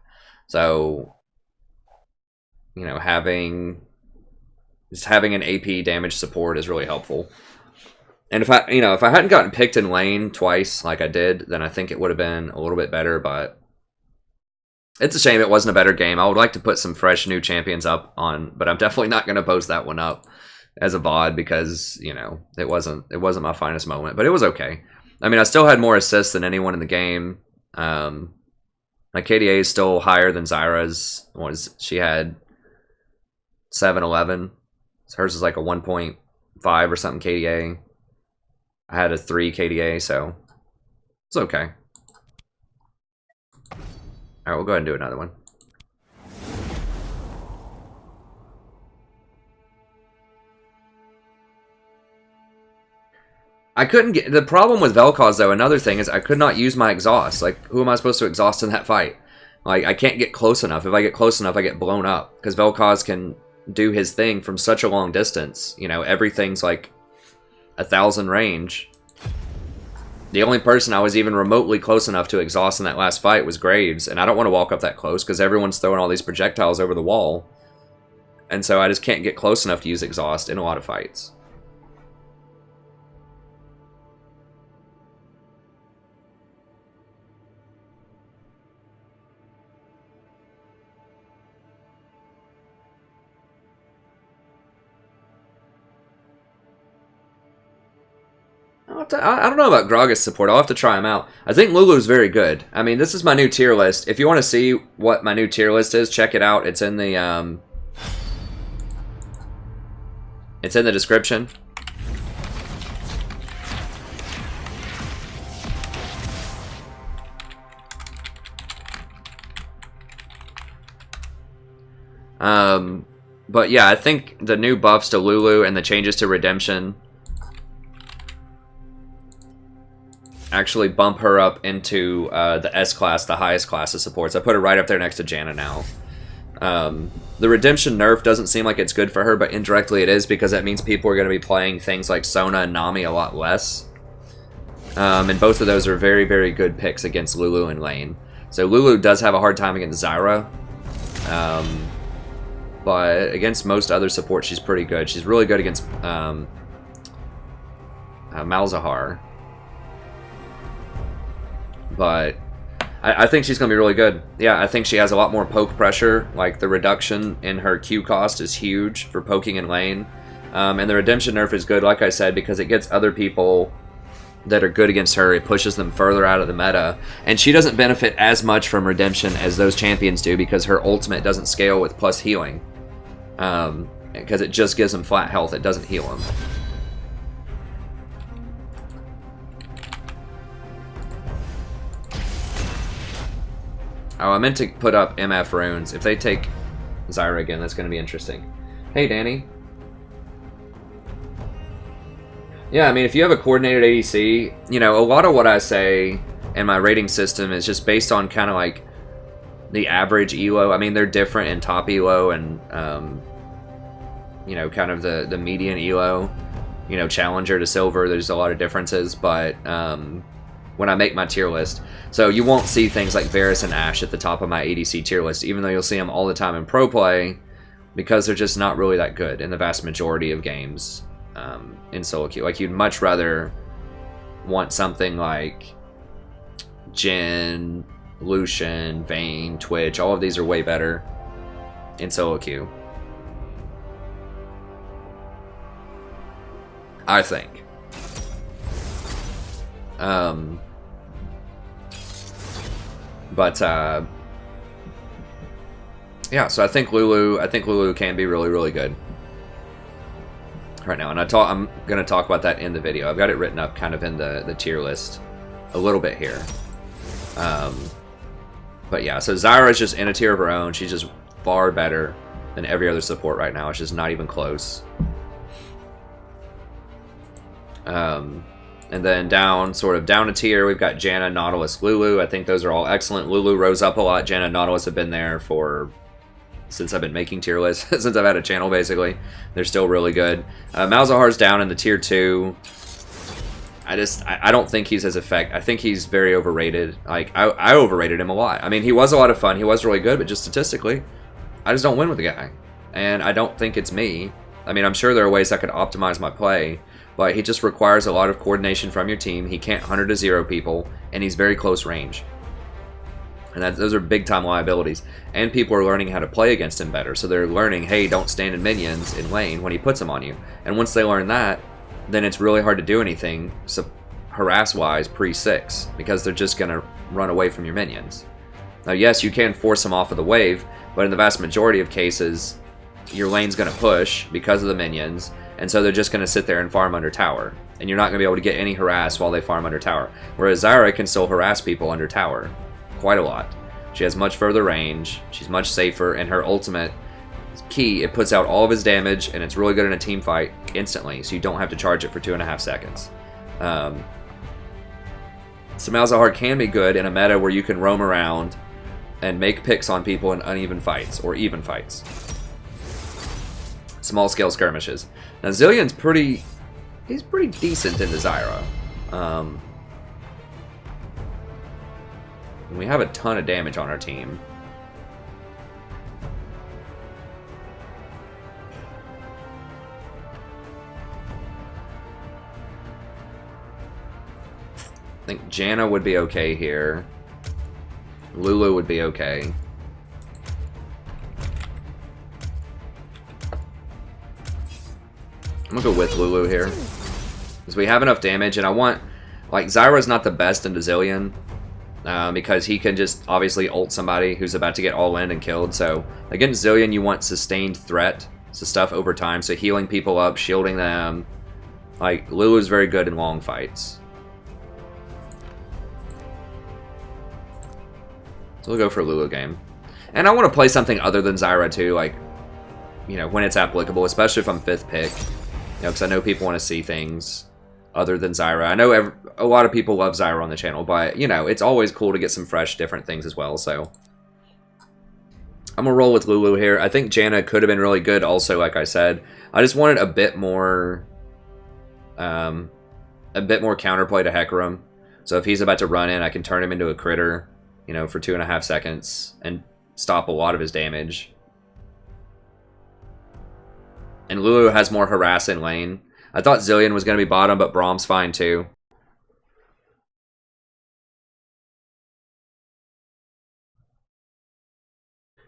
So, you know, just having an AP damage support is really helpful. And if I hadn't gotten picked in lane twice like I did, then I think it would have been a little bit better, but it's a shame it wasn't a better game. I would like to put some fresh new champions up on, but I'm definitely not going to post that one up as a VOD because, you know, it wasn't my finest moment, but it was okay. I mean, I still had more assists than anyone in the game. My KDA is still higher than Zyra's. She had 711. So hers is like a 1.5 or something KDA. I had a 3 KDA, so it's okay. All right, we'll go ahead and do another one. I couldn't get... The problem with Vel'Koz, though, another thing, is I could not use my exhaust. Like, who am I supposed to exhaust in that fight? Like, I can't get close enough. If I get close enough, I get blown up. Because Vel'Koz can do his thing from such a long distance. You know, everything's like 1,000 range. The only person I was even remotely close enough to exhaust in that last fight was Graves. And I don't want to walk up that close because everyone's throwing all these projectiles over the wall. And so I just can't get close enough to use exhaust in a lot of fights. I don't know about Gragas support. I'll have to try him out. I think Lulu's very good. I mean, this is my new tier list. If you want to see what my new tier list is, check it out. It's in the description. But yeah, I think the new buffs to Lulu and the changes to Redemption actually bump her up into the S class, the highest class of supports. I put her right up there next to Janna now. The Redemption nerf doesn't seem like it's good for her, but indirectly it is because that means people are going to be playing things like Sona and Nami a lot less. And both of those are very, very good picks against Lulu and lane. So Lulu does have a hard time against Zyra. But against most other supports, she's pretty good. She's really good against Malzahar. But I think she's going to be really good. Yeah, I think she has a lot more poke pressure. Like, the reduction in her Q cost is huge for poking in lane. And the Redemption nerf is good, like I said, because it gets other people that are good against her. It pushes them further out of the meta. And she doesn't benefit as much from Redemption as those champions do because her ultimate doesn't scale with plus healing. Because it just gives them flat health. It doesn't heal them. Oh, I meant to put up MF runes. If they take Zyra again, that's going to be interesting. Hey, Danny. Yeah, I mean, if you have a coordinated ADC, you know, a lot of what I say in my rating system is just based on kind of like the average elo. I mean, they're different in top elo and, you know, kind of the median elo. You know, challenger to silver, there's a lot of differences, but when I make my tier list, so you won't see things like Varus and Ashe at the top of my ADC tier list, even though you'll see them all the time in pro play, because they're just not really that good in the vast majority of games in solo queue. Like, you'd much rather want something like Jhin, Lucian, Vayne, Twitch. All of these are way better in solo queue, I think. Yeah, so I think Lulu can be really, really good right now, and I'm gonna talk about that in the video. I've got it written up kind of in the tier list a little bit here. But yeah, so Zyra is just in a tier of her own. She's just far better than every other support right now. It's just not even close. And then sort of down a tier, we've got Janna, Nautilus, Lulu. I think those are all excellent. Lulu rose up a lot. Janna and Nautilus have been there since I've been making tier lists, since I've had a channel, basically. They're still really good. Malzahar's down in the tier 2. I don't think he's as effective. I think he's very overrated. Like, I overrated him a lot. I mean, he was a lot of fun. He was really good, but just statistically, I just don't win with the guy. And I don't think it's me. I mean, I'm sure there are ways I could optimize my play, but he just requires a lot of coordination from your team. He can't 100-0 people, and he's very close range. And those are big-time liabilities. And people are learning how to play against him better. So they're learning, hey, don't stand in minions in lane when he puts them on you. And once they learn that, then it's really hard to do anything harass-wise pre-6, because they're just going to run away from your minions. Now, yes, you can force them off of the wave, but in the vast majority of cases, your lane's going to push because of the minions, and so they're just going to sit there and farm under tower. And you're not going to be able to get any harass while they farm under tower. Whereas Zyra can still harass people under tower quite a lot. She has much further range, she's much safer, and her ultimate key, it puts out all of his damage, and it's really good in a team fight instantly, so you don't have to charge it for 2.5 seconds. So Malzahar can be good in a meta where you can roam around and make picks on people in uneven fights, or even fights. Small scale skirmishes. Now Zillion's he's pretty decent into Zyra. And we have a ton of damage on our team. I think Janna would be okay here. Lulu would be okay. I'm gonna go with Lulu here, because we have enough damage, and I want, like, Zyra's not the best into Zillion, because he can just obviously ult somebody who's about to get all in and killed. So against Zillion, you want sustained threat, so stuff over time, so healing people up, shielding them. Like, Lulu's very good in long fights. So we'll go for a Lulu game. And I want to play something other than Zyra too, like, you know, when it's applicable, especially if I'm 5th pick. You know, because I know people want to see things other than Zyra. I know a lot of people love Zyra on the channel, but, you know, it's always cool to get some fresh, different things as well, so. I'm going to roll with Lulu here. I think Janna could have been really good also, like I said. I just wanted a bit more counterplay to Hecarim. So if he's about to run in, I can turn him into a critter, you know, for 2.5 seconds and stop a lot of his damage. And Lulu has more harass in lane. I thought Zillion was going to be bottom, but Braum's fine too.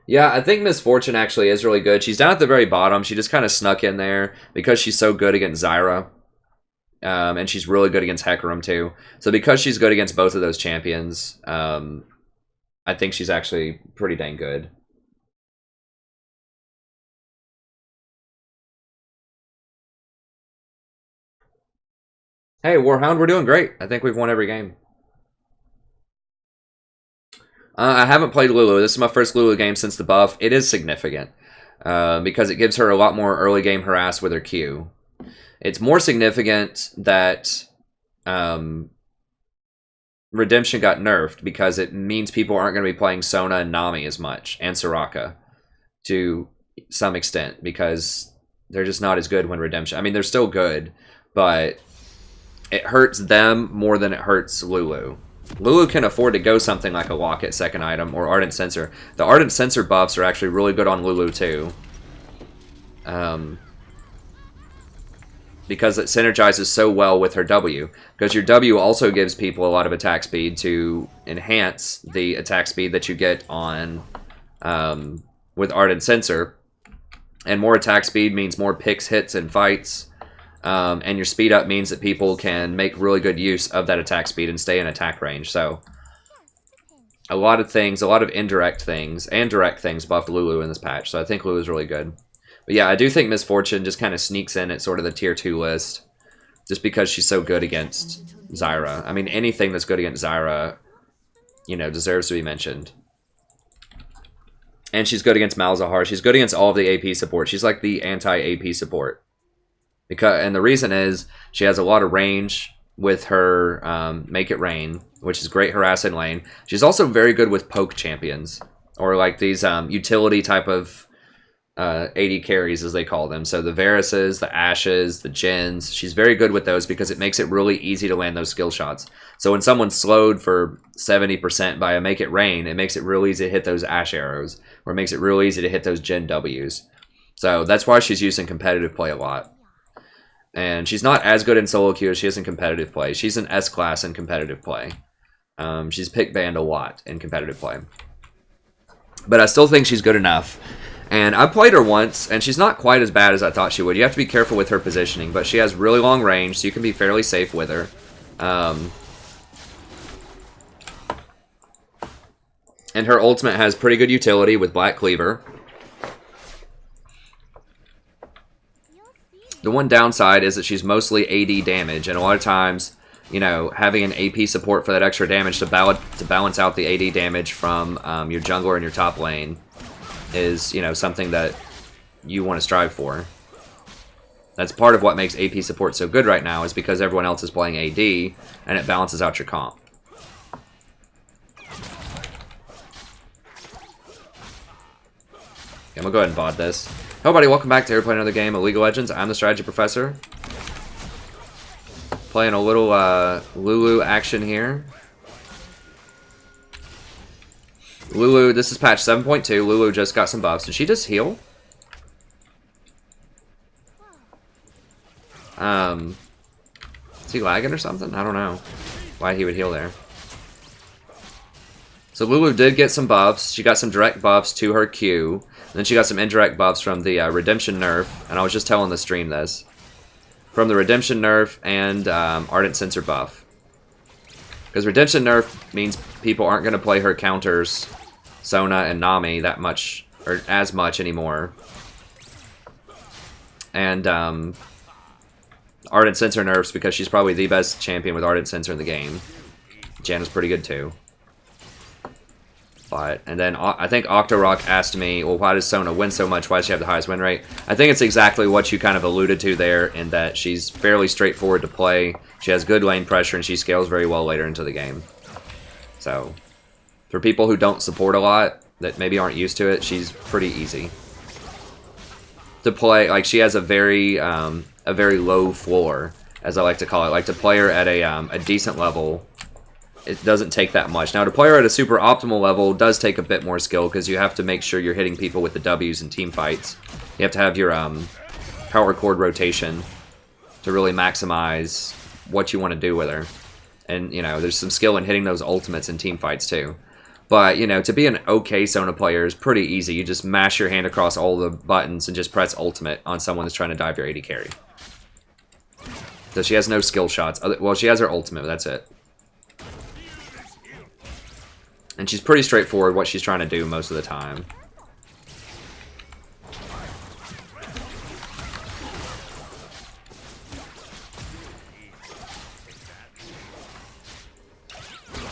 Yeah, I think Miss Fortune actually is really good. She's down at the very bottom. She just kind of snuck in there because she's so good against Zyra. And she's really good against Hecarim too. So because she's good against both of those champions, I think she's actually pretty dang good. Hey, Warhound, we're doing great. I think we've won every game. I haven't played Lulu. This is my first Lulu game since the buff. It is significant because it gives her a lot more early game harass with her Q. It's more significant that Redemption got nerfed because it means people aren't going to be playing Sona and Nami as much, and Soraka to some extent, because they're just not as good when Redemption... I mean, they're still good, but it hurts them more than it hurts Lulu. Lulu can afford to go something like a Locket second item or Ardent Censer. The Ardent Censer buffs are actually really good on Lulu too. Because it synergizes so well with her W. Because your W also gives people a lot of attack speed to enhance the attack speed that you get on with Ardent Censer. And more attack speed means more picks, hits, and fights. And your speed up means that people can make really good use of that attack speed and stay in attack range. So, a lot of things, a lot of indirect things and direct things buffed Lulu in this patch. So I think Lulu's really good. But yeah, I do think Misfortune just kind of sneaks in at sort of the tier 2 list. Just because she's so good against Zyra. I mean, anything that's good against Zyra, you know, deserves to be mentioned. And she's good against Malzahar. She's good against all of the AP support. She's like the anti-AP support. And the reason is she has a lot of range with her Make It Rain, which is great harass in lane. She's also very good with poke champions, or like these utility type of AD carries, as they call them. So the Varuses, the Ashes, the Jins, she's very good with those because it makes it really easy to land those skill shots. So when someone's slowed for 70% by a Make It Rain, it makes it real easy to hit those Ash arrows, or it makes it real easy to hit those Jin Ws. So that's why she's used in competitive play a lot. And she's not as good in solo queue as she is in competitive play. She's an S-class in competitive play. She's pick banned a lot in competitive play. But I still think she's good enough. And I played her once, and she's not quite as bad as I thought she would. You have to be careful with her positioning, but she has really long range, so you can be fairly safe with her. And her ultimate has pretty good utility with Black Cleaver. The one downside is that she's mostly AD damage, and a lot of times, you know, having an AP support for that extra damage to balance out the AD damage from your jungler in your top lane is, you know, something that you want to strive for. That's part of what makes AP support so good right now, is because everyone else is playing AD, and it balances out your comp. Okay, I'm gonna go ahead and VOD this. Hello everybody, welcome back to Playing Another Game of League of Legends. I'm the Strategy Professor. Playing a little Lulu action here. Lulu, this is patch 7.2. Lulu just got some buffs. Did she just heal? Is he lagging or something? I don't know why he would heal there. So Lulu did get some buffs. She got some direct buffs to her Q. And then she got some indirect buffs from the Redemption nerf. And I was just telling the stream this. From the Redemption nerf and Ardent Censer buff. Because Redemption nerf means people aren't going to play her counters, Sona and Nami, that much, or as much anymore. And Ardent Censer nerfs because she's probably the best champion with Ardent Censer in the game. Janna's pretty good too. But, and then I think Octorok asked me, well, why does Sona win so much? Why does she have the highest win rate? I think it's exactly what you kind of alluded to there, in that she's fairly straightforward to play. She has good lane pressure, and she scales very well later into the game. So, for people who don't support a lot, that maybe aren't used to it, she's pretty easy to play. Like, she has a very low floor, as I like to call it. Like, to play her at a decent level, it doesn't take that much. Now, to play her at a super optimal level does take a bit more skill, because you have to make sure you're hitting people with the W's in team fights. You have to have your power chord rotation to really maximize what you want to do with her. And, you know, there's some skill in hitting those ultimates in team fights, too. But, you know, to be an okay Sona player is pretty easy. You just mash your hand across all the buttons and just press ultimate on someone that's trying to dive your AD carry. So she has no skill shots. Well, she has her ultimate, but that's it. And she's pretty straightforward what she's trying to do most of the time.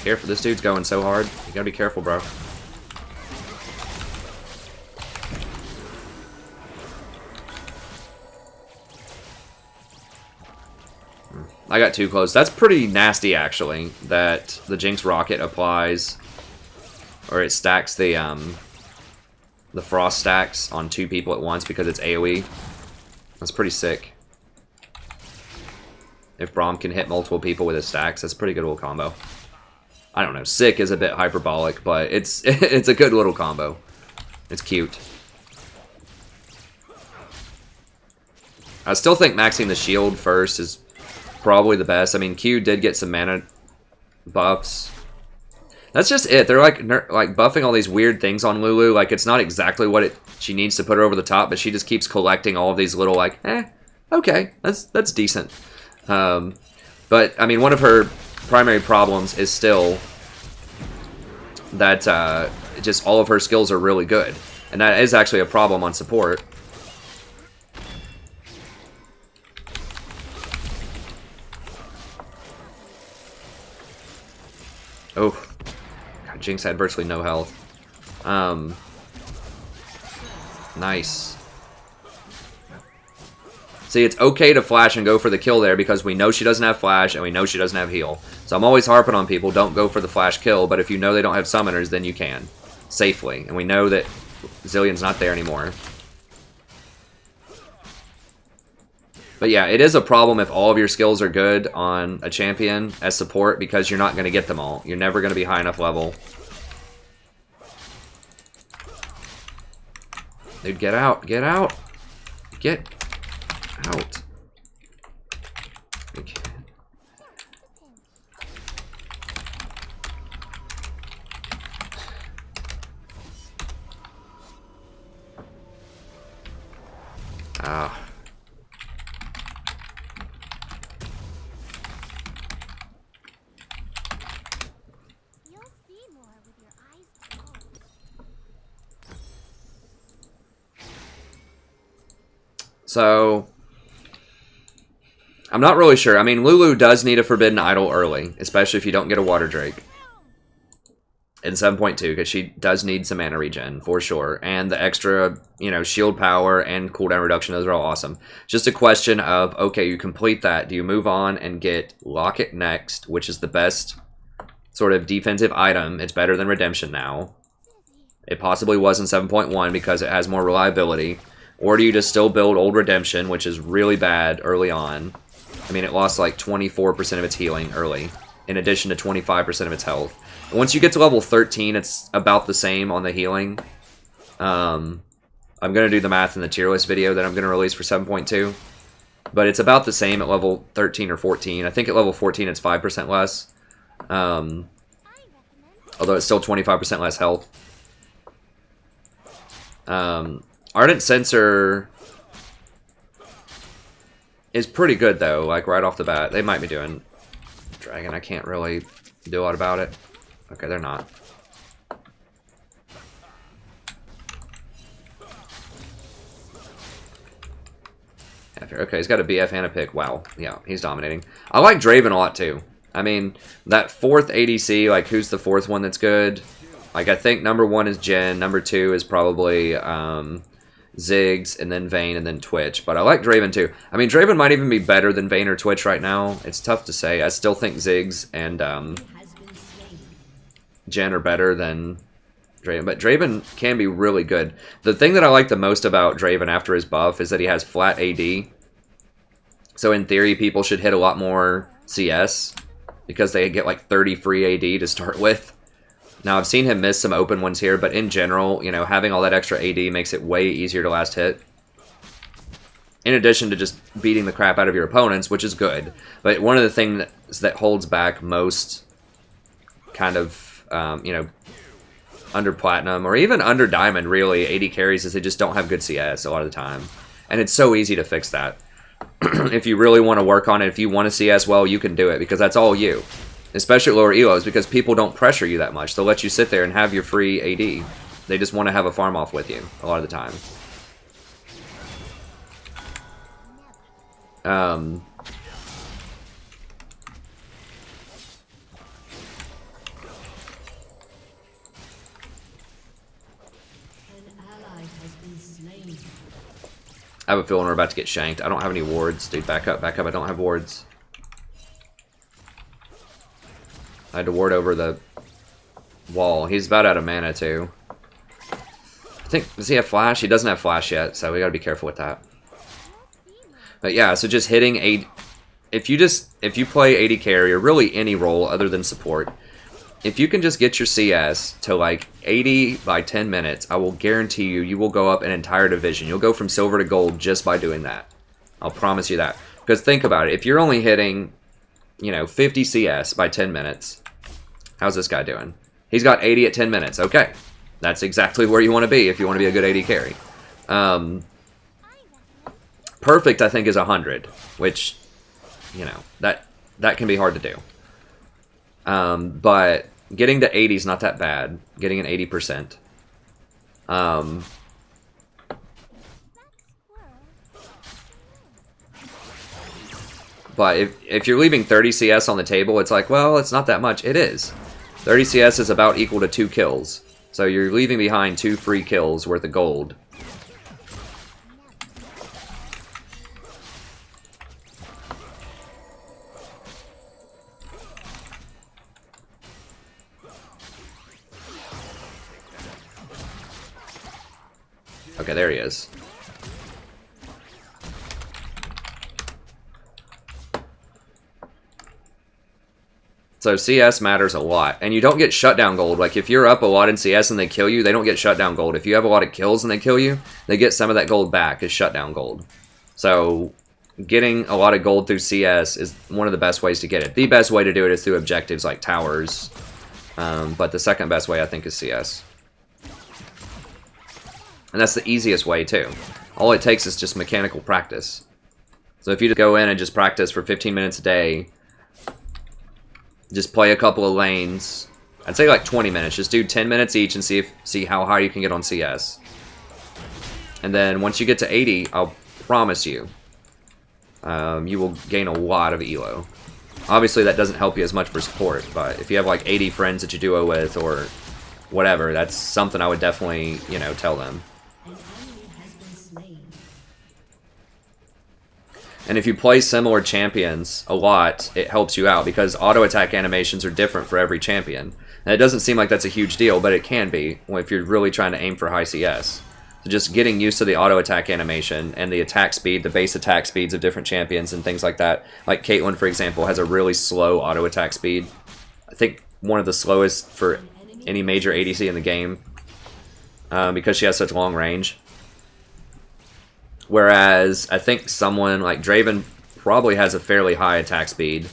Careful, this dude's going so hard. You gotta be careful, bro. I got too close. That's pretty nasty, actually, that the Jinx Rocket applies, or it stacks the Frost stacks on 2 people at once because it's AoE. That's pretty sick. If Braum can hit multiple people with his stacks, that's a pretty good little combo. I don't know, sick is a bit hyperbolic, but it's it's a good little combo. It's cute. I still think maxing the shield first is probably the best. I mean, Q did get some mana buffs. That's just it. They're like buffing all these weird things on Lulu. Like, it's not exactly what she needs to put her over the top, but she just keeps collecting all of these little, like, okay, that's decent. But, I mean, one of her primary problems is still that just all of her skills are really good. And that is actually a problem on support. Oh, God, Jinx had virtually no health. Nice. See, it's okay to flash and go for the kill there because we know she doesn't have flash and we know she doesn't have heal. So I'm always harping on people, don't go for the flash kill, but if you know they don't have summoners, then you can. Safely. And we know that Zillion's not there anymore. But yeah, it is a problem if all of your skills are good on a champion as support because you're not going to get them all. You're never going to be high enough level. Dude, get out. Get out. Get out. Okay. Ah. So, I'm not really sure. I mean, Lulu does need a Forbidden Idol early, especially if you don't get a Water Drake in 7.2, because she does need some mana regen, for sure. And the extra, you know, shield power and cooldown reduction, those are all awesome. Just a question of, okay, you complete that. Do you move on and get Locket next, which is the best sort of defensive item? It's better than Redemption now. It possibly was in 7.1 because it has more reliability. Or do you just still build old Redemption, which is really bad early on? I mean, it lost like 24% of its healing early, in addition to 25% of its health. And once you get to level 13, it's about the same on the healing. I'm going to do the math in the tier list video that I'm going to release for 7.2. But it's about the same at level 13 or 14. I think at level 14 it's 5% less. Although it's still 25% less health. Ardent Sensor is pretty good, though, like, right off the bat. They might be doing Dragon. I can't really do a lot about it. Okay, they're not. Okay, he's got a BF and a pick. Wow. Yeah, he's dominating. I like Draven a lot, too. I mean, that 4th ADC, like, who's the 4th one that's good? Like, I think number 1 is Jhin. Number 2 is probably Ziggs, and then Vayne, and then Twitch. But I like Draven too. I mean, Draven might even be better than Vayne or Twitch right now. It's tough to say. I still think Ziggs and Jhin are better than Draven. But Draven can be really good. The thing that I like the most about Draven after his buff is that he has flat AD. So in theory, people should hit a lot more CS because they get like 30 free AD to start with. Now, I've seen him miss some open ones here, but in general, you know, having all that extra AD makes it way easier to last hit. In addition to just beating the crap out of your opponents, which is good. But one of the things that holds back most kind of, you know, under Platinum, or even under Diamond, really, AD carries is they just don't have good CS a lot of the time. And it's so easy to fix that. If you really want to work on it, if you want to CS well, you can do it, because that's all you. Especially lower elos, because people don't pressure you that much. They'll let you sit there and have your free AD. They just want to have a farm off with you a lot of the time. I have a feeling we're about to get shanked. I don't have any wards. Dude, back up, back up. I don't have wards. I had to ward over the wall. He's about out of mana, too. I think, does he have flash? He doesn't have flash yet, so we gotta be careful with that. But yeah, so just hitting a... If you play AD carry, or really any role other than support, if you can just get your CS to like 80 by 10 minutes, I will guarantee you will go up an entire division. You'll go from silver to gold just by doing that. I'll promise you that. Because think about it, if you're only hitting, you know, 50 CS by 10 minutes, how's this guy doing? He's got 80 at 10 minutes. Okay. That's exactly where you want to be if you want to be a good AD carry. Perfect, I think, is 100, which, you know, that can be hard to do. But getting to 80 is not that bad. Getting an 80%. But if you're leaving 30 CS on the table, it's like, well, it's not that much. It is. 30 CS is about equal to 2 kills. So you're leaving behind 2 free kills worth of gold. Okay, there he is. So CS matters a lot. And you don't get shutdown gold. Like, if you're up a lot in CS and they kill you, they don't get shutdown gold. If you have a lot of kills and they kill you, they get some of that gold back as shutdown gold. So, getting a lot of gold through CS is one of the best ways to get it. The best way to do it is through objectives like towers. But the second best way, I think, is CS. And that's the easiest way, too. All it takes is just mechanical practice. So if you just go in and just practice for 15 minutes a day, just play a couple of lanes, I'd say like 20 minutes. Just do 10 minutes each and see how high you can get on CS. And then once you get to 80, I'll promise you, you will gain a lot of elo. Obviously, that doesn't help you as much for support, but if you have like 80 friends that you duo with or whatever, that's something I would definitely, you know, tell them. And if you play similar champions a lot, it helps you out because auto attack animations are different for every champion. And it doesn't seem like that's a huge deal, but it can be if you're really trying to aim for high CS. So just getting used to the auto attack animation and the attack speed, the base attack speeds of different champions and things like that. Like Caitlyn, for example, has a really slow auto attack speed. I think one of the slowest for any major ADC in the game because she has such long range. Whereas, I think someone like Draven probably has a fairly high attack speed.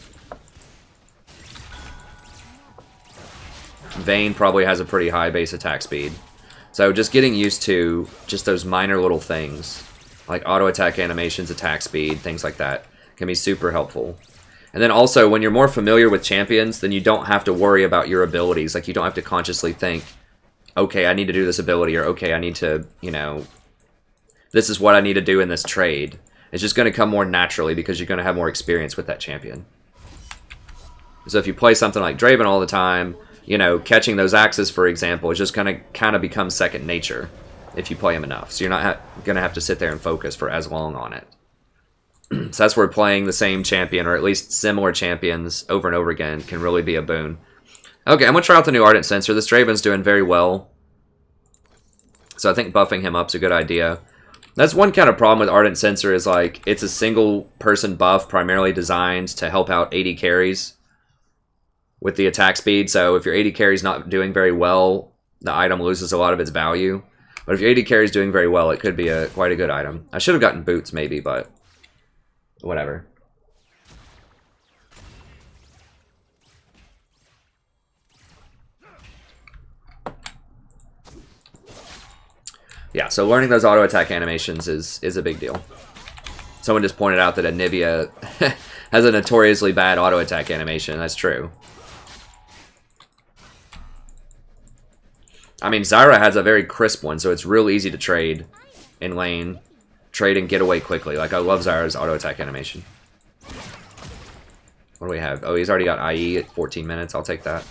Vayne probably has a pretty high base attack speed. So just getting used to just those minor little things, like auto attack animations, attack speed, things like that, can be super helpful. And then also, when you're more familiar with champions, then you don't have to worry about your abilities. Like, you don't have to consciously think, okay, I need to do this ability, or okay, I need to, you know, this is what I need to do in this trade. It's just going to come more naturally because you're going to have more experience with that champion. So if you play something like Draven all the time, you know, catching those axes, for example, is just going to kind of become second nature if you play him enough. So you're not going to have to sit there and focus for as long on it. So that's where playing the same champion, or at least similar champions, over and over again can really be a boon. Okay, I'm going to try out the new Ardent Sensor. This Draven's doing very well. So I think buffing him up is a good idea. That's one kind of problem with Ardent Sensor is, like, it's a single-person buff primarily designed to help out AD carries with the attack speed. So if your AD carry's not doing very well, the item loses a lot of its value. But if your AD carry's doing very well, it could be quite a good item. I should have gotten boots, maybe, but whatever. Yeah, so learning those auto attack animations is a big deal. Someone just pointed out that Anivia has a notoriously bad auto attack animation. That's true. I mean, Zyra has a very crisp one, so it's real easy to trade in lane. Trade and get away quickly. Like, I love Zyra's auto attack animation. What do we have? Oh, he's already got IE at 14 minutes. I'll take that.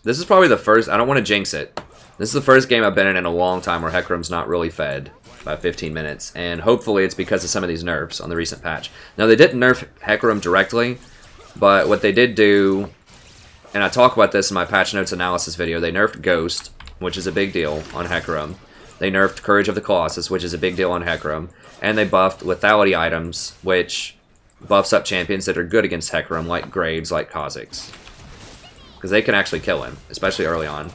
This is probably the first... I don't want to jinx it. This is the first game I've been in a long time where Hecarim's not really fed by 15 minutes. And hopefully it's because of some of these nerfs on the recent patch. Now, they didn't nerf Hecarim directly, but what they did do... And I talk about this in my patch notes analysis video. They nerfed Ghost, which is a big deal on Hecarim. They nerfed Courage of the Colossus, which is a big deal on Hecarim. And they buffed lethality items, which buffs up champions that are good against Hecarim, like Graves, like Kha'Zix. Because they can actually kill him, especially early on.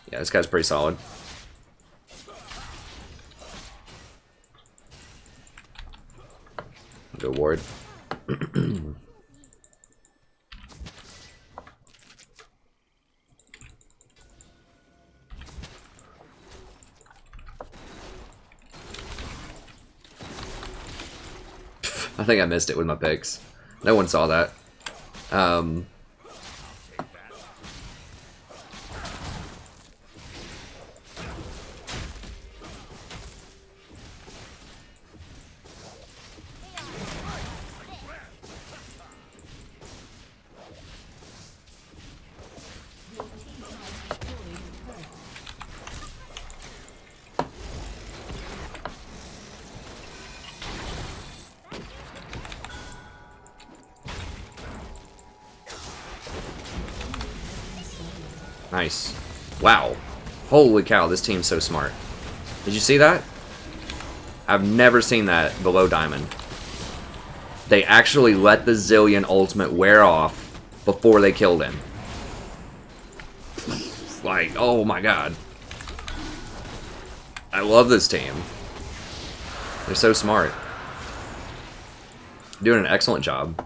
Yeah, this guy's pretty solid. Go ward. I think I missed it with my picks. No one saw that. Nice. Wow. Holy cow, this team's so smart. Did you see that? I've never seen that below Diamond. They actually let the Zillion ultimate wear off before they killed him. Like, oh my god. I love this team. They're so smart. Doing an excellent job.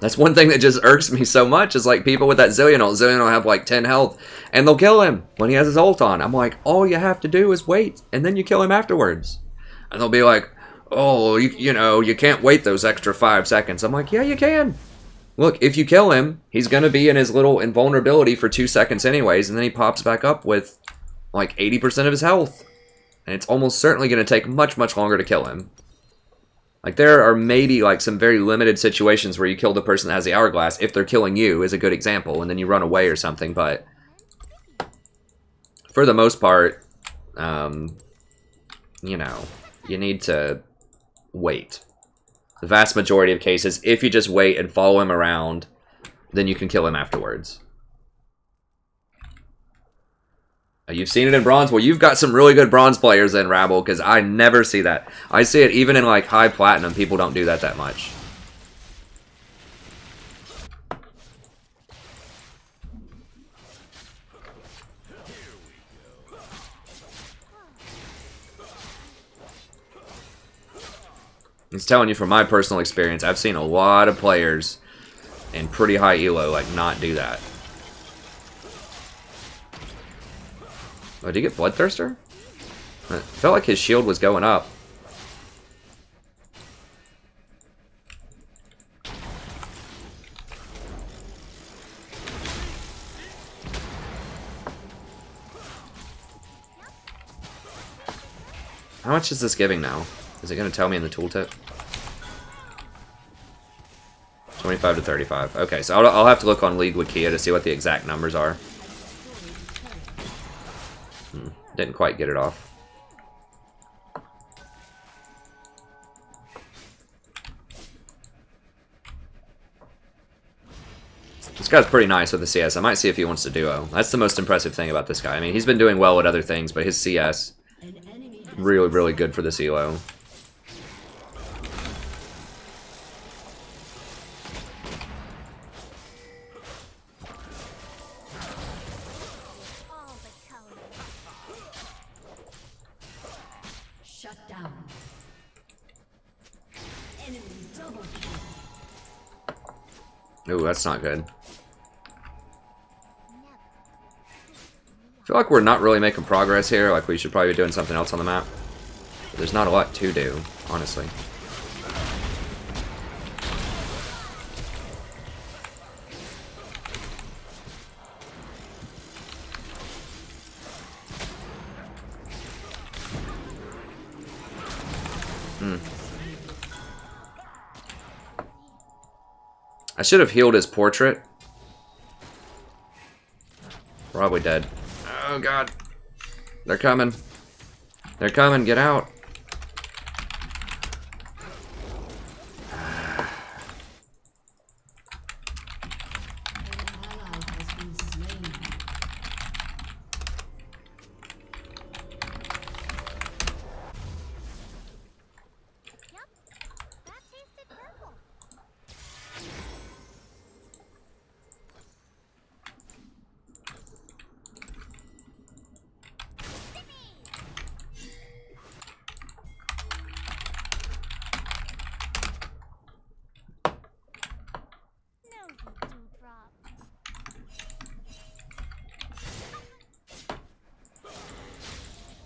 That's one thing that just irks me so much is like people with that Zillion ult. Zillion will have like 10 health and they'll kill him when he has his ult on. I'm like, all you have to do is wait and then you kill him afterwards. And they'll be like, oh, you know, you can't wait those extra 5 seconds. I'm like, yeah, you can. Look, if you kill him, he's going to be in his little invulnerability for 2 seconds anyways, and then he pops back up with like 80% of his health. And it's almost certainly going to take much, much longer to kill him. Like, there are maybe, like, some very limited situations where you kill the person that has the hourglass, if they're killing you, is a good example, and then you run away or something, but for the most part, you know, you need to wait. The vast majority of cases, if you just wait and follow him around, then you can kill him afterwards. You've seen it in bronze. Well, you've got some really good bronze players in Rabble, because I never see that. I see it even in like high platinum. People don't do that much. It's telling you from my personal experience, I've seen a lot of players in pretty high elo like not do that. Oh, did he get Bloodthirster? It felt like his shield was going up. How much is this giving now? Is it going to tell me in the tooltip? 25 to 35. Okay, so I'll have to look on League Wikia to see what the exact numbers are. Didn't quite get it off. This guy's pretty nice with the CS. I might see if he wants to duo. That's the most impressive thing about this guy. I mean, he's been doing well at other things, but his CS, really, really good for this elo. Ooh, that's not good. I feel like we're not really making progress here. Like, we should probably be doing something else on the map. But there's not a lot to do, honestly. I should have healed his portrait. Probably dead. Oh god. They're coming. They're coming, get out.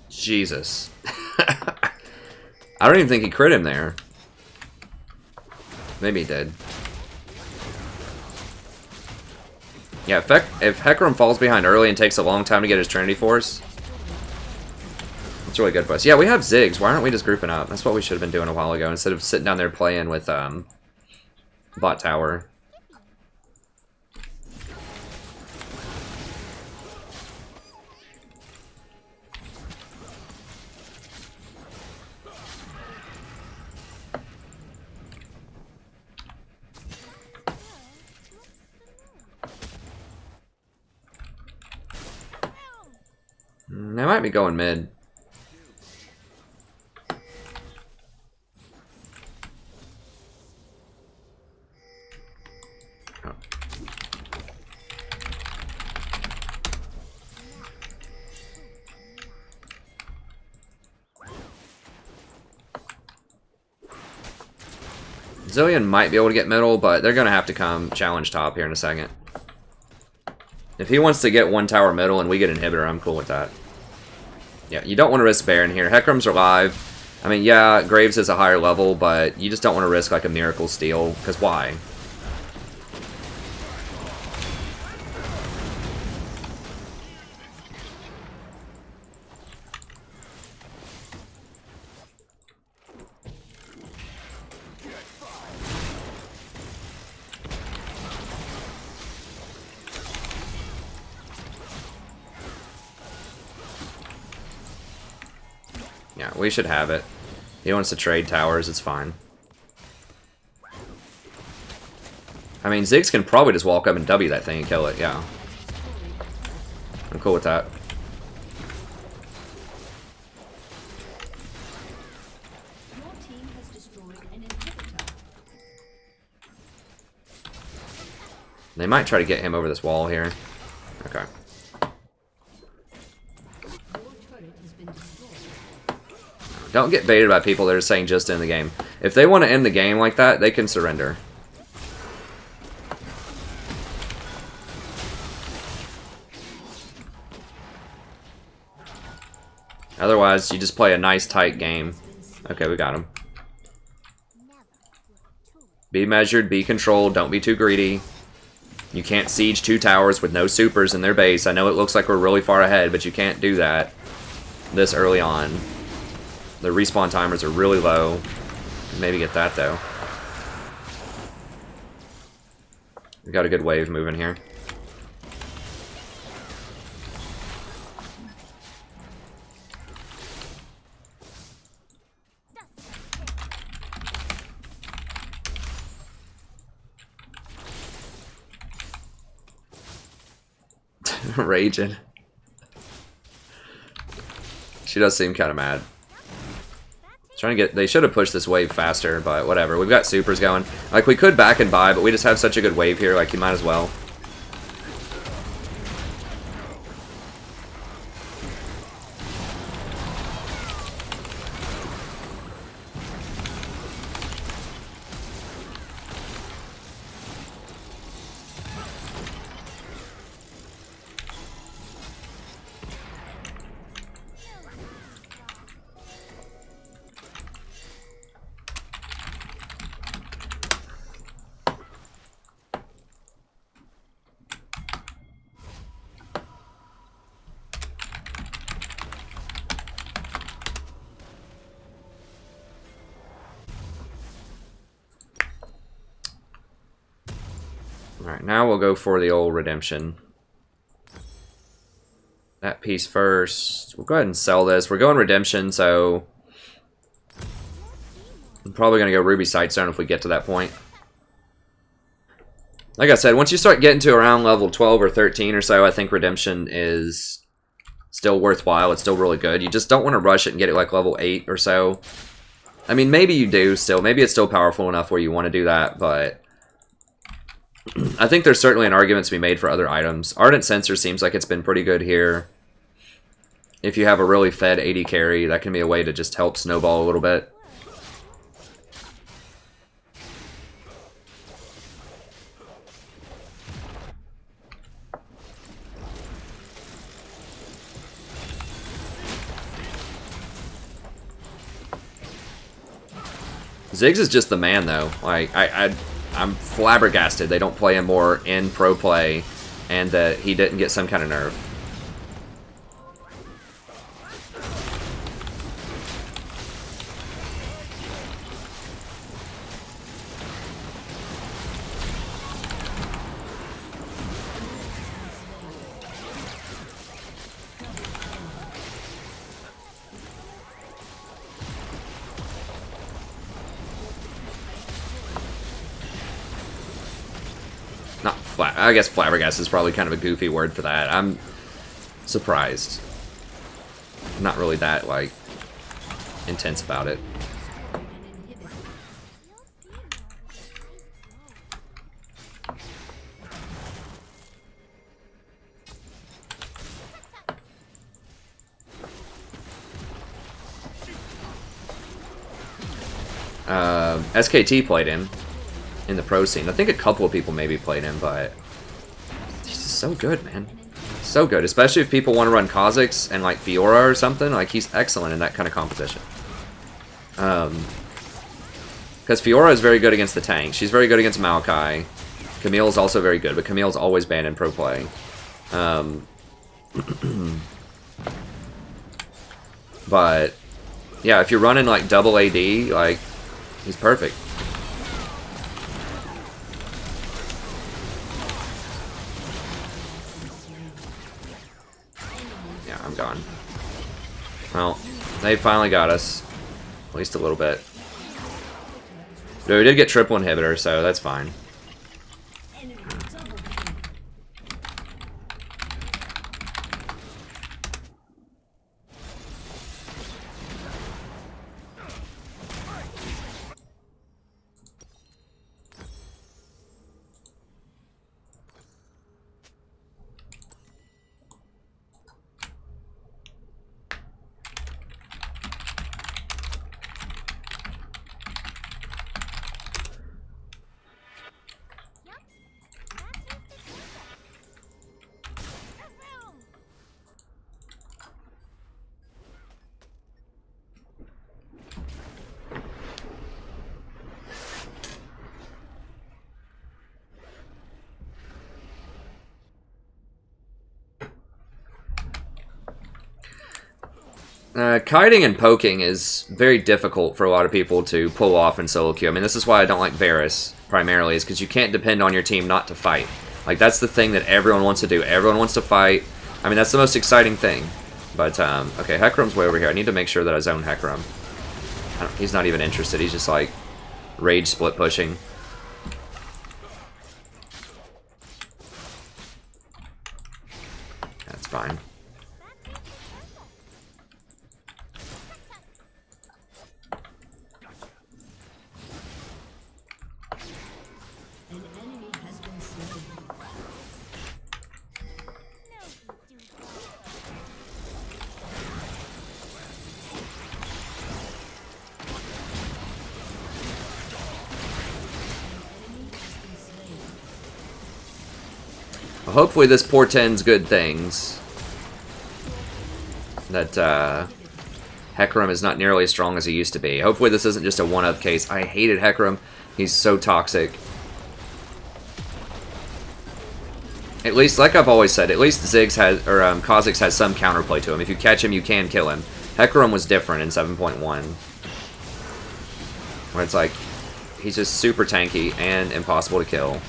Jesus. I don't even think he crit him there. Maybe he did. Yeah, if Hecarim falls behind early and takes a long time to get his Trinity Force, it's really good for us. Yeah, we have Ziggs. Why aren't we just grouping up? That's what we should have been doing a while ago instead of sitting down there playing with bot tower. They might be going mid. Oh. Zillion might be able to get middle, but they're going to have to come challenge top here in a second. If he wants to get one tower middle and we get inhibitor, I'm cool with that. Yeah, you don't want to risk Baron here. Hecarim's are live. I mean, yeah, Graves is a higher level, but you just don't want to risk like a miracle steal, because why? Yeah, we should have it. He wants to trade towers, it's fine. I mean, Ziggs can probably just walk up and W that thing and kill it, yeah. I'm cool with that. Your team has destroyed an inhibitor. They might try to get him over this wall here. Okay. Don't get baited by people that are saying just end the game. If they want to end the game like that, they can surrender. Otherwise, you just play a nice tight game. Okay, we got him. Be measured, be controlled, don't be too greedy. You can't siege 2 towers with no supers in their base. I know it looks like we're really far ahead, but you can't do that this early on. The respawn timers are really low. Maybe get that, though. We got a good wave moving here. Raging. She does seem kind of mad. Trying to get, they should have pushed this wave faster, but whatever. We've got supers going. Like, we could back and buy, but we just have such a good wave here, like, you might as well. Alright, now we'll go for the old redemption. That piece first. We'll go ahead and sell this. We're going redemption, so I'm probably going to go Ruby Sightstone if we get to that point. Like I said, once you start getting to around level 12 or 13 or so, I think redemption is still worthwhile. It's still really good. You just don't want to rush it and get it like level 8 or so. I mean, maybe you do still. Maybe it's still powerful enough where you want to do that, but I think there's certainly an argument to be made for other items. Ardent Censer seems like it's been pretty good here. If you have a really fed AD carry, that can be a way to just help snowball a little bit. Ziggs is just the man, though. Like, I'm flabbergasted they don't play him more in pro play, and that he didn't get some kind of nerf. I guess flabbergasted is probably kind of a goofy word for that. I'm surprised. I'm not really that, like, intense about it. SKT played him in the pro scene. I think a couple of people maybe played him, but he's just so good, man. So good, especially if people want to run Kha'Zix and like Fiora or something. Like, he's excellent in that kind of competition. Because Fiora is very good against the tank. She's very good against Maokai. Camille is also very good, but Camille's always banned in pro play. But yeah, if you're running like double AD, like, he's perfect. Yeah, I'm gone. Well, they finally got us. At least a little bit. But we did get triple inhibitor, so that's fine. Kiting and poking is very difficult for a lot of people to pull off in solo queue. I mean, this is why I don't like Varus, primarily, is because you can't depend on your team not to fight. Like, that's the thing that everyone wants to do. Everyone wants to fight. I mean, that's the most exciting thing. But, okay, Hecarim's way over here. I need to make sure that I zone Hecarim. He's not even interested. He's just, like, rage split pushing. That's fine. Hopefully this portends good things. That Hecarim is not nearly as strong as he used to be. Hopefully this isn't just a one-of case. I hated Hecarim. He's so toxic. At least, like I've always said, at least Ziggs has, or Kha'Zix has some counterplay to him. If you catch him, you can kill him. Hecarim was different in 7.1. Where it's like, he's just super tanky and impossible to kill.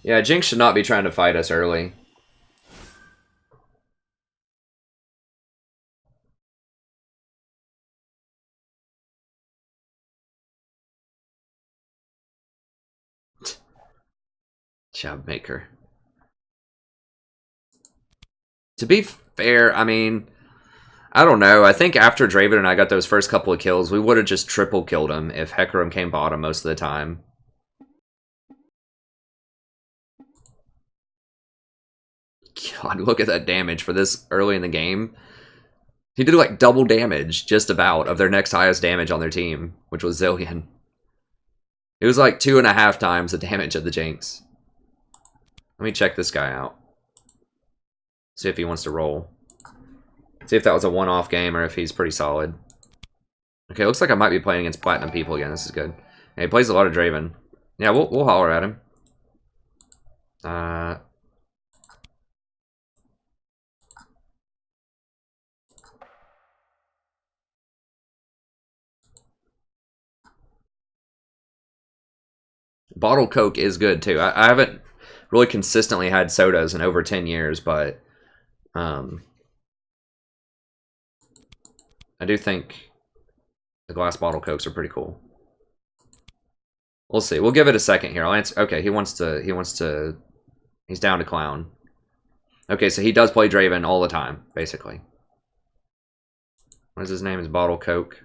Yeah, Jinx should not be trying to fight us early. Job maker. To be fair, I mean, I don't know. I think after Draven and I got those first couple of kills, we would have just triple killed him if Hecarim came bottom most of the time. God, look at that damage for this early in the game. He did like double damage, just about, of their next highest damage on their team, which was Zillion. It was like 2.5 times the damage of the Jinx. Let me check this guy out. See if he wants to roll. See if that was a one-off game or if he's pretty solid. Okay, looks like I might be playing against Platinum people again. This is good. Yeah, he plays a lot of Draven. Yeah, we'll holler at him. Bottled Coke is good too. I haven't really consistently had sodas in over 10 years, but I do think the glass bottle Cokes are pretty cool. We'll see. We'll give it a second here. I'll answer. Okay, he wants to. He's down to clown. Okay, so he does play Draven all the time, basically. What is his name? Is Bottle Coke.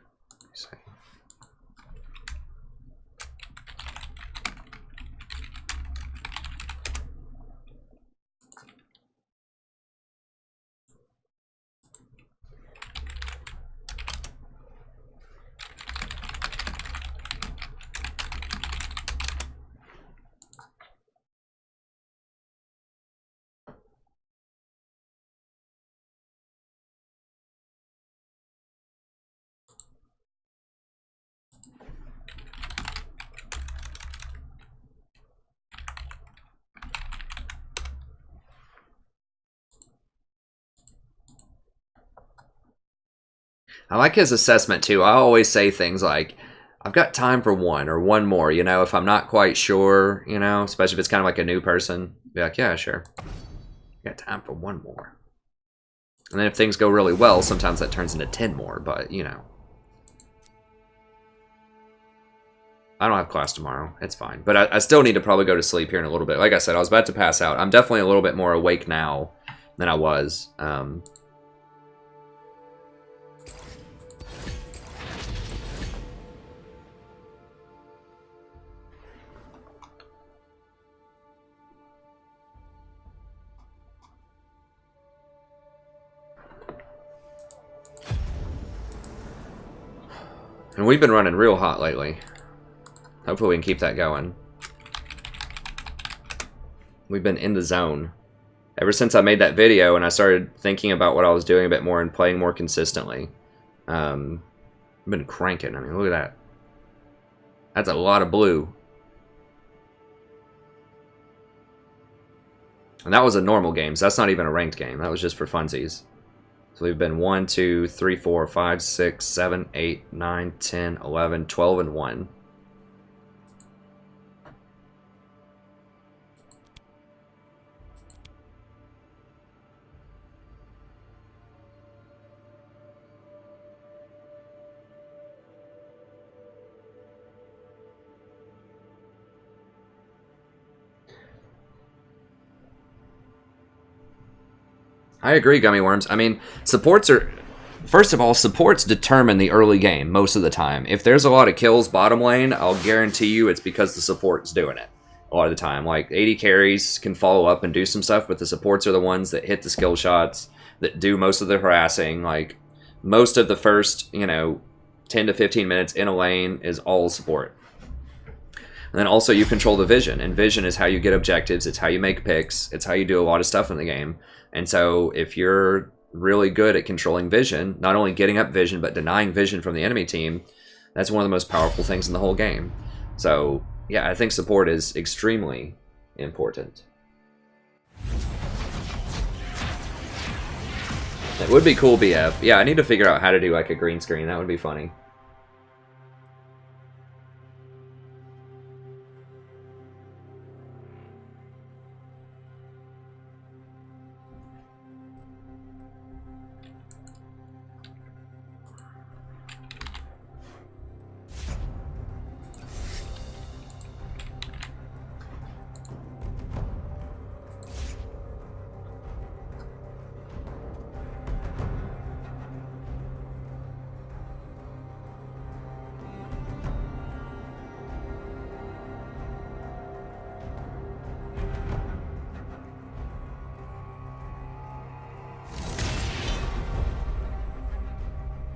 I like his assessment too. I always say things like, I've got time for one or one more, you know, if I'm not quite sure, you know, especially if it's kind of like a new person. Be like, yeah, sure. Got time for one more. And then if things go really well, sometimes that turns into 10 more, but, you know. I don't have class tomorrow. It's fine. But I still need to probably go to sleep here in a little bit. Like I said, I was about to pass out. I'm definitely a little bit more awake now than I was. And we've been running real hot lately. Hopefully we can keep that going. We've been in the zone. Ever since I made that video and I started thinking about what I was doing a bit more and playing more consistently. I've been cranking. I mean, look at that. That's a lot of blue. And that was a normal game, so that's not even a ranked game. That was just for funsies. So we've been 1, 2, 3, 4, 5, 6, 7, 8, 9, 10, 11, 12, and 1. I agree, Gummy Worms. I mean, supports are... First of all, supports determine the early game most of the time. If there's a lot of kills bottom lane, I'll guarantee you it's because the support's doing it a lot of the time. Like, AD carries can follow up and do some stuff, but the supports are the ones that hit the skill shots, that do most of the harassing. Like, most of the first, you know, 10 to 15 minutes in a lane is all support. And then also you control the vision, and vision is how you get objectives, it's how you make picks, it's how you do a lot of stuff in the game. And so if you're really good at controlling vision, not only getting up vision, but denying vision from the enemy team, that's one of the most powerful things in the whole game. So, yeah, I think support is extremely important. It would be cool, BF. Yeah, I need to figure out how to do like a green screen. That would be funny.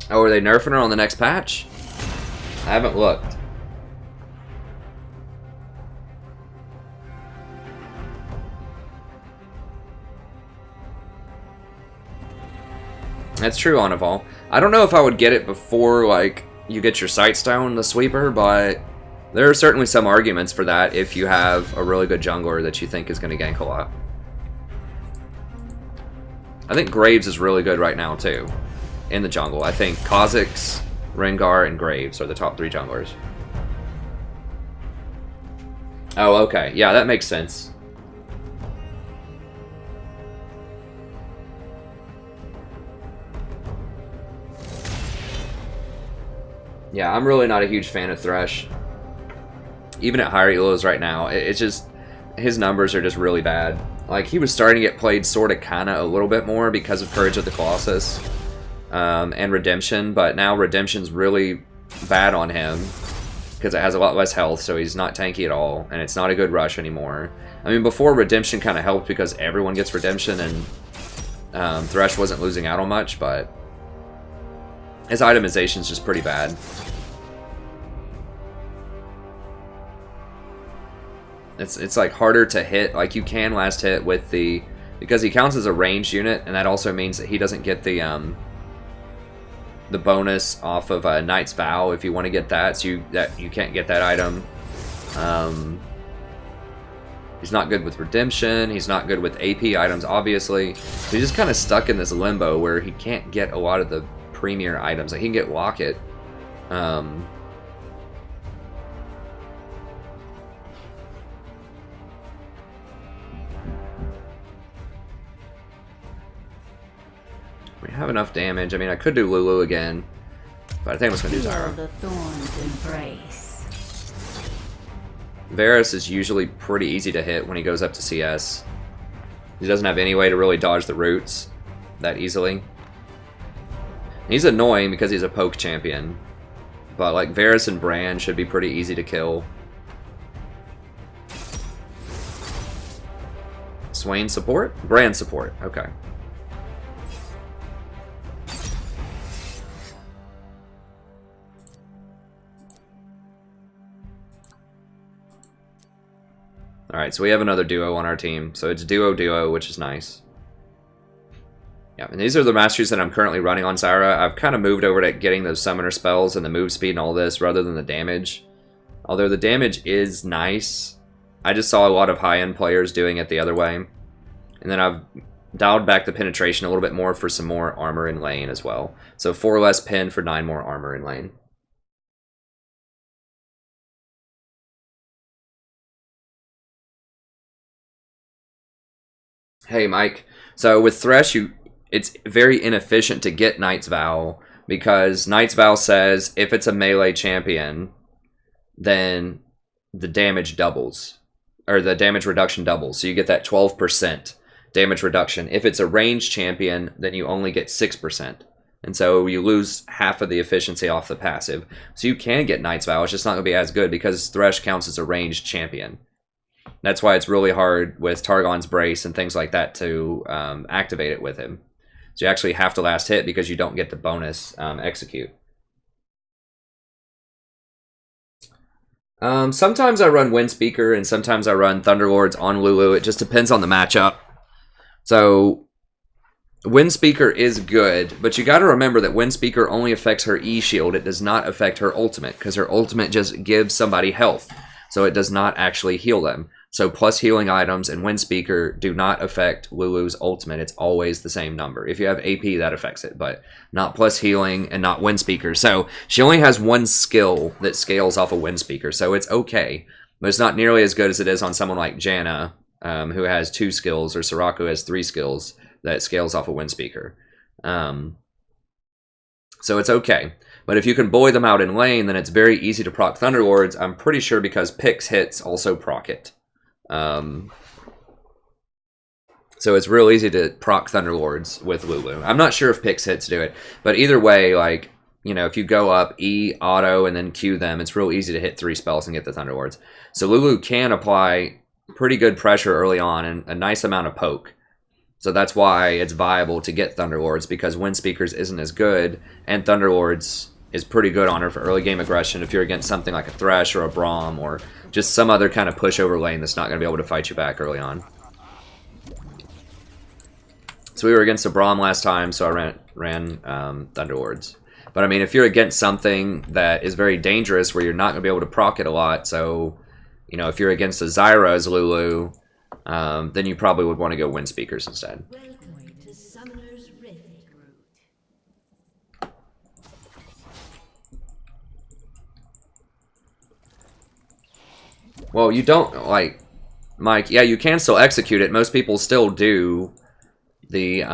Oh, are they nerfing her on the next patch? I haven't looked. That's true, Onival. I don't know if I would get it before, like, you get your sight stone, the sweeper, but there are certainly some arguments for that if you have a really good jungler that you think is going to gank a lot. I think Graves is really good right now, too, in the jungle. I think Kha'Zix, Rengar, and Graves are the top 3 junglers. Oh, okay. Yeah, that makes sense. Yeah, I'm really not a huge fan of Thresh. Even at higher elos right now, it's just... his numbers are just really bad. Like, he was starting to get played sort of kind of a little bit more because of Courage of the Colossus and Redemption, but now Redemption's really bad on him because it has a lot less health, so he's not tanky at all, and it's not a good rush anymore. I mean, before Redemption kind of helped because everyone gets Redemption and Thresh wasn't losing out on much, but his itemization's just pretty bad. It's like harder to hit. Like, you can last hit with the, because he counts as a ranged unit, and that also means that he doesn't get the bonus off of Knight's Vow if you want to get that. So you can't get that item. He's not good with Redemption. He's not good with AP items, obviously. So he's just kind of stuck in this limbo where he can't get a lot of the premier items. Like, he can get Locket. We have enough damage. I mean, I could do Lulu again, but I think I'm just gonna do Zyra. The thorns embrace. Varus is usually pretty easy to hit when he goes up to CS. He doesn't have any way to really dodge the roots that easily. He's annoying because he's a poke champion, but like Varus and Brand should be pretty easy to kill. Swain support? Brand support, okay. Alright, so we have another duo on our team. So it's duo, which is nice. Yeah, and these are the masteries that I'm currently running on Zyra. I've kind of moved over to getting those summoner spells and the move speed and all this rather than the damage. Although the damage is nice. I just saw a lot of high-end players doing it the other way. And then I've dialed back the penetration a little bit more for some more armor in lane as well. So 4 less pen for 9 more armor in lane. Hey Mike, so with Thresh, it's very inefficient to get Knight's Vow because Knight's Vow says if it's a melee champion, then the damage doubles, or the damage reduction doubles. So you get that 12% damage reduction. If it's a ranged champion, then you only get 6%. And so you lose half of the efficiency off the passive. So you can get Knight's Vow, it's just not going to be as good because Thresh counts as a ranged champion. That's why it's really hard with Targon's Brace and things like that to activate it with him. So you actually have to last hit because you don't get the bonus execute. Sometimes I run Windspeaker and sometimes I run Thunderlords on Lulu. It just depends on the matchup. So Windspeaker is good, but you got to remember that Windspeaker only affects her E shield. It does not affect her ultimate because her ultimate just gives somebody health. So it does not actually heal them. So plus healing items and Windspeaker do not affect Lulu's ultimate. It's always the same number. If you have AP, that affects it, but not plus healing and not Windspeaker. So she only has one skill that scales off a Windspeaker, so it's okay. But it's not nearly as good as it is on someone like Janna, who has 2 skills, or Soraka who has 3 skills that scales off a Windspeaker. So it's okay. But if you can bully them out in lane, then it's very easy to proc Thunderlords. I'm pretty sure because Pix hits also proc it. So it's real easy to proc Thunderlords with Lulu. I'm not sure if Pix hits do it, but either way, like, you know, if you go up E, auto, and then Q them, it's real easy to hit 3 spells and get the Thunderlords. So Lulu can apply pretty good pressure early on and a nice amount of poke. So that's why it's viable to get Thunderlords, because Wind Speakers isn't as good, and Thunderlords is pretty good on her for early game aggression if you're against something like a Thresh or a Braum or just some other kind of pushover lane that's not going to be able to fight you back early on. So we were against a Braum last time, so I ran Thunderlords. But I mean, if you're against something that is very dangerous where you're not going to be able to proc it a lot, so, you know, if you're against a Zyra as Lulu, then you probably would want to go Wind Speakers instead. Welcome to Summoner's Rift. Well, you don't, like, Mike, yeah, you can still execute it. Most people still do the,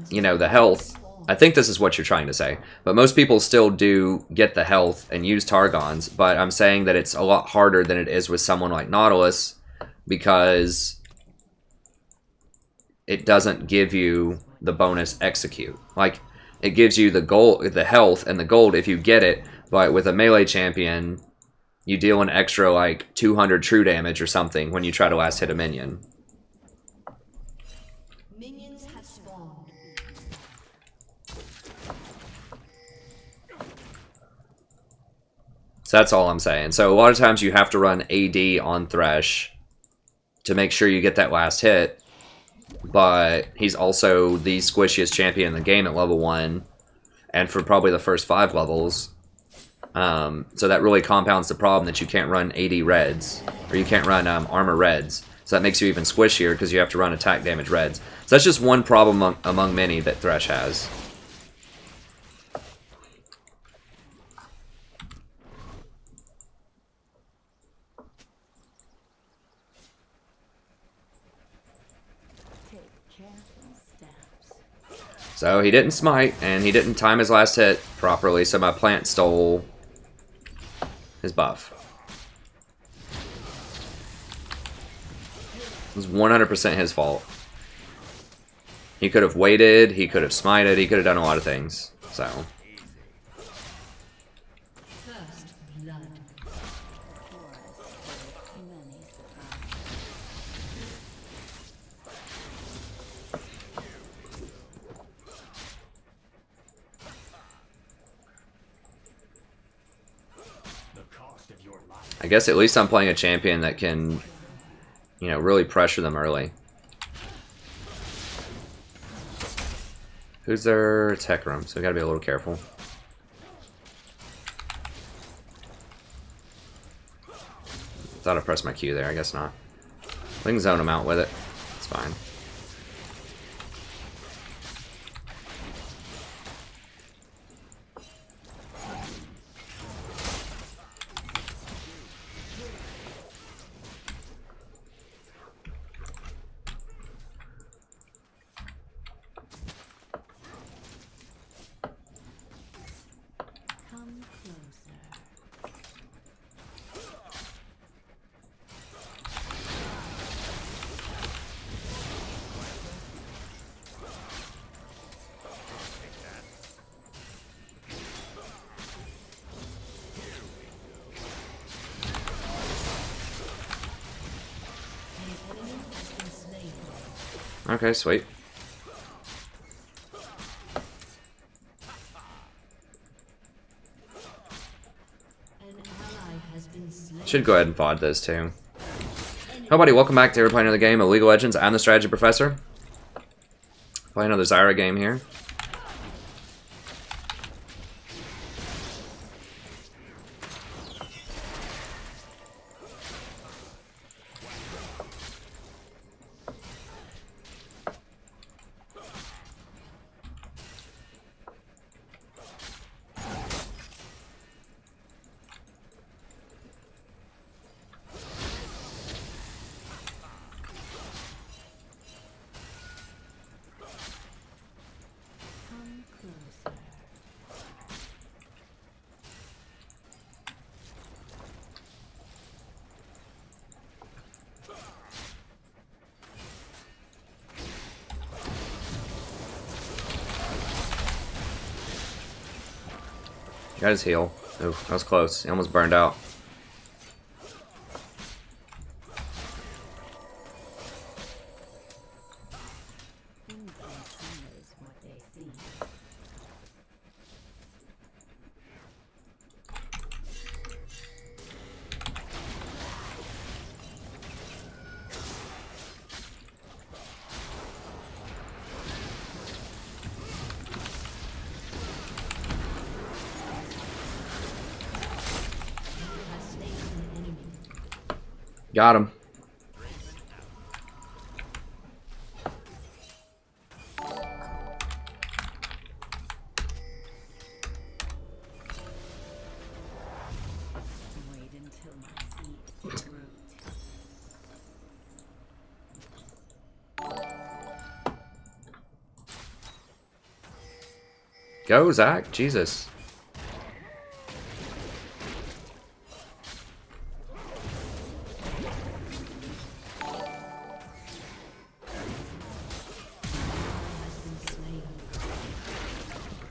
you know, the health. I think this is what you're trying to say. But most people still do get the health and use Targons. But I'm saying that it's a lot harder than it is with someone like Nautilus, because it doesn't give you the bonus execute. Like, it gives you the gold, the health and the gold if you get it. But with a melee champion, you deal an extra, like, 200 true damage or something when you try to last hit a minion. Minions have spawned. So that's all I'm saying. So a lot of times you have to run AD on Thresh to make sure you get that last hit. But he's also the squishiest champion in the game at level 1. And for probably the first 5 levels. So that really compounds the problem that you can't run AD Reds. Or you can't run armor Reds. So that makes you even squishier because you have to run attack damage Reds. So that's just one problem among many that Thresh has. So he didn't smite, and he didn't time his last hit properly, so my plant stole his buff. It was 100% his fault. He could have waited, he could have smited, he could have done a lot of things. So. First blood. I guess at least I'm playing a champion that can, you know, really pressure them early. Who's their tech room? So we gotta be a little careful. Thought I pressed my Q there, I guess not. We can zone them out with it. It's fine. Okay, sweet. Should go ahead and VOD those too. Hello buddy, welcome back to playing another game of League of Legends. I'm the Strategy Professor. Playing another Zyra game here. Got his heal. Ooh, that was close. He almost burned out. Got him. Wait until my seeds take root. Go, Zach. Jesus.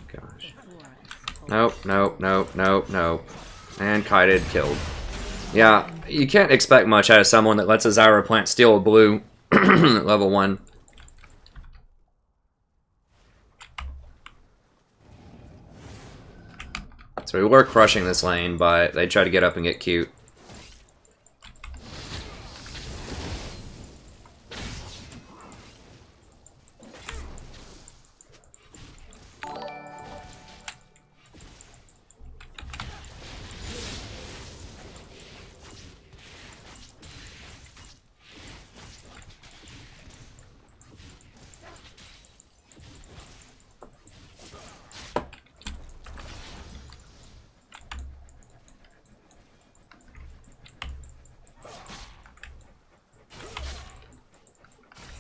Gosh. Nope, nope, nope, nope, nope. And kited, killed. Yeah, you can't expect much out of someone that lets a Zyra plant steal a blue at level 1. So we were crushing this lane, but they tried to get up and get cute.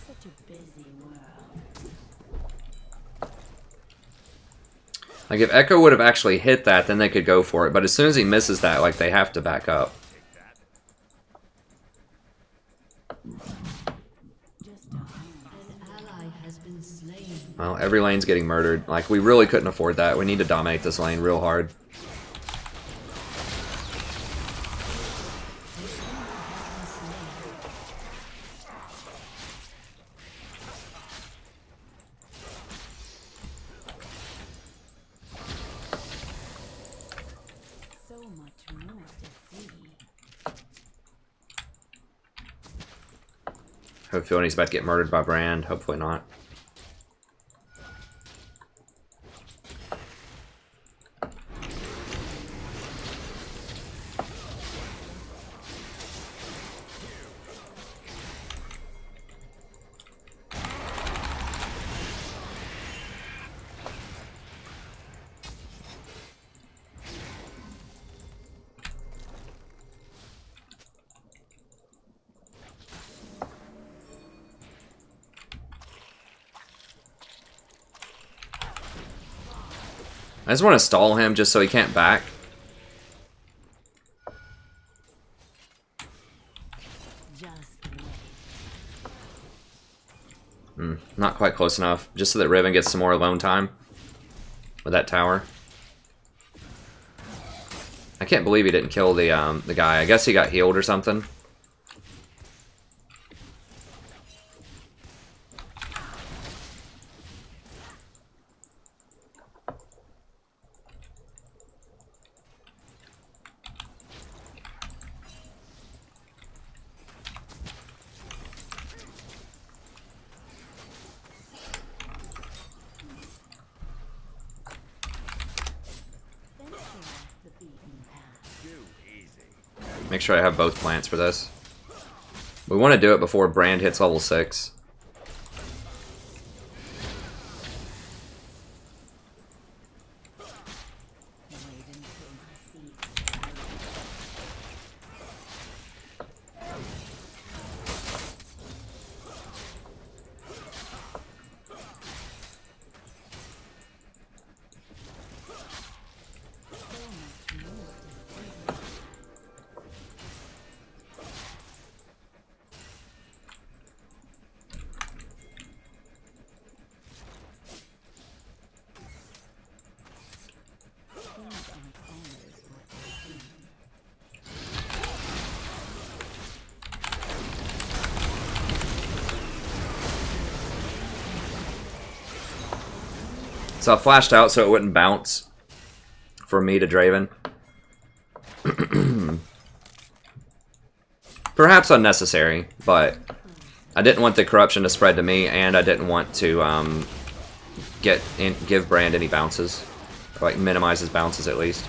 Such a busy world. Like, if Echo would have actually hit that, then they could go for it. But as soon as he misses that, like, they have to back up. Well, every lane's getting murdered. Like, we really couldn't afford that. We need to dominate this lane real hard. I have a feeling he's about to get murdered by Brand. Hopefully not. I just want to stall him just so he can't back. Not quite close enough. Just so that Riven gets some more alone time with that tower. I can't believe he didn't kill the guy. I guess he got healed or something. Make sure I have both plants for this. We want to do it before Brand hits level 6. So I flashed out so it wouldn't bounce from me to Draven. Perhaps unnecessary, but I didn't want the corruption to spread to me, and I didn't want to give Brand any bounces. Or, like, minimize his bounces at least.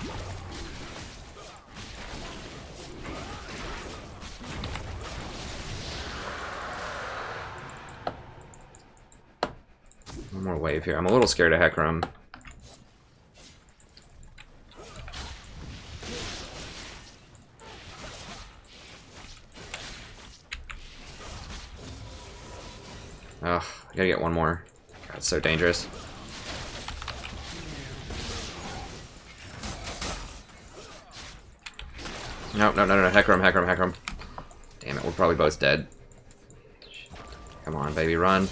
wave here. I'm a little scared of Hecarim. Ugh, I gotta get one more. God, it's so dangerous. No, Hecarim. Damn it, we're probably both dead. Come on, baby, run.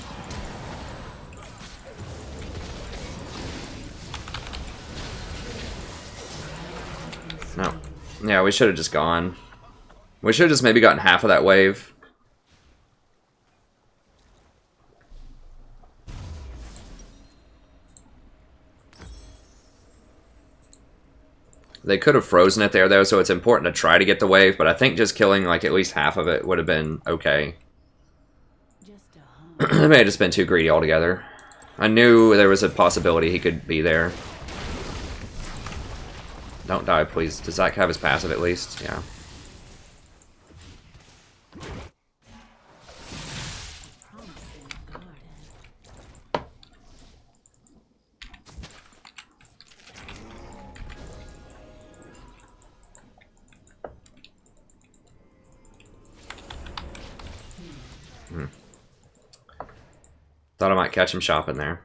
No. Yeah, we should have just gone. We should have just maybe gotten half of that wave. They could have frozen it there, though, so it's important to try to get the wave, but I think just killing, like, at least half of it would have been okay. It may have just been too greedy altogether. I knew there was a possibility he could be there. Don't die, please. Does Zach have his passive at least? Yeah. Thought I might catch him shopping there.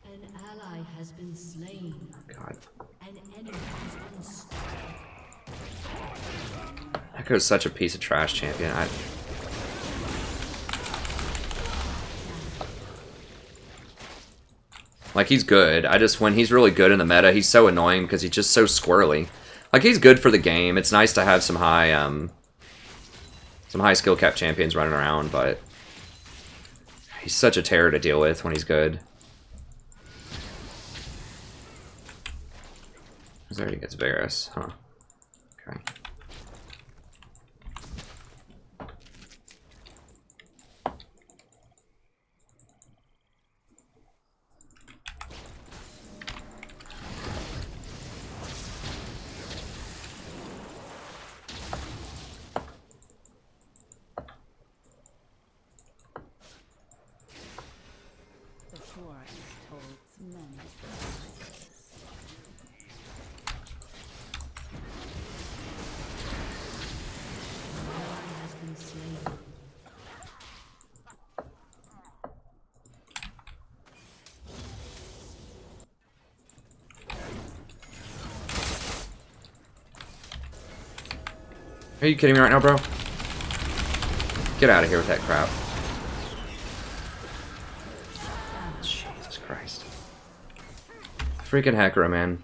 An ally has been slain. God. An enemy has been slain. Echo's such a piece of trash champion. Like, he's good. I just, when he's really good in the meta, he's so annoying because he's just so squirrely. Like, he's good for the game. It's nice to have some high skill cap champions running around, but he's such a terror to deal with when he's good. He's already gets Varus, huh? Okay. Are you kidding me right now, bro? Get out of here with that crap. Jesus Christ. Freaking Hecarim, man.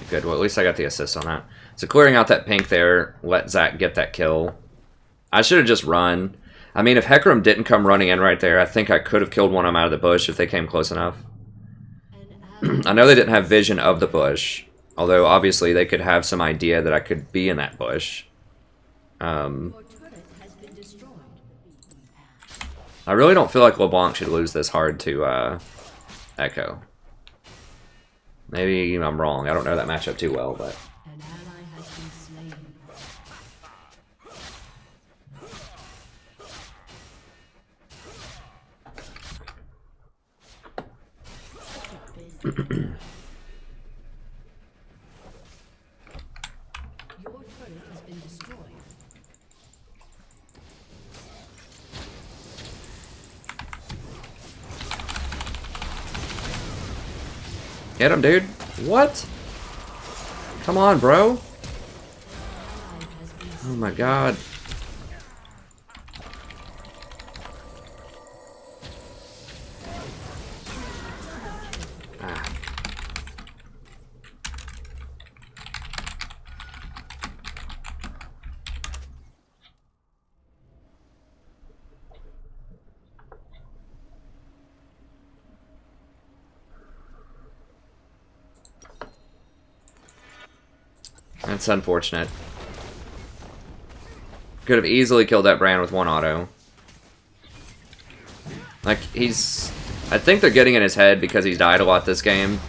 Good, well at least I got the assist on that. So clearing out that pink there, let Zach get that kill. I should have just run. I mean, if Hecarim didn't come running in right there, I think I could have killed one of them out of the bush if they came close enough. I know they didn't have vision of the bush, although obviously they could have some idea that I could be in that bush. I really don't feel like LeBlanc should lose this hard to Echo. Maybe I'm wrong. I don't know that matchup too well, but... Your turret has been destroyed. Get him, dude. What? Come on, bro. Oh my god. That's unfortunate. Could have easily killed that Brand with one auto. Like, he's... I think they're getting in his head because he's died a lot this game.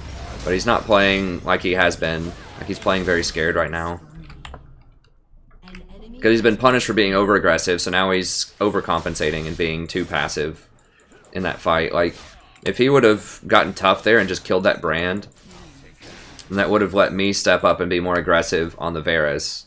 But he's not playing like he has been. Like he's playing very scared right now. Because he's been punished for being over-aggressive, so now he's overcompensating and being too passive in that fight. Like, if he would have gotten tough there and just killed that brand, and that would have let me step up and be more aggressive on the Varus.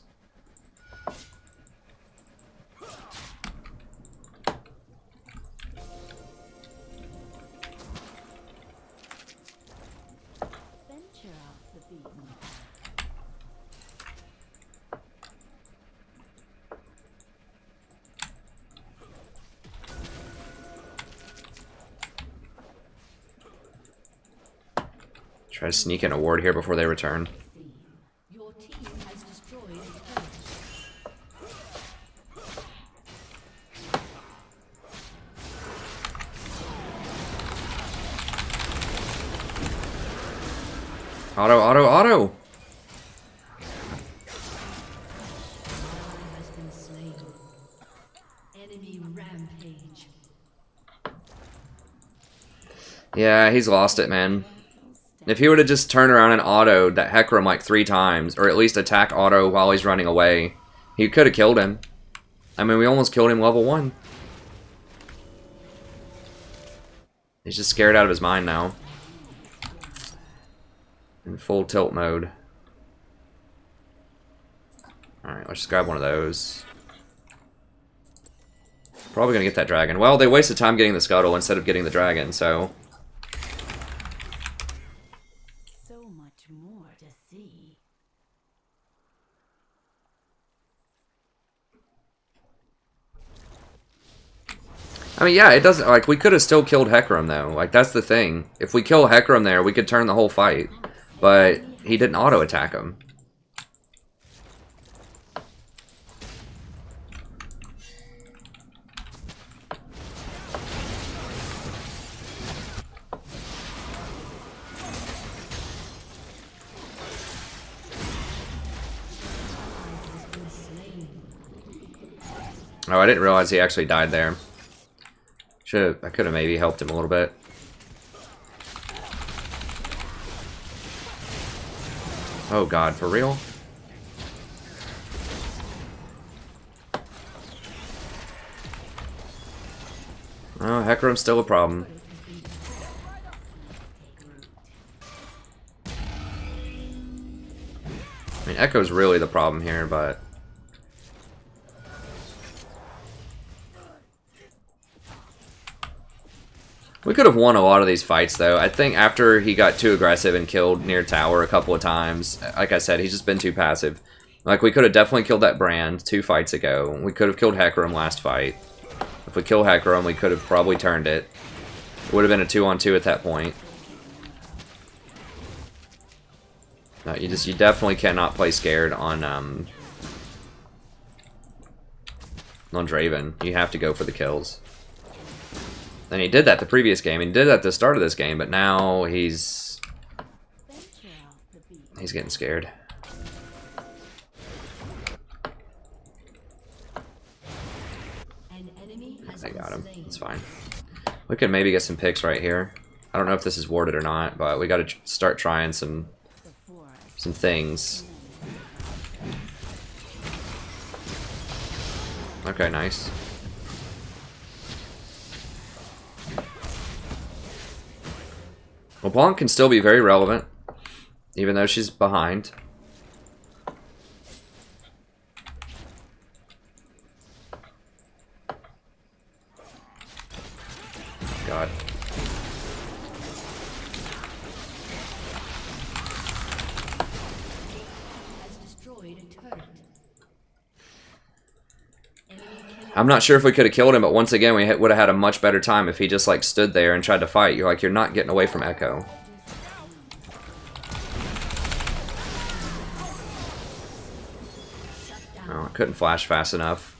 Try to sneak in a ward here before they return. Your team has destroyed Auto, auto, auto! has been slain. Enemy rampage. Yeah, he's lost it, man. If he would have just turned around and autoed that Hecarim like 3 times, or at least attack auto while he's running away, he could have killed him. I mean, we almost killed him level 1. He's just scared out of his mind now. In full tilt mode. Alright, let's just grab one of those. Probably gonna get that dragon. Well, they wasted time getting the scuttle instead of getting the dragon, so... More to see. I mean, yeah, it doesn't, like, we could have still killed Hecarim, though. Like, that's the thing. If we kill Hecarim there, we could turn the whole fight. But he didn't auto-attack him. Oh, I didn't realize he actually died there. I could have maybe helped him a little bit. Oh god, for real? Oh, Hecarim's still a problem. I mean, Echo's really the problem here, but... we could have won a lot of these fights, though. I think after he got too aggressive and killed near tower a couple of times, like I said, he's just been too passive. Like, we could have definitely killed that brand 2 fights ago. We could have killed Hecarim last fight. If we kill Hecarim, we could have probably turned it. It would have been a 2-on-2 at that point. No, you definitely cannot play scared on Draven. You have to go for the kills. And he did that the previous game, and he did that at the start of this game, but now he's getting scared. I got him. It's fine. We could maybe get some picks right here. I don't know if this is warded or not, but we got to start trying some things. Okay, nice. Well, Blanc can still be very relevant, even though she's behind. God. I'm not sure if we could have killed him, but once again, we would have had a much better time if he just, like, stood there and tried to fight. You're like, you're not getting away from Echo. Oh, I couldn't flash fast enough.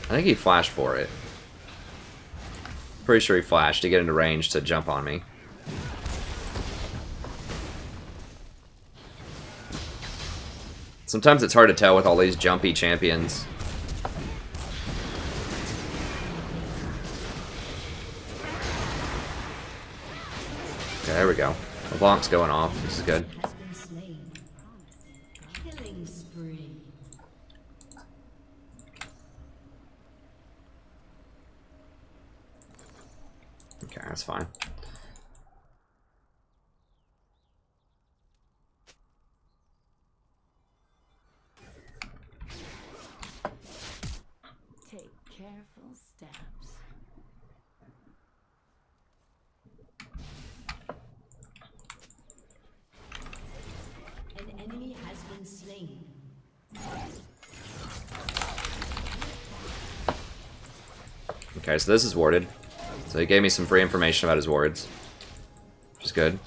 I think he flashed for it. Pretty sure he flashed to get into range to jump on me. Sometimes it's hard to tell with all these jumpy champions. There we go. LeBlanc's going off. This is good. Has been slain. Killing spree. Okay, that's fine. Take careful steps. An enemy has been slain. Okay, so this is warded. So he gave me some free information about his wards, which is good.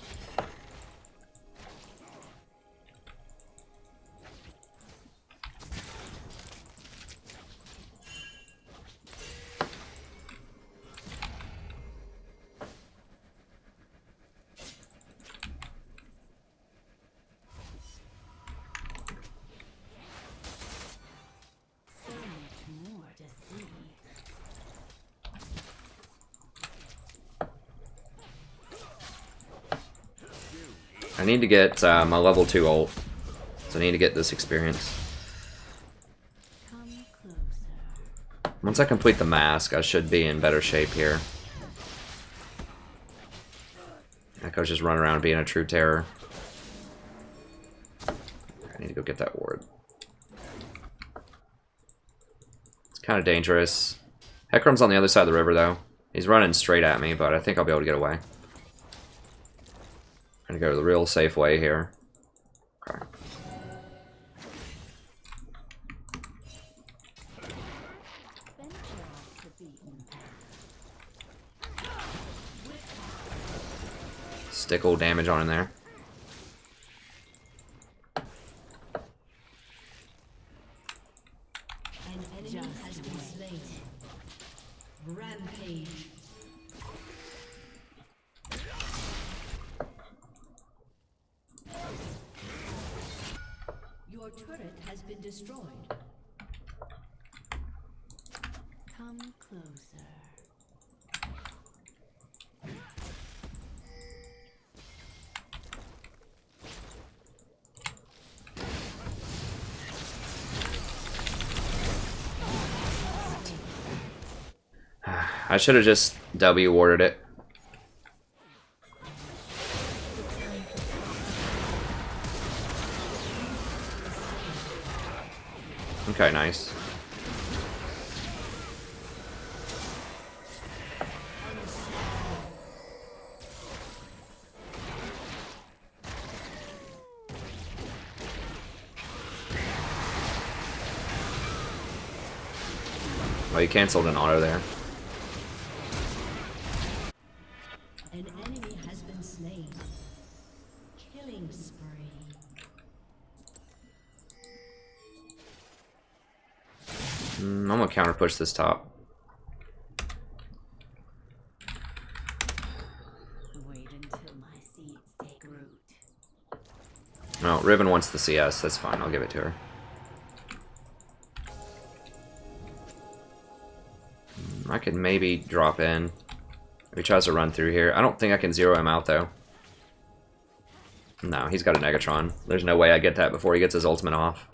So much more to see. I need to get my level 2 ult, so I need to get this experience. Come closer. Once I complete the mask, I should be in better shape here. Echo's just running around being a true terror. I need to go get that ward. It's kind of dangerous. Hecarim's on the other side of the river, though. He's running straight at me, but I think I'll be able to get away. I'm gonna go the real safe way here. Okay. Venture off the beaten path. Stickle damage on in there. An enemy has been slain. Rampage. Your turret has been destroyed. Come closer. I should have just W warded it. Okay, nice. Well, you canceled an auto there. An enemy has been slain. Killing spree. I'm gonna counter push this top. Wait until my seeds take root. No, Riven wants the CS. That's fine. I'll give it to her. I could maybe drop in. If he tries to run through here. I don't think I can zero him out, though. No, he's got a Negatron. There's no way I get that before he gets his ultimate off.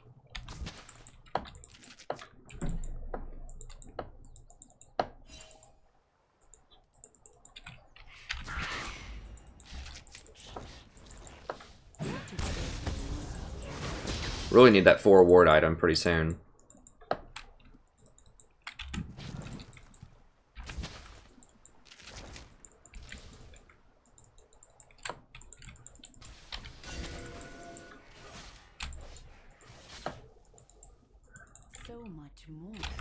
Really need that 4 ward item pretty soon. So much more to see.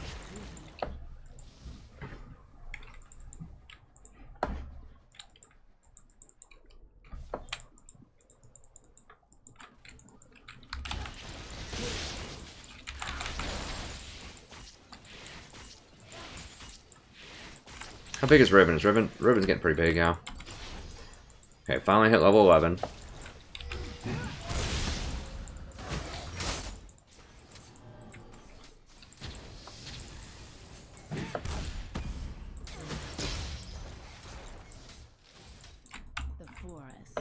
How big is Riven? Riven's getting pretty big, yeah. Okay, finally hit level 11. The forest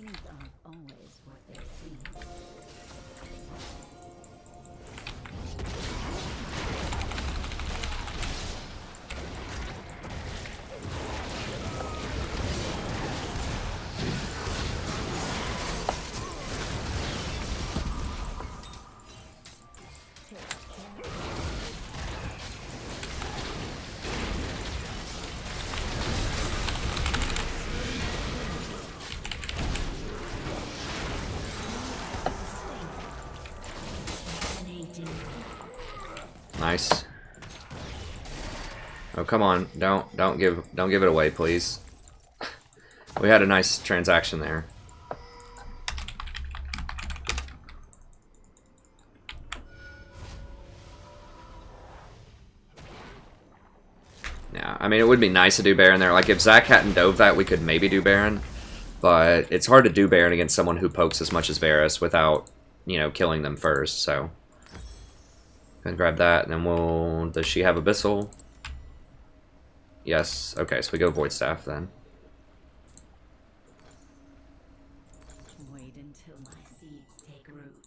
Things aren't always what they seem. Nice. Oh, come on. Don't give it away, please. We had a nice transaction there. Yeah, I mean, it would be nice to do Baron there. Like, if Zach hadn't dove that, we could maybe do Baron. But it's hard to do Baron against someone who pokes as much as Varus without, you know, killing them first, so... Gonna grab that, and then we'll... Does she have Abyssal? Yes. Okay, so we go Void Staff then. Wait until my seeds take root.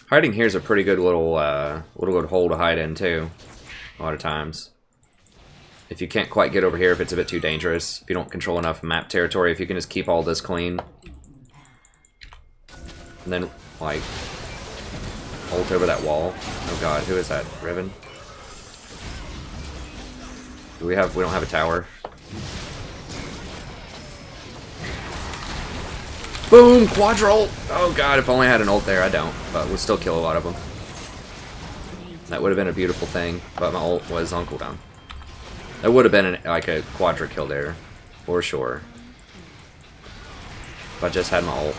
Hiding here is a pretty good little good hole to hide in too. A lot of times, if you can't quite get over here, if it's a bit too dangerous, if you don't control enough map territory, if you can just keep all this clean, and then like ult over that wall. Oh god, who is that? Riven? Do we have? We don't have a tower. Boom! Quadra ult! Oh god, if only I had an ult there. I don't, but we'll still kill a lot of them. That would have been a beautiful thing, but my ult was on cooldown. That would have been like a quadra kill there, for sure. If I just had my ult.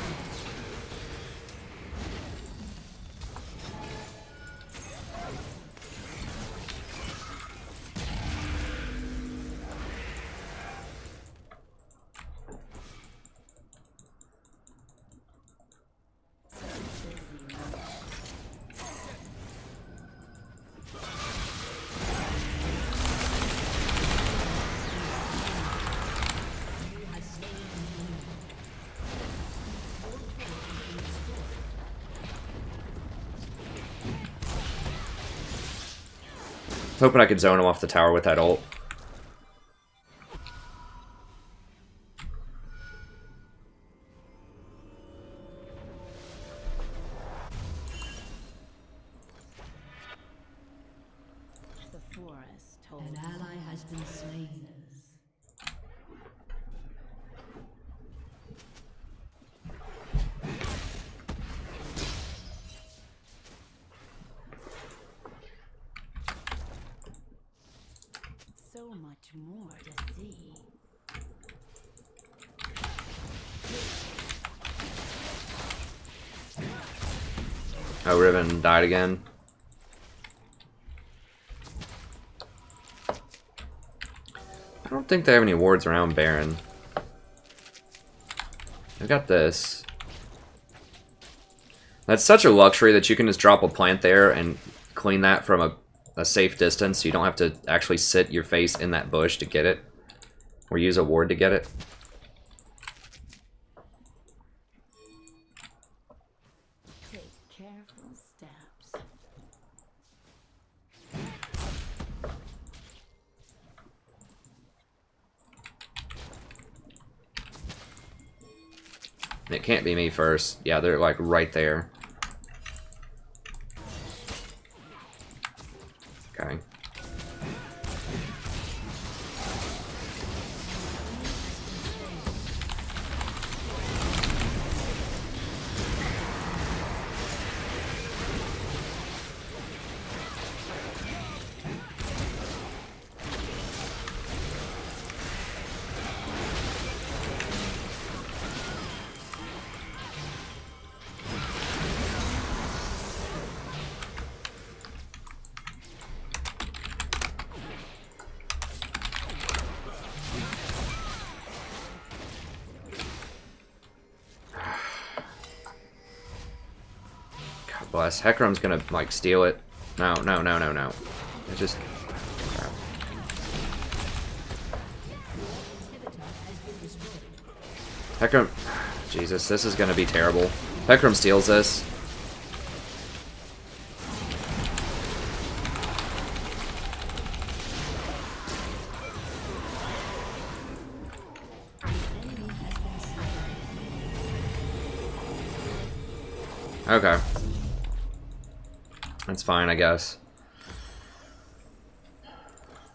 Hoping I could zone him off the tower with that ult. The forest told an ally has been slain. So much more to see. Oh, Riven died again. I don't think they have any wards around Baron. I've got this. That's such a luxury that you can just drop a plant there and clean that from a safe distance, so you don't have to actually sit your face in that bush to get it, or use a ward to get it. Take careful steps. It can't be me first. Yeah, they're like right there. Okay. bless. Hecarim's gonna, like, steal it. No, no, no, no, no. It just... crap. Hecarim... Jesus, this is gonna be terrible. Hecarim steals this. Okay. That's fine, I guess.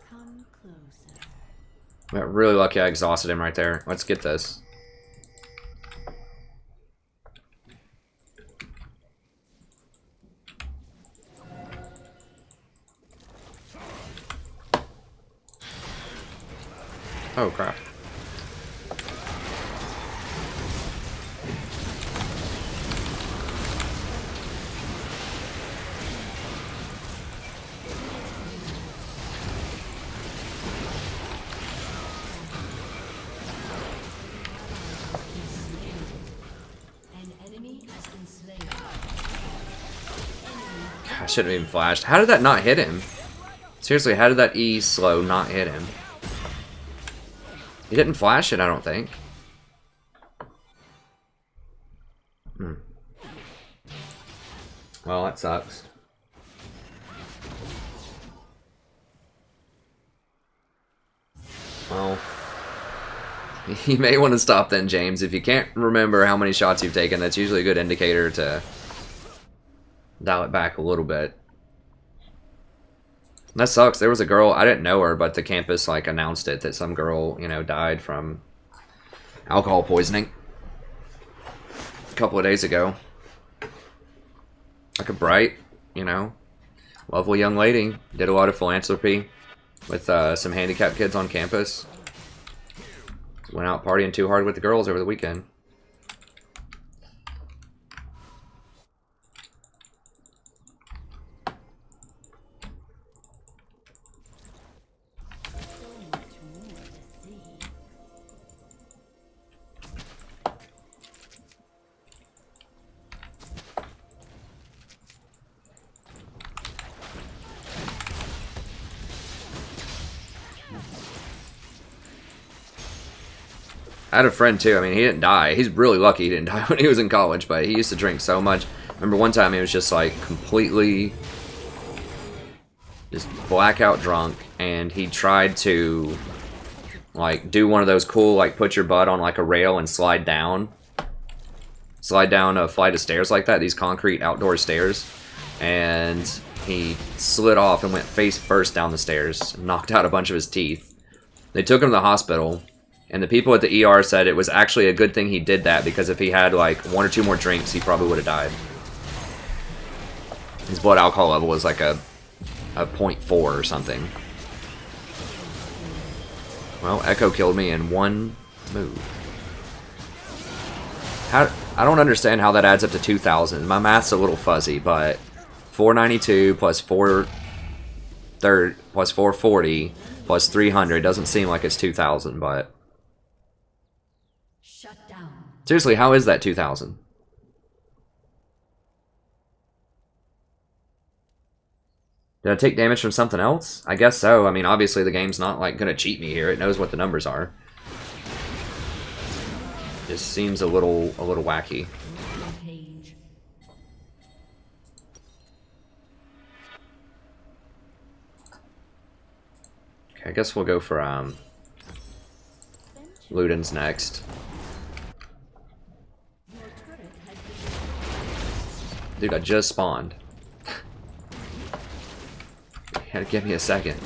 Come closer. I got really lucky I exhausted him right there. Let's get this. Oh, crap. I shouldn't have even flashed. How did that not hit him? Seriously, how did that E slow not hit him? He didn't flash it, I don't think. Well, that sucks. Well, you may want to stop then, James. If you can't remember how many shots you've taken, that's usually a good indicator to dial it back a little bit. That sucks. There was a girl, I didn't know her, but the campus like announced it that some girl, you know, died from alcohol poisoning a couple of days ago. Like a bright, you know, lovely young lady. Did a lot of philanthropy with some handicapped kids on campus. Went out partying too hard with the girls over the weekend. I had a friend too. I mean, he didn't die. He's really lucky he didn't die when he was in college, but he used to drink so much. I remember one time he was just like completely just blackout drunk, and he tried to like do one of those cool like put your butt on like a rail and slide down a flight of stairs like that, these concrete outdoor stairs, and he slid off and went face first down the stairs, knocked out a bunch of his teeth. They took him to the hospital. And the people at the ER said it was actually a good thing he did that, because if he had like 1 or 2 more drinks, he probably would have died. His blood alcohol level was like a 0.4 or something. Well, Echo killed me in 1 move. I don't understand how that adds up to 2,000. My math's a little fuzzy, but 492 plus 440 plus 300 doesn't seem like it's 2,000, but... Seriously, how is that 2,000? Did I take damage from something else? I guess so. I mean, obviously the game's not like gonna cheat me here. It knows what the numbers are. Just seems a little wacky. Okay, I guess we'll go for Luden's next. Dude, I just spawned. You had to give me a second.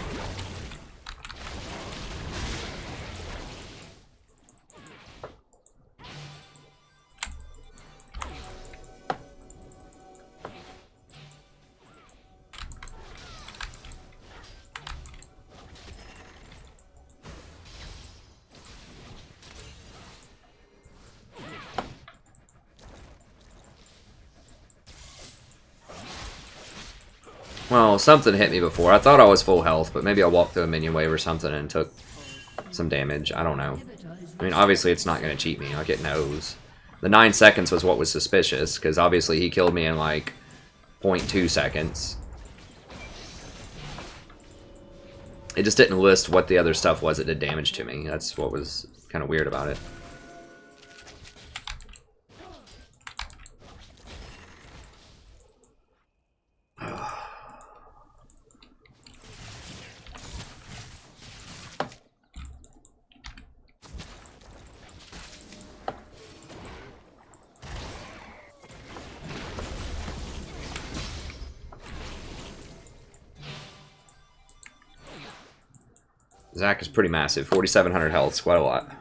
Well, something hit me before. I thought I was full health, but maybe I walked through a minion wave or something and took some damage. I don't know. I mean, obviously it's not going to cheat me. Like, it knows. The 9 seconds was what was suspicious, because obviously he killed me in, like, 0.2 seconds. It just didn't list what the other stuff was that did damage to me. That's what was kind of weird about it. Zach is pretty massive. 4,700 health. It's quite a lot.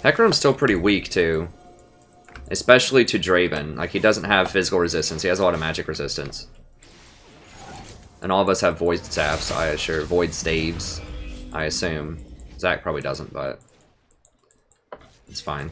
Hecarim's still pretty weak, too. Especially to Draven. Like, he doesn't have physical resistance. He has a lot of magic resistance. And all of us have Void Staffs, I assure. Void Staves, I assume. Zach probably doesn't, but... it's fine.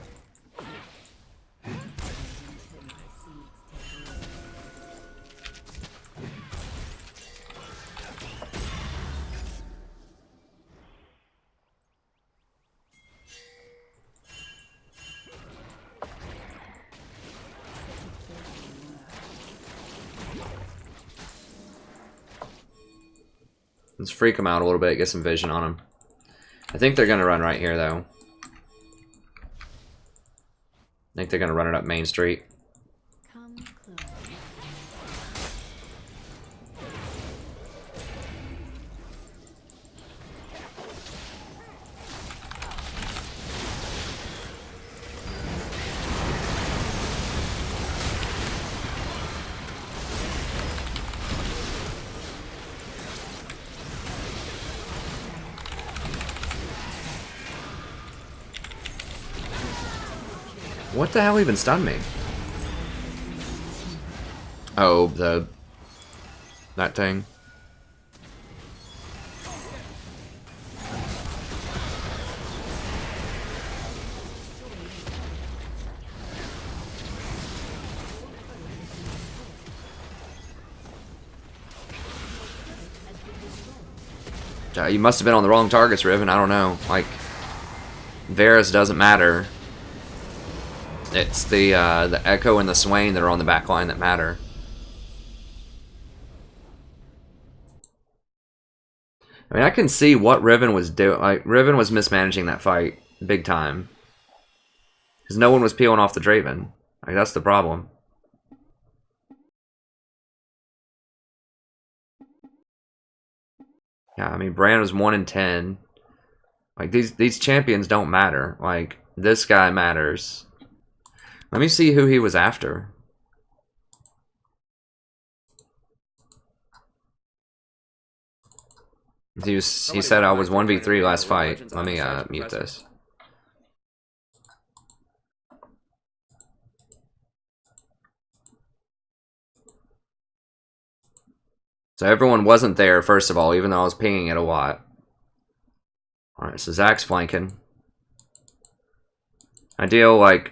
Let's freak him out a little bit, get some vision on him. I think they're going to run right here, though. I think they're going to run it up Main Street. Come close. What the hell even stunned me? Oh, that thing. You must have been on the wrong targets, Riven. I don't know. Like, Varus doesn't matter. It's the Echo and the Swain that are on the back line that matter. I mean, I can see what Riven was doing. Like, Riven was mismanaging that fight big time. Because no one was peeling off the Draven. Like, that's the problem. Yeah, I mean, Brand was 1 in 10. Like, these champions don't matter. Like, this guy matters. Let me see who he was after. He said I was 1v3 last fight. Let me mute this. So everyone wasn't there, first of all, even though I was pinging it a lot. Alright, so Zach's flanking. I deal, like,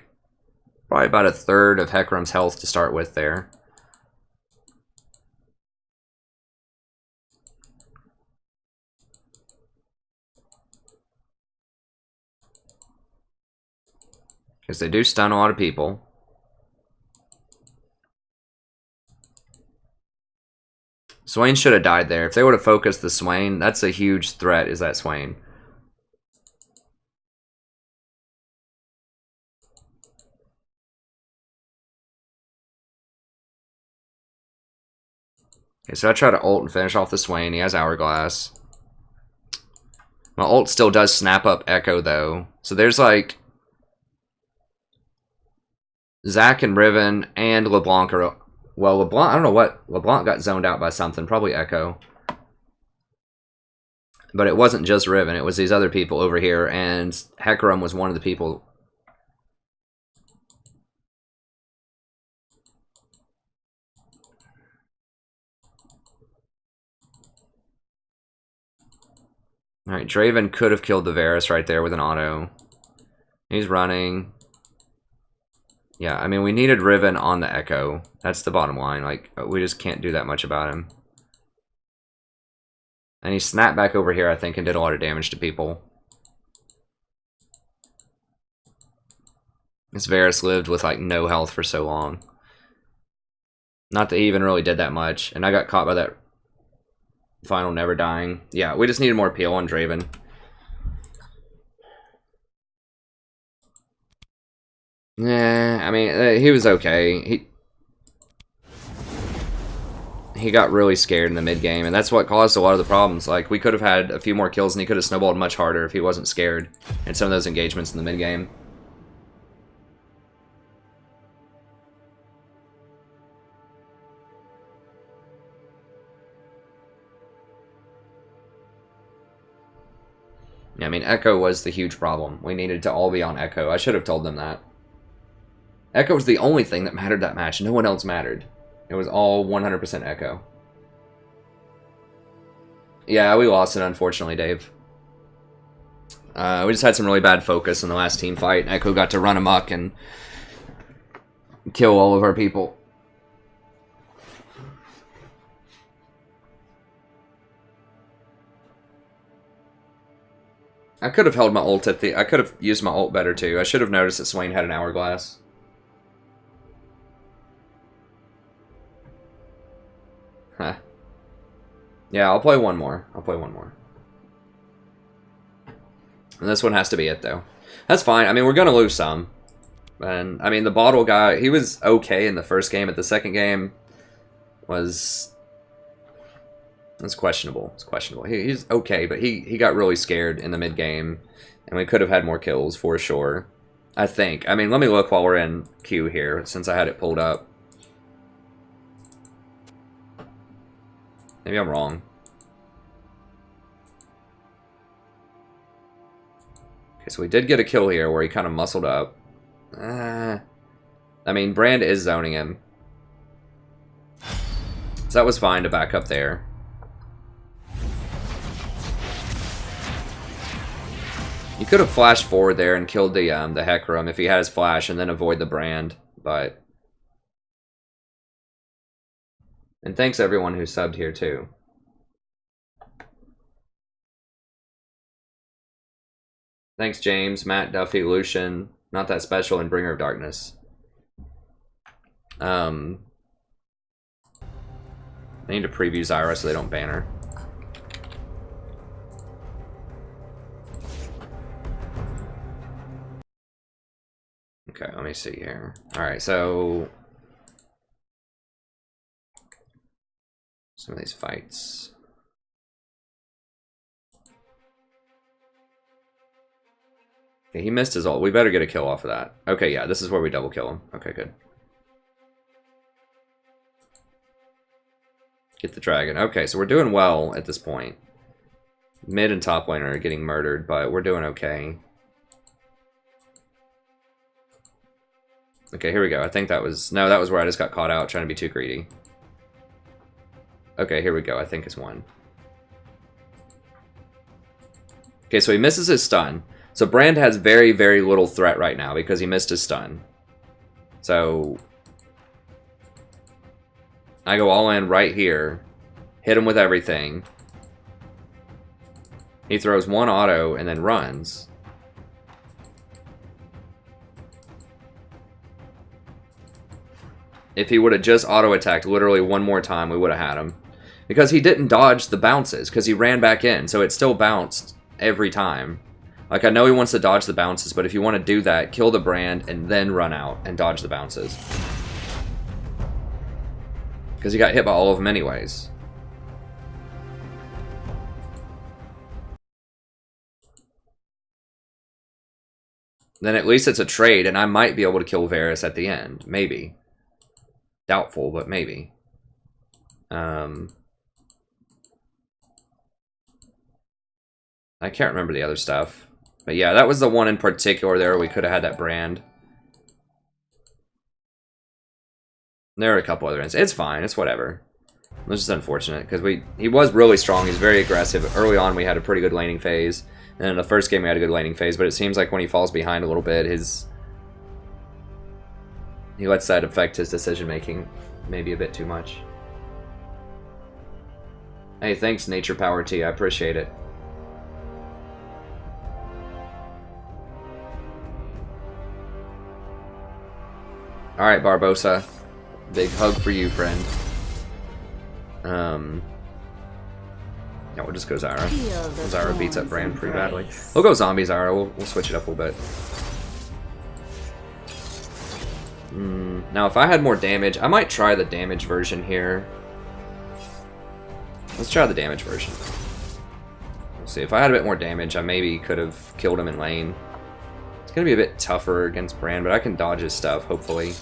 probably about a third of Hecarim's health to start with there. Because they do stun a lot of people. Swain should have died there. If they would have focused the Swain, that's a huge threat, is that Swain. Okay, so I try to ult and finish off the Swain. He has Hourglass. My ult still does snap up Echo, though. So there's like... Zach and Riven and LeBlanc are... Well, LeBlanc... I don't know what... LeBlanc got zoned out by something. Probably Echo. But it wasn't just Riven. It was these other people over here. And Hecarim was one of the people... Alright, Draven could have killed the Varus right there with an auto. He's running. Yeah, I mean, we needed Riven on the Echo. That's the bottom line. Like, we just can't do that much about him. And he snapped back over here, I think, and did a lot of damage to people. This Varus lived with, like, no health for so long. Not that he even really did that much. And I got caught by that final never dying. Yeah, we just needed more peel on Draven. Yeah, I mean, he was okay. He got really scared in the mid game, and that's what caused a lot of the problems. Like, we could have had a few more kills, and he could have snowballed much harder if he wasn't scared in some of those engagements in the mid game. Yeah, I mean, Echo was the huge problem. We needed to all be on Echo. I should have told them that. Echo was the only thing that mattered that match. No one else mattered. It was all 100% Echo. Yeah, we lost it, unfortunately, Dave. We just had some really bad focus in the last team fight. Echo got to run amok and kill all of our people. I could have held my ult at the... I could have used my ult better, too. I should have noticed that Swain had an hourglass. Huh. Yeah, I'll play one more. I'll play one more. And this one has to be it, though. That's fine. I mean, we're going to lose some. And, I mean, the bottle guy, he was okay in the first game. At the second game was... It's questionable. It's questionable. He's okay, but he got really scared in the mid game, and we could have had more kills for sure. I think. I mean, let me look while we're in queue here, since I had it pulled up. Maybe I'm wrong. Okay, so we did get a kill here where he kind of muscled up. I mean, Brand is zoning him, so that was fine to back up there. You could have flashed forward there and killed the Hecarim if he had his flash and then avoid the Brand, but... And thanks everyone who subbed here too. Thanks James, Matt, Duffy, Lucian, Not That Special, and Bringer of Darkness. I need to preview Zyra so they don't ban her. Okay, let me see here. Alright, so... Some of these fights. Okay, he missed his ult. We better get a kill off of that. Okay, yeah, this is where we double kill him. Okay, good. Get the dragon. Okay, so we're doing well at this point. Mid and top lane are getting murdered, but we're doing okay. Okay, here we go. I think that was... No, that was where I just got caught out trying to be too greedy. Okay, here we go. I think it's one. Okay, so he misses his stun. So Brand has very, very little threat right now because he missed his stun. So... I go all in right here. Hit him with everything. He throws one auto and then runs. If he would have just auto-attacked literally one more time, we would have had him. Because he didn't dodge the bounces, because he ran back in, so it still bounced every time. Like, I know he wants to dodge the bounces, but if you want to do that, kill the Brand and then run out and dodge the bounces. Because he got hit by all of them anyways. Then at least it's a trade, and I might be able to kill Varus at the end. Maybe. Doubtful, but maybe. I can't remember the other stuff. But yeah, that was the one in particular there we could have had that Brand. There are a couple other ends. It's fine, it's whatever. It's just unfortunate, because he was really strong, he's very aggressive. Early on we had a pretty good laning phase. And in the first game we had a good laning phase, but it seems like when he falls behind a little bit, he lets that affect his decision making maybe a bit too much. Hey, thanks, Nature Power T. I appreciate it. Alright, Barbosa. Big hug for you, friend. Yeah, we'll just go Zyra. Zyra beats up Brand pretty badly. We'll go Zombie Zyra. We'll switch it up a little bit. Now, if I had more damage, I might try the damage version here. Let's try the damage version. We'll see. If I had a bit more damage, I maybe could have killed him in lane. It's going to be a bit tougher against Brand, but I can dodge his stuff, hopefully.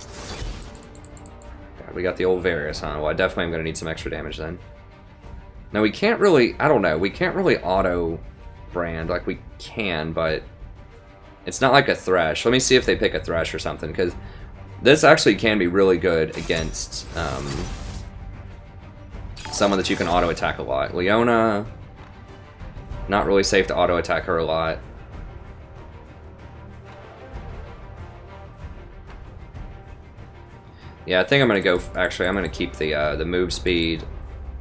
God, we got the old Varus, huh? Well, I definitely am going to need some extra damage then. Now, we can't really... I don't know. We can't really auto Brand. Like, we can, but... It's not like a Thresh. Let me see if they pick a Thresh or something, because this actually can be really good against someone that you can auto-attack a lot. Leona... Not really safe to auto-attack her a lot. Yeah, I think I'm going to go... Actually, I'm going to keep the move speed.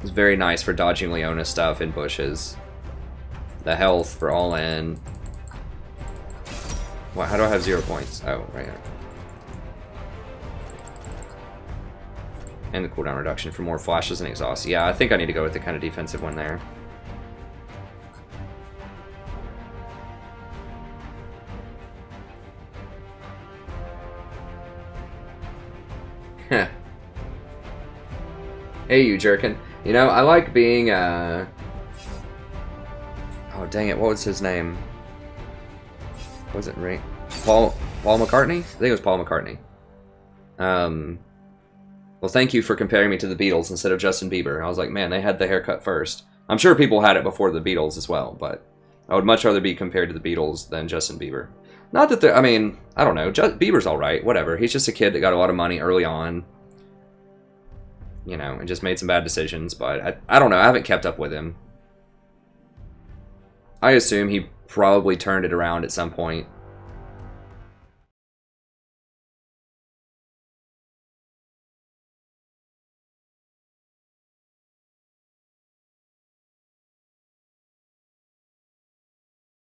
It's very nice for dodging Leona stuff in bushes. The health for all in. What, how do I have 0 points? Oh, right here. And the cooldown reduction for more flashes and exhaust. Yeah, I think I need to go with the kind of defensive one there. Hey, you jerkin. You know, I like being, oh, dang it, what was his name? Was it right? Paul McCartney? I think it was Paul McCartney. Well, thank you for comparing me to the Beatles instead of Justin Bieber. I was like, man, they had the haircut first. I'm sure people had it before the Beatles as well, but I would much rather be compared to the Beatles than Justin Bieber. Not that they're, I mean, I don't know. Bieber's alright, whatever. He's just a kid that got a lot of money early on. You know, and just made some bad decisions, but I don't know. I haven't kept up with him. I assume he probably turned it around at some point.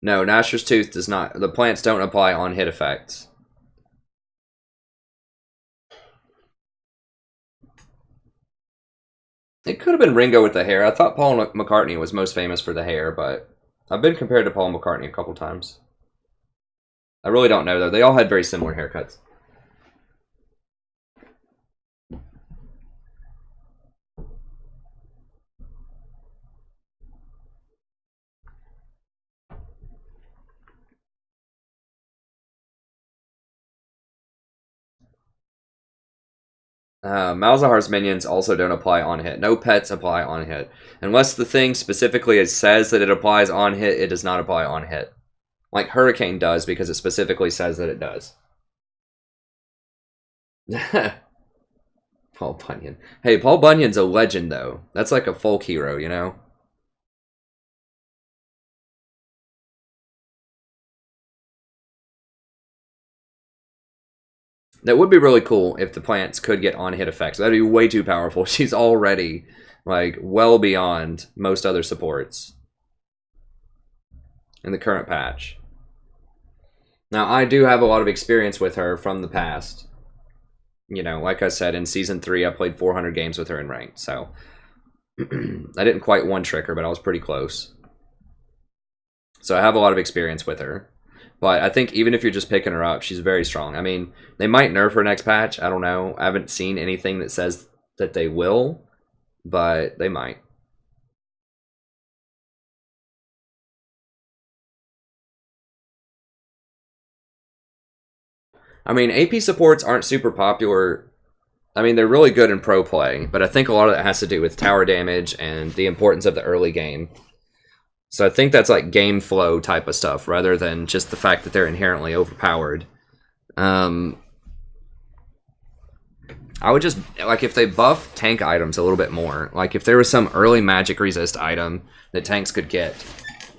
No, Nasher's Tooth does not. The plants don't apply on hit effects. It could have been Ringo with the hair. I thought Paul McCartney was most famous for the hair, but I've been compared to Paul McCartney a couple times. I really don't know, though. They all had very similar haircuts. Malzahar's minions also don't apply on hit. No pets apply on hit. Unless the thing specifically says that it applies on hit, it does not apply on hit. Like Hurricane does, because it specifically says that it does. Paul Bunyan. Hey, Paul Bunyan's a legend, though. That's like a folk hero, you know? That would be really cool if the plants could get on-hit effects. That'd be way too powerful. She's already, like, well beyond most other supports in the current patch. Now, I do have a lot of experience with her from the past. You know, like I said, in Season 3, I played 400 games with her in ranked, so... I didn't quite one-trick her, but I was pretty close. So I have a lot of experience with her. But I think even if you're just picking her up, she's very strong. I mean, they might nerf her next patch. I don't know. I haven't seen anything that says that they will, but they might. I mean, AP supports aren't super popular. I mean, they're really good in pro play, but I think a lot of that has to do with tower damage and the importance of the early game. So I think that's like game flow type of stuff, rather than just the fact that they're inherently overpowered. I would just, like, if they buff tank items a little bit more, like if there was some early magic resist item that tanks could get,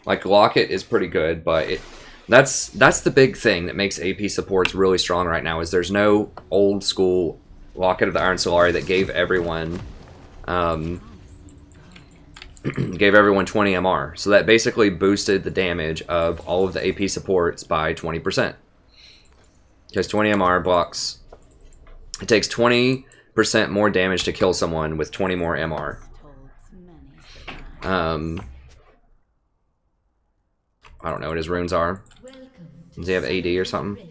like Locket is pretty good, but that's the big thing that makes AP supports really strong right now, is there's no old school Locket of the Iron Solari that gave everyone gave everyone 20 MR. So that basically boosted the damage of all of the AP supports by 20%. Because 20 MR blocks... It takes 20% more damage to kill someone with 20 more MR. I don't know what his runes are. Does he have AD or something?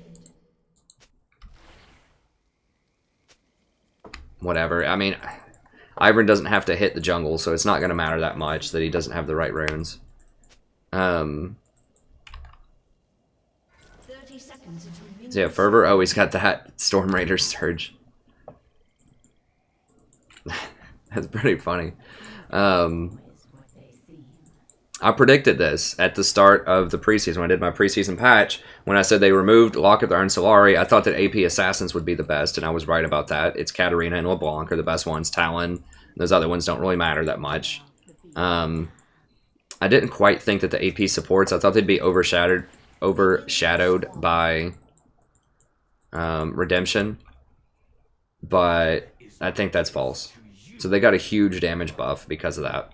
Whatever. I mean, Ivern doesn't have to hit the jungle, so it's not going to matter that much that he doesn't have the right runes. 30 seconds. So yeah, Fervor. Oh, he's got that Storm Raider Surge. That's pretty funny. I predicted this at the start of the preseason when I did my preseason patch. When I said they removed Locket and Solari, I thought that AP Assassins would be the best, and I was right about that. It's Katarina and LeBlanc are the best ones. Talon, those other ones don't really matter that much. I didn't quite think that the AP supports, I thought they'd be overshadowed by Redemption, but I think that's false. So they got a huge damage buff because of that.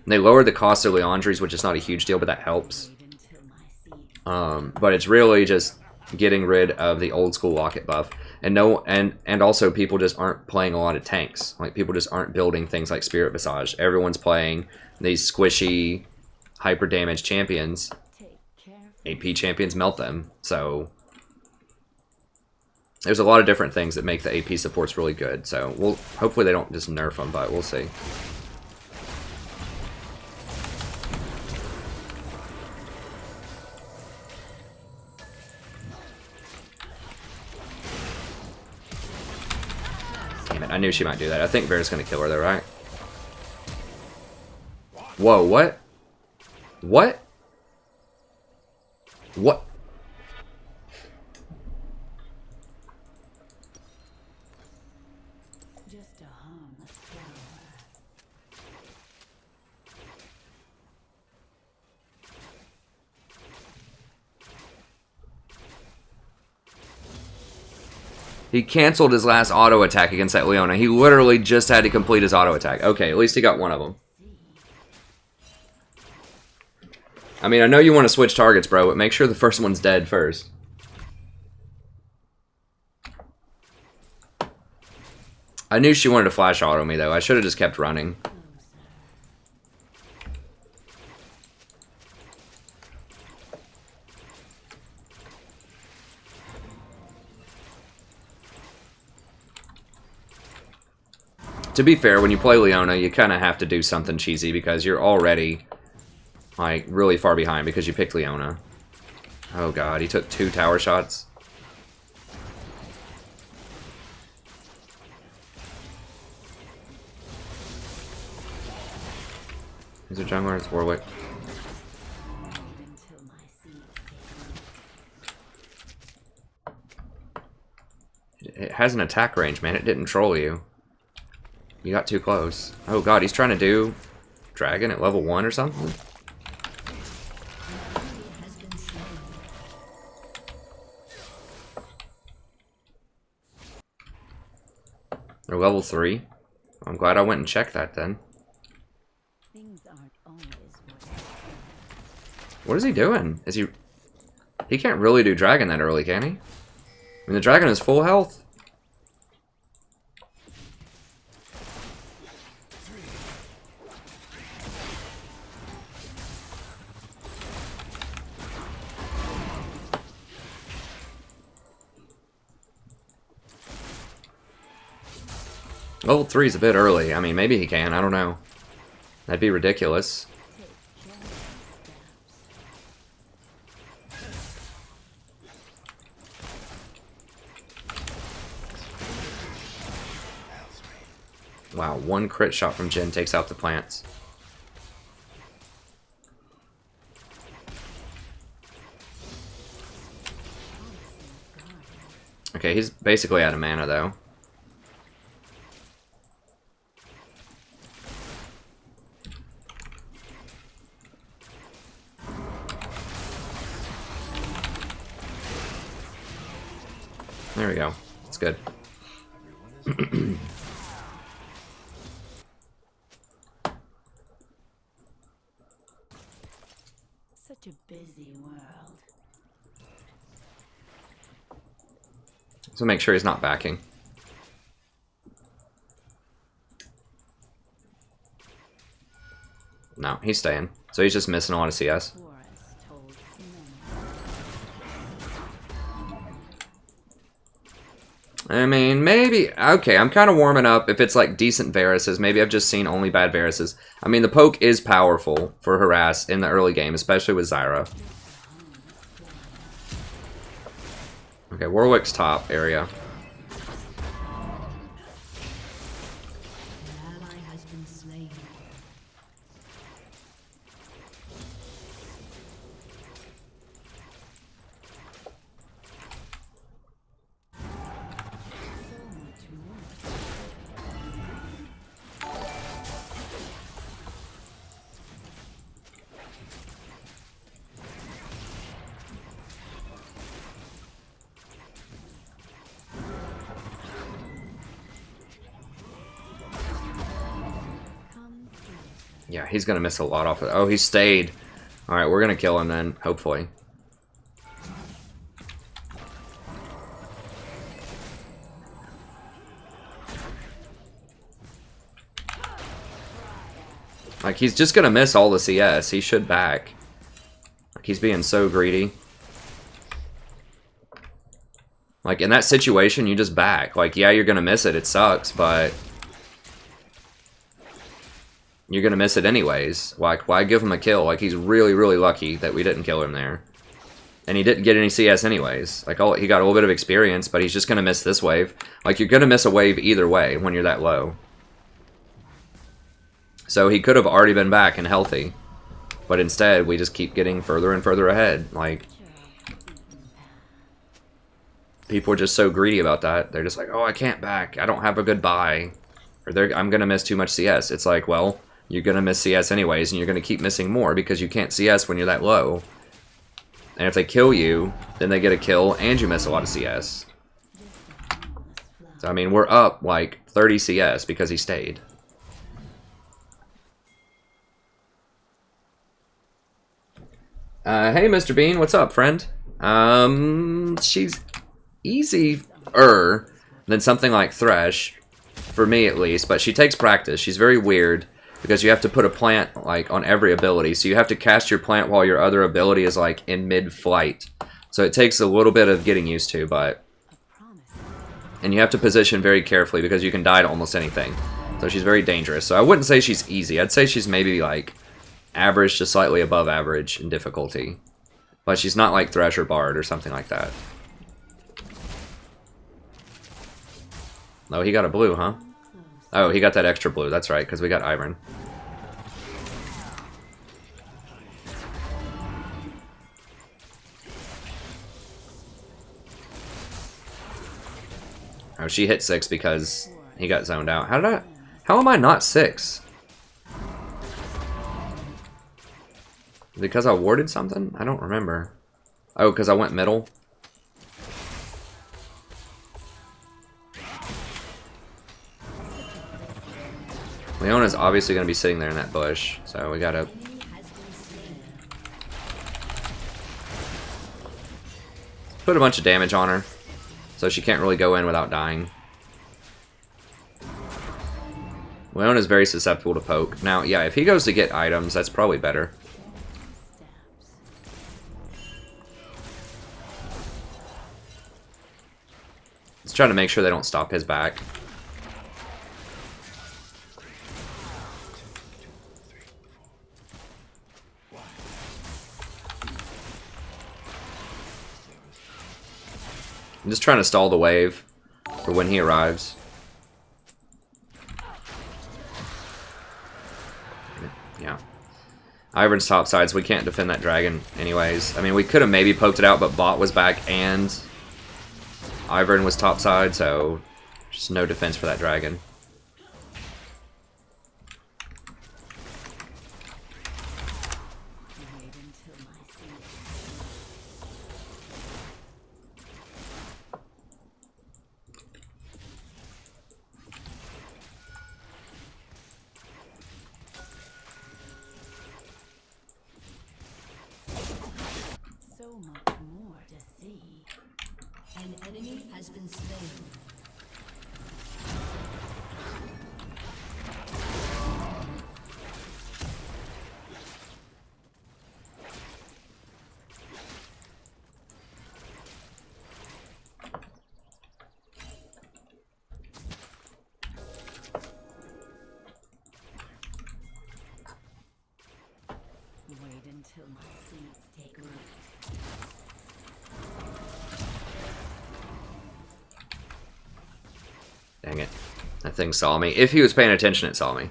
They lowered the cost of Leandries, which is not a huge deal, but that helps. But it's really just getting rid of the old school Locket buff. And also people just aren't playing a lot of tanks. Like, people just aren't building things like Spirit Visage. Everyone's playing these squishy, hyper damage champions. AP champions melt them. So there's a lot of different things that make the AP supports really good. So hopefully they don't just nerf them, but we'll see. I knew she might do that. I think Bear's gonna kill her though, right? Whoa, what? What? What? Just a harmless flower. He canceled his last auto attack against that Leona. He literally just had to complete his auto attack. Okay, at least he got one of them. I mean, I know you want to switch targets, bro, but make sure the first one's dead first. I knew she wanted to flash auto me, though. I should have just kept running. To be fair, when you play Leona, you kind of have to do something cheesy because you're already, like, really far behind because you picked Leona. Oh god, he took 2 tower shots. Is it jungler? It's Warwick. It has an attack range, man. It didn't troll you. You got too close. Oh god, he's trying to do Dragon at level 1 or something? They're level 3. I'm glad I went and checked that then. What is he doing? Is he... He can't really do Dragon that early, can he? I mean, the Dragon is full health. Level 3 is a bit early. I mean, maybe he can. I don't know. That'd be ridiculous. Wow, 1 crit shot from Jhin takes out the plants. Okay, he's basically out of mana, though. There we go. It's good. such a busy world. So make sure he's not backing. No, he's staying. So he's just missing a lot of CS. I mean, maybe... Okay, I'm kind of warming up if it's like decent Varuses. Maybe I've just seen only bad Varuses. I mean, the poke is powerful for harass in the early game, especially with Zyra. Okay, Warwick's top area. An ally has been slain. Yeah, he's gonna miss a lot off of it. Oh, he stayed. Alright, we're gonna kill him then, hopefully. Like, he's just gonna miss all the CS. He should back. Like, he's being so greedy. Like, in that situation, you just back. Like, yeah, you're gonna miss it. It sucks, but... you're gonna miss it anyways. Like, why give him a kill? Like, he's really, really lucky that we didn't kill him there. And he didn't get any CS anyways. Like, he got a little bit of experience, but he's just gonna miss this wave. Like, you're gonna miss a wave either way when you're that low. So he could have already been back and healthy. But instead, we just keep getting further and further ahead. Like, people are just so greedy about that. They're just like, oh, I can't back. I don't have a good buy. Or I'm gonna miss too much CS. It's like, well... you're going to miss CS anyways, and you're going to keep missing more because you can't CS when you're that low. And if they kill you, then they get a kill, and you miss a lot of CS. So, I mean, we're up, like, 30 CS because he stayed. Hey, Mr. Bean, what's up, friend? She's easier than something like Thresh, for me at least, but she takes practice. She's very weird. Because you have to put a plant, like, on every ability. So you have to cast your plant while your other ability is, like, in mid-flight. So it takes a little bit of getting used to, but... and you have to position very carefully because you can die to almost anything. So she's very dangerous. So I wouldn't say she's easy. I'd say she's maybe, like, average to slightly above average in difficulty. But she's not like Thresh or Bard or something like that. Oh, he got a blue, huh? Oh, he got that extra blue. That's right, because we got Ivern. Oh, she hit 6 because he got zoned out. How am I not 6? Because I warded something? I don't remember. Oh, because I went middle? Leona's obviously going to be sitting there in that bush, so we gotta... put a bunch of damage on her, so she can't really go in without dying. Leona's very susceptible to poke. Now, yeah, if he goes to get items, that's probably better. Let's try to make sure they don't stop his back. I'm just trying to stall the wave for when he arrives. Yeah. Ivern's top side, so we can't defend that dragon anyways. I mean, we could have maybe poked it out, but bot was back and Ivern was top side, so just no defense for that dragon. An enemy has been slain. Wait until my seeds take root. Dang it. That thing saw me. If he was paying attention, it saw me.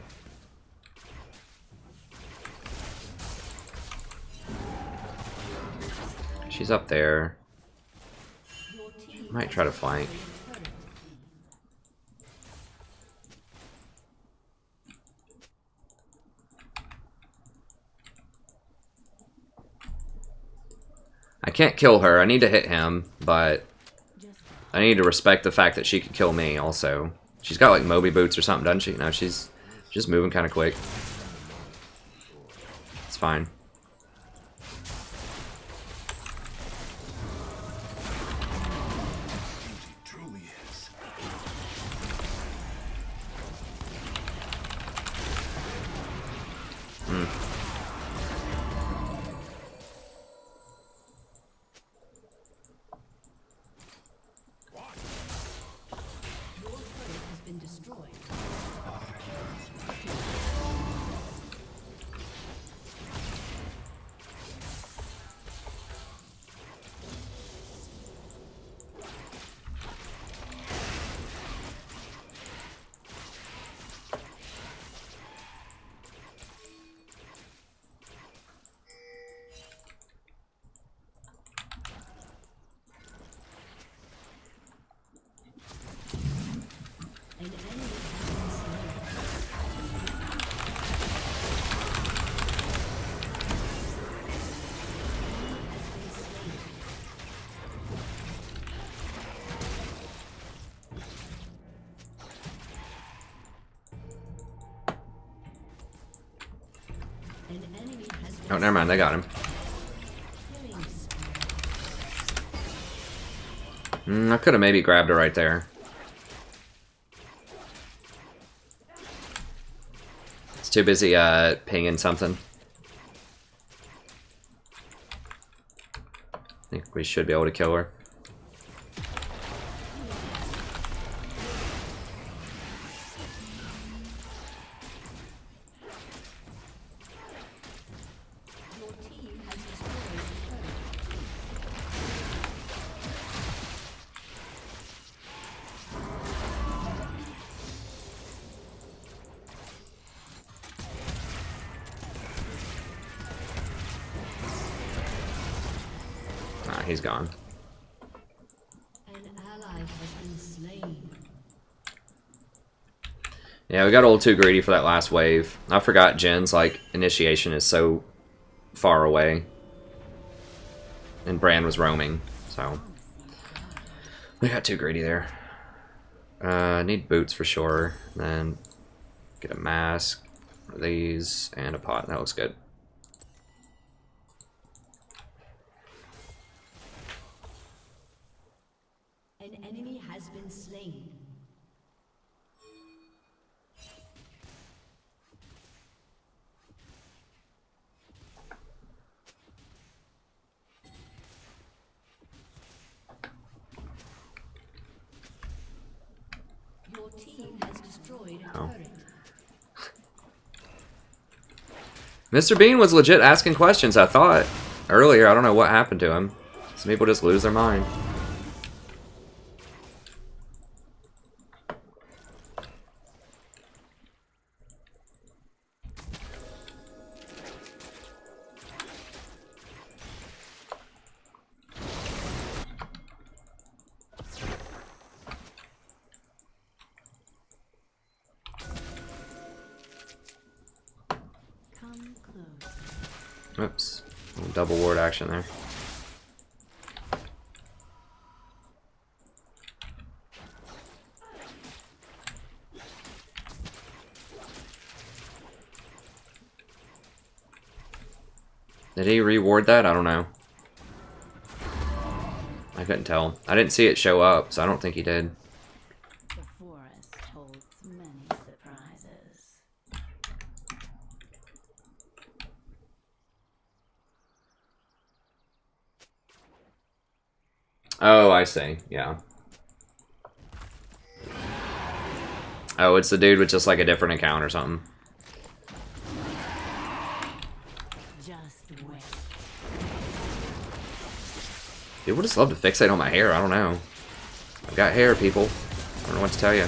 She's up there. Might try to flank. I can't kill her. I need to hit him, but I need to respect the fact that she can kill me also. She's got like Moby boots or something, doesn't she? No, she's just moving kind of quick. It's fine. Oh, never mind. They got him. I could have maybe grabbed her right there. It's too busy pinging something. I think we should be able to kill her. He's gone. An ally has been slain. Yeah, we got a little too greedy for that last wave. I forgot Jin's like initiation is so far away. And Bran was roaming, so we got too greedy there. Need boots for sure. Then get a mask, one of these, and a pot. That looks good. An enemy has been slain. Your team has destroyed a turret. Mr. Bean was legit asking questions, I thought, earlier. I don't know what happened to him. Some people just lose their mind. Oops. Double ward action there. Did he reward that? I don't know. I couldn't tell. I didn't see it show up, so I don't think he did. The forest holds many surprises. Oh, I see. Yeah. Oh, it's the dude with just like a different account or something. Just wait. People just love to fixate on my hair. I don't know. I've got hair, people. I don't know what to tell you.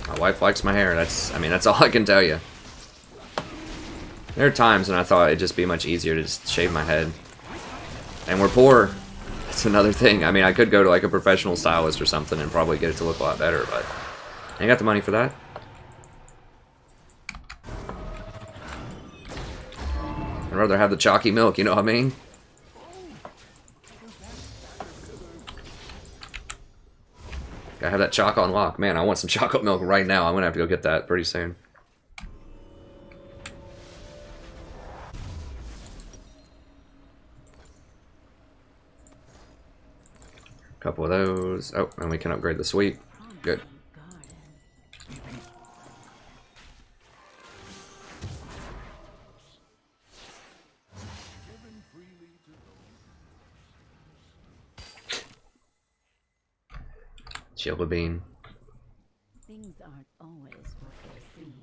My wife likes my hair. I mean, that's all I can tell you. There are times when I thought it'd just be much easier to just shave my head. And we're poor. That's another thing. I mean, I could go to like a professional stylist or something and probably get it to look a lot better, but I ain't got the money for that. I'd rather have the chalky milk, you know what I mean? Gotta have that chalk on lock. Man, I want some chocolate milk right now. I'm gonna have to go get that pretty soon. Couple of those. Oh, and we can upgrade the sweep. Good. Chilla bean. Things aren't always what they seem.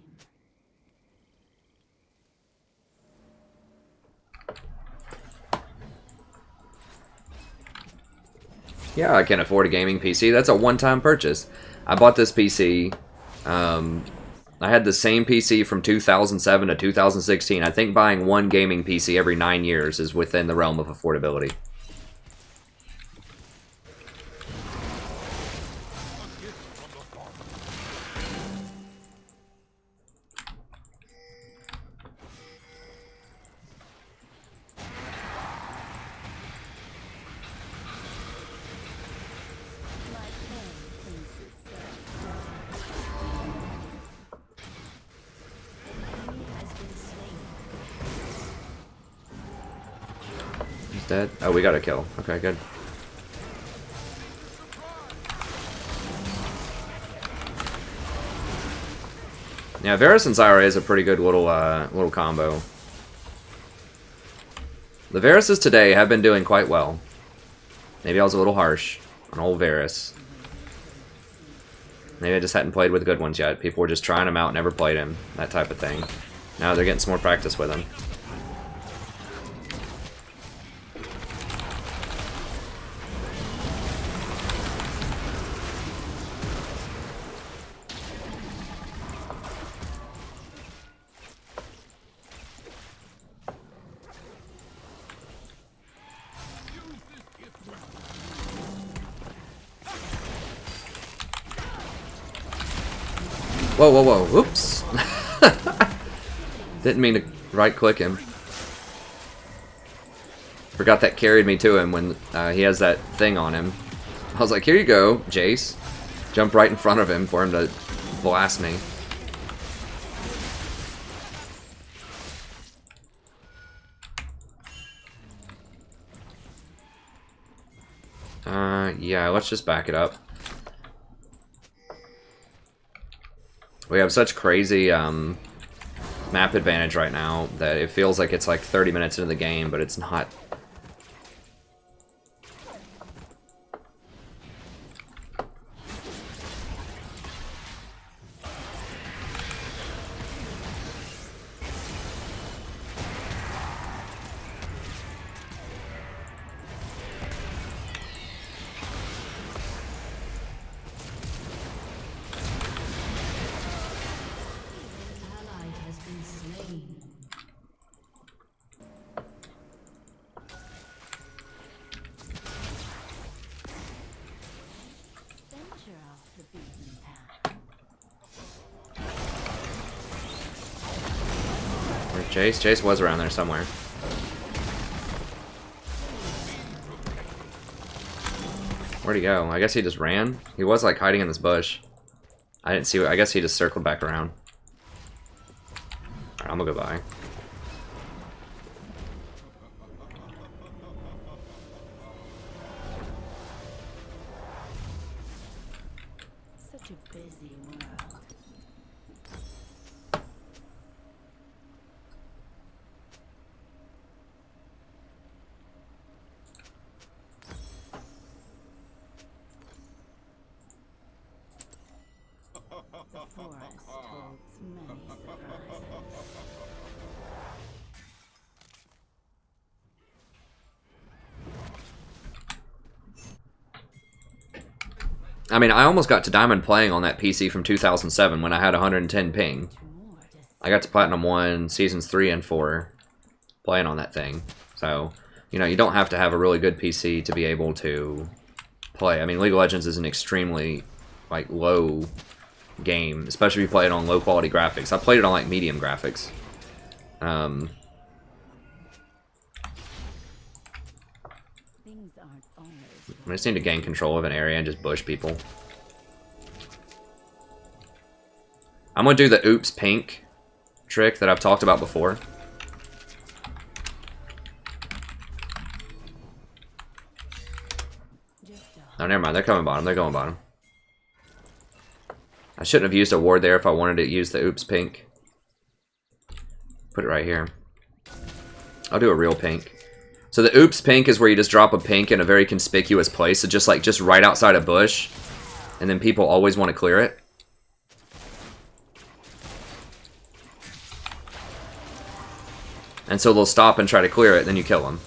Yeah, I can afford a gaming PC. That's a one-time purchase. I bought this PC. I had the same PC from 2007 to 2016. I think buying one gaming PC every 9 years is within the realm of affordability. Dead? Oh, we got a kill. Okay, good. Yeah, Varus and Zyra is a pretty good little combo. The Varuses today have been doing quite well. Maybe I was a little harsh on old Varus. Maybe I just hadn't played with good ones yet. People were just trying him out, never played him, that type of thing. Now they're getting some more practice with him. Whoa, whoa, whoa. Oops. Didn't mean to right-click him. Forgot that carried me to him when he has that thing on him. I was like, here you go, Jace. Jump right in front of him for him to blast me. Yeah, let's just back it up. We have such crazy map advantage right now that it feels like it's like 30 minutes into the game, but it's not. Jace? Jace was around there somewhere. Where'd he go? I guess he just ran? He was like hiding in this bush. I didn't see. I guess he just circled back around. Alright, I'm gonna go by. Such a busy world. The forest holds many surprises. I mean, I almost got to Diamond playing on that PC from 2007 when I had 110 ping. I got to Platinum 1, Seasons 3 and 4 playing on that thing. So, you know, you don't have to have a really good PC to be able to play. I mean, League of Legends is an extremely, like, low game, especially if you play it on low-quality graphics. I played it on, like, medium graphics. Things aren't always. I just need to gain control of an area and just bush people. I'm going to do the oops pink trick that I've talked about before. Oh, never mind. They're coming bottom. They're going bottom. I shouldn't have used a ward there if I wanted to use the oops pink. Put it right here. I'll do a real pink. So the oops pink is where you just drop a pink in a very conspicuous place. So just right outside a bush. And then people always want to clear it. And so they'll stop and try to clear it, then you kill them.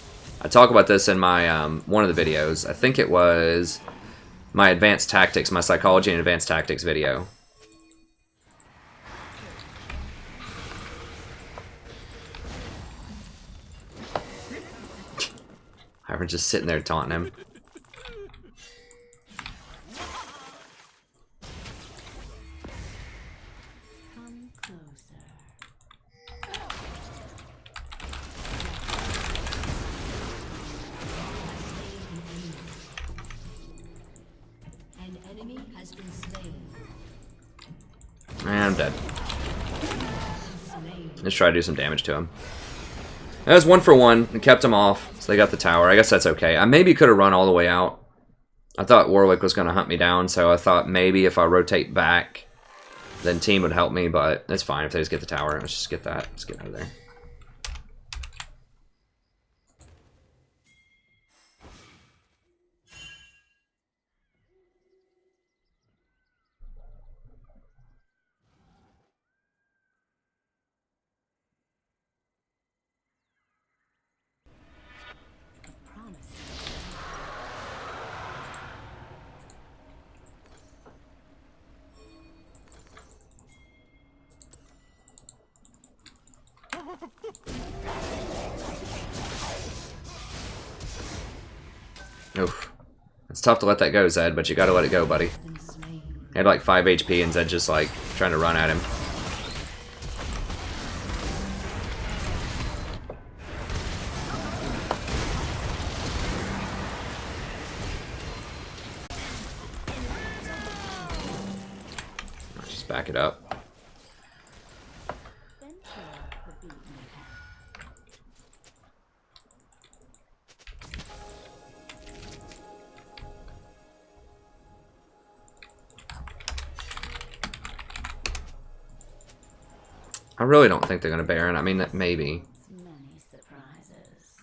I talk about this in my one of the videos. I think it was my advanced tactics, my psychology and advanced tactics video. We're just sitting there taunting him. Come closer. An enemy has been slain. And I'm dead. Slain. Let's try to do some damage to him. That was 1 for 1 and kept him off, so they got the tower. I guess that's okay. I maybe could have run all the way out. I thought Warwick was going to hunt me down, so I thought maybe if I rotate back, then team would help me, but it's fine if they just get the tower. Let's just get that. Let's get out of there. Oof. It's tough to let that go, Zed, but you gotta let it go, buddy. He had like 5 HP and Zed just like trying to run at him. Just back it up. I really don't think they're going to Baron. I mean, that maybe. Many surprises.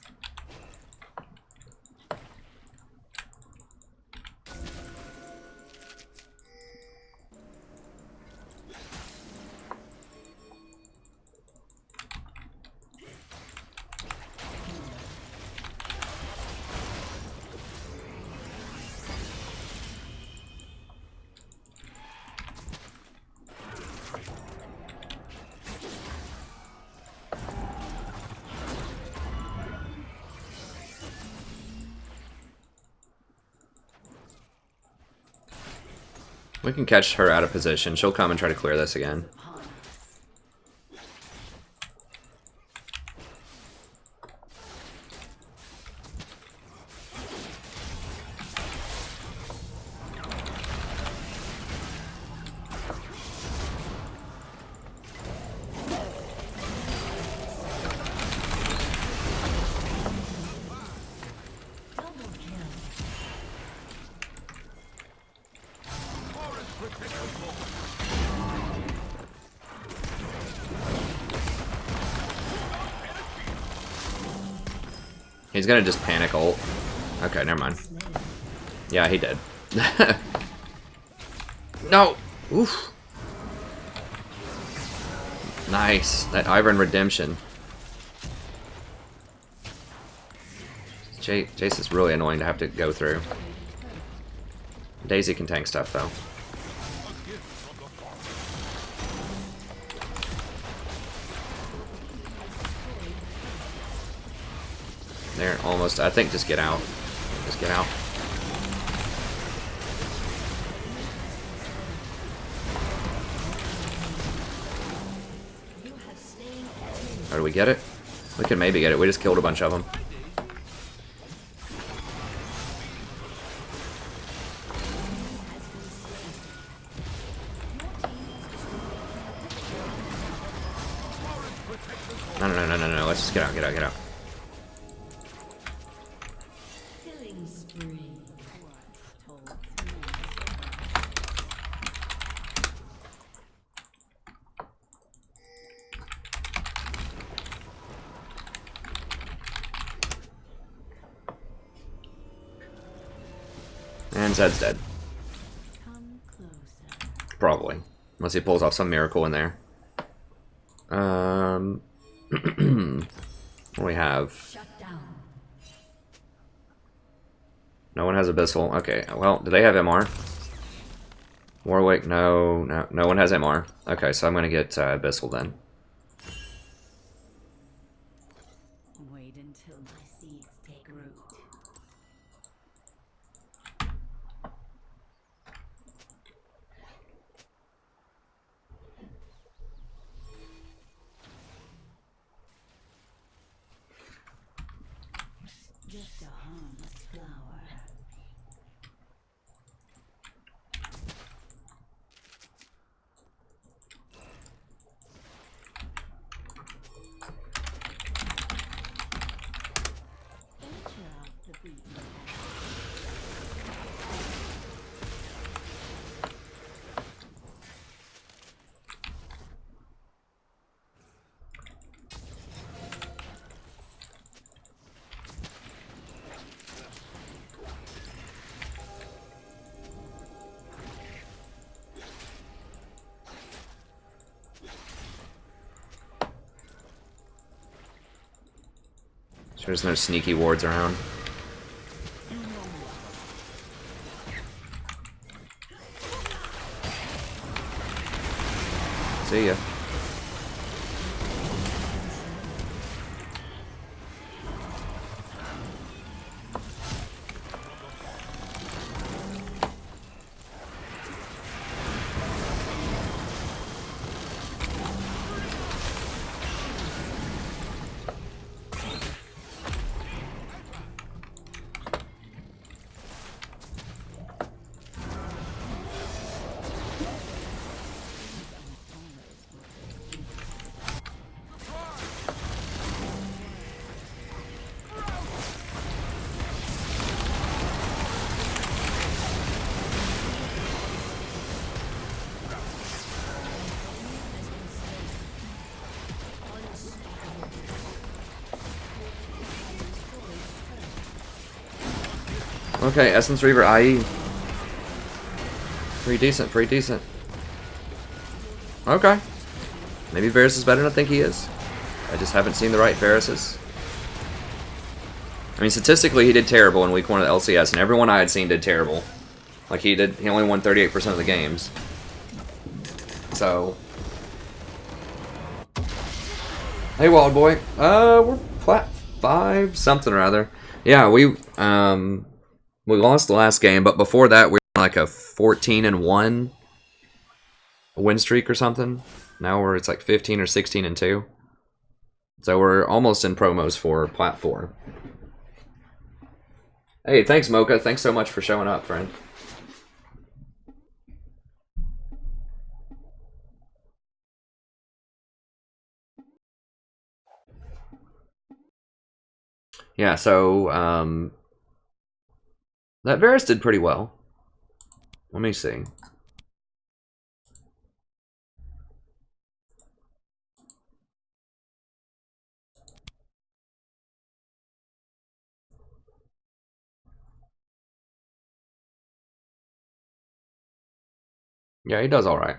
We can catch her out of position. She'll come and try to clear this again. He's gonna just panic ult. Okay, never mind. Yeah, he did. No! Oof. Nice. That Ivern redemption. Jace is really annoying to have to go through. Daisy can tank stuff, though. There, almost. I think just get out. Just get out. Or do we get it? We can maybe get it. We just killed a bunch of them. No. Let's just get out, get out, get out. Killing spree. And Zed's dead. Come closer. Probably. Unless he pulls off some miracle in there. What do we have? Shut down. No one has Abyssal. Okay, well, do they have MR? Warwick, no one has MR. Okay, so I'm gonna get Abyssal then. Wait until my seeds take root. Just a harmless flower. Venture off the beaten path. Sure there's no sneaky wards around. See ya. Okay, Essence Reaver IE. Pretty decent, pretty decent. Okay. Maybe Varus is better than I think he is. I just haven't seen the right Varuses. I mean, statistically, he did terrible in week 1 of the LCS, and everyone I had seen did terrible. Like, he only won 38% of the games. So... Hey, Wild Boy. We're plat 5 something or other. Yeah, we lost the last game, but before that, we were like a 14-1 win streak or something. Now it's like 15 or 16-2. So we're almost in promos for plat 4. Hey, thanks, Mocha. Thanks so much for showing up, friend. Yeah, so, that Varus did pretty well. Let me see. Yeah, he does all right.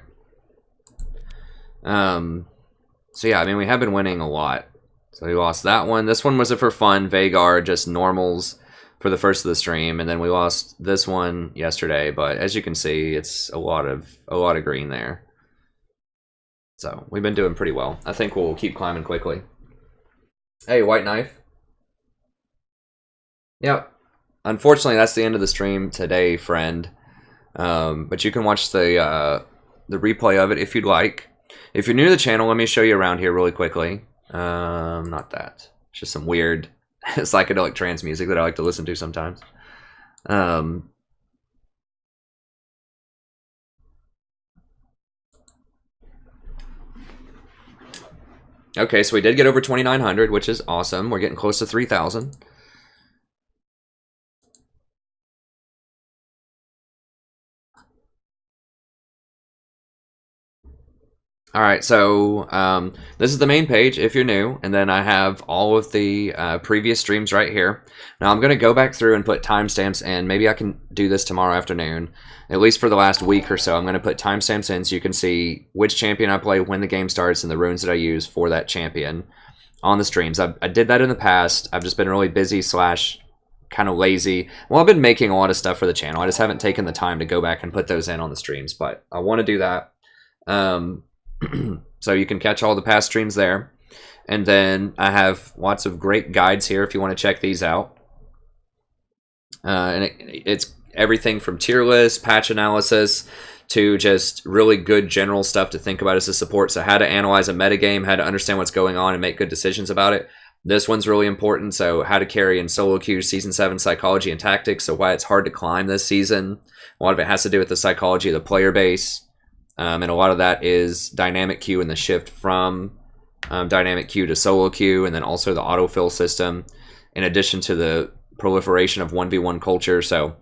So yeah, I mean, we have been winning a lot. So we lost that one. This one was for fun. Veigar, just normals for the first of the stream, and then we lost this one yesterday. But as you can see, it's a lot of green there. So we've been doing pretty well. I think we'll keep climbing quickly. Hey, White Knife. Yep. Unfortunately, that's the end of the stream today, friend. But you can watch the replay of it if you'd like. If you're new to the channel, let me show you around here really quickly. Not that. It's just some weird psychedelic trance music that I like to listen to sometimes. Okay, so we did get over 2,900, which is awesome. We're getting close to 3,000. All right, so this is the main page if you're new, and then I have all of the previous streams right here. Now I'm going to go back through and put timestamps in. Maybe I can do this tomorrow afternoon, at least for the last week or so. I'm going to put timestamps in so you can see which champion I play, when the game starts, and the runes that I use for that champion on the streams. I did that in the past. I've just been really busy / kind of lazy. Well, I've been making a lot of stuff for the channel. I just haven't taken the time to go back and put those in on the streams, but I want to do that. So you can catch all the past streams there. And then I have lots of great guides here if you want to check these out. And it's everything from tier lists, patch analysis, to just really good general stuff to think about as a support. So how to analyze a metagame, how to understand what's going on and make good decisions about it. This one's really important. So how to carry in solo queues, Season 7 psychology and tactics. So why it's hard to climb this season. A lot of it has to do with the psychology of the player base. And a lot of that is dynamic queue and the shift from dynamic queue to solo queue, and then also the autofill system, in addition to the proliferation of 1v1 culture. So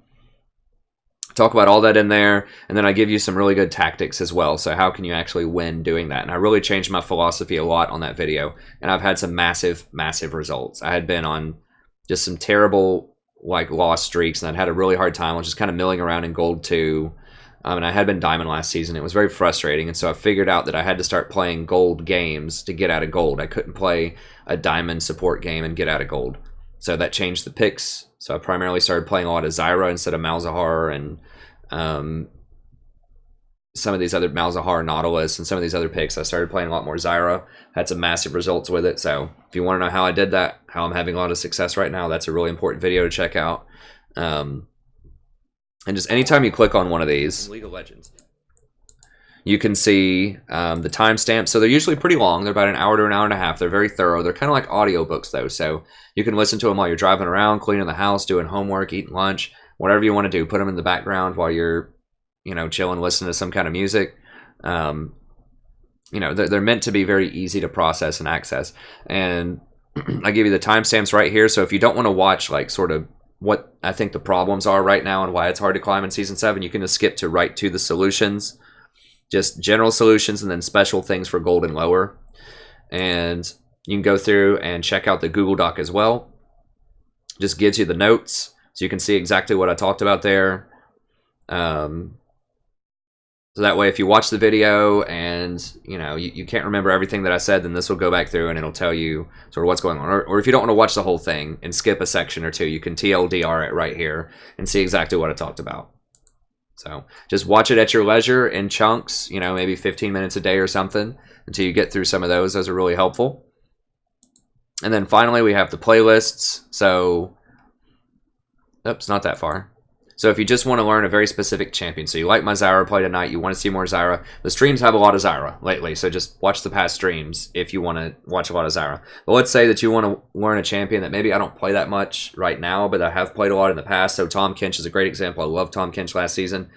talk about all that in there, and then I give you some really good tactics as well. So how can you actually win doing that? And I really changed my philosophy a lot on that video, and I've had some massive results. I had been on just some terrible loss streaks, and I'd had a really hard time. I was just kind of milling around in gold 2. And I had been diamond last season. It was very frustrating, and so I figured out that I had to start playing gold games to get out of gold. I couldn't play a diamond support game and get out of gold. So that changed the picks. So I primarily started playing a lot of Zyra instead of Malzahar, and some of these other Malzahar, Nautilus, and some of these other picks. I started playing a lot more Zyra. Had some massive results with it. So if you want to know how I did that, how I'm having a lot of success right now, that's a really important video to check out. And just anytime you click on one of these, League of Legends, you can see the timestamps. So they're usually pretty long. They're about an hour to an hour and a half. They're very thorough. They're kind of like audiobooks, though. So you can listen to them while you're driving around, cleaning the house, doing homework, eating lunch, whatever you want to do. Put them in the background while you're, chilling, listening to some kind of music. They're meant to be very easy to process and access. And I give you the timestamps right here. So if you don't want to watch, sort of what I think the problems are right now and why it's hard to climb in Season 7, you can just skip to right to the solutions. Just general solutions and then special things for gold and lower. And you can go through and check out the Google Doc as well. Just gives you the notes so you can see exactly what I talked about there. So that way if you watch the video and you can't remember everything that I said, then this will go back through and it'll tell you sort of what's going on. Or if you don't want to watch the whole thing and skip a section or two, you can TLDR it right here and see exactly what I talked about. So just watch it at your leisure in chunks, maybe 15 minutes a day or something until you get through some of those. Those are really helpful. And then finally we have the playlists. So, oops, not that far. So if you just want to learn a very specific champion, so you like my Zyra play tonight, you want to see more Zyra, the streams have a lot of Zyra lately, so just watch the past streams if you want to watch a lot of Zyra. But let's say that you want to learn a champion that maybe I don't play that much right now, but I have played a lot in the past. So Tahm Kench is a great example. I love Tahm Kench last season.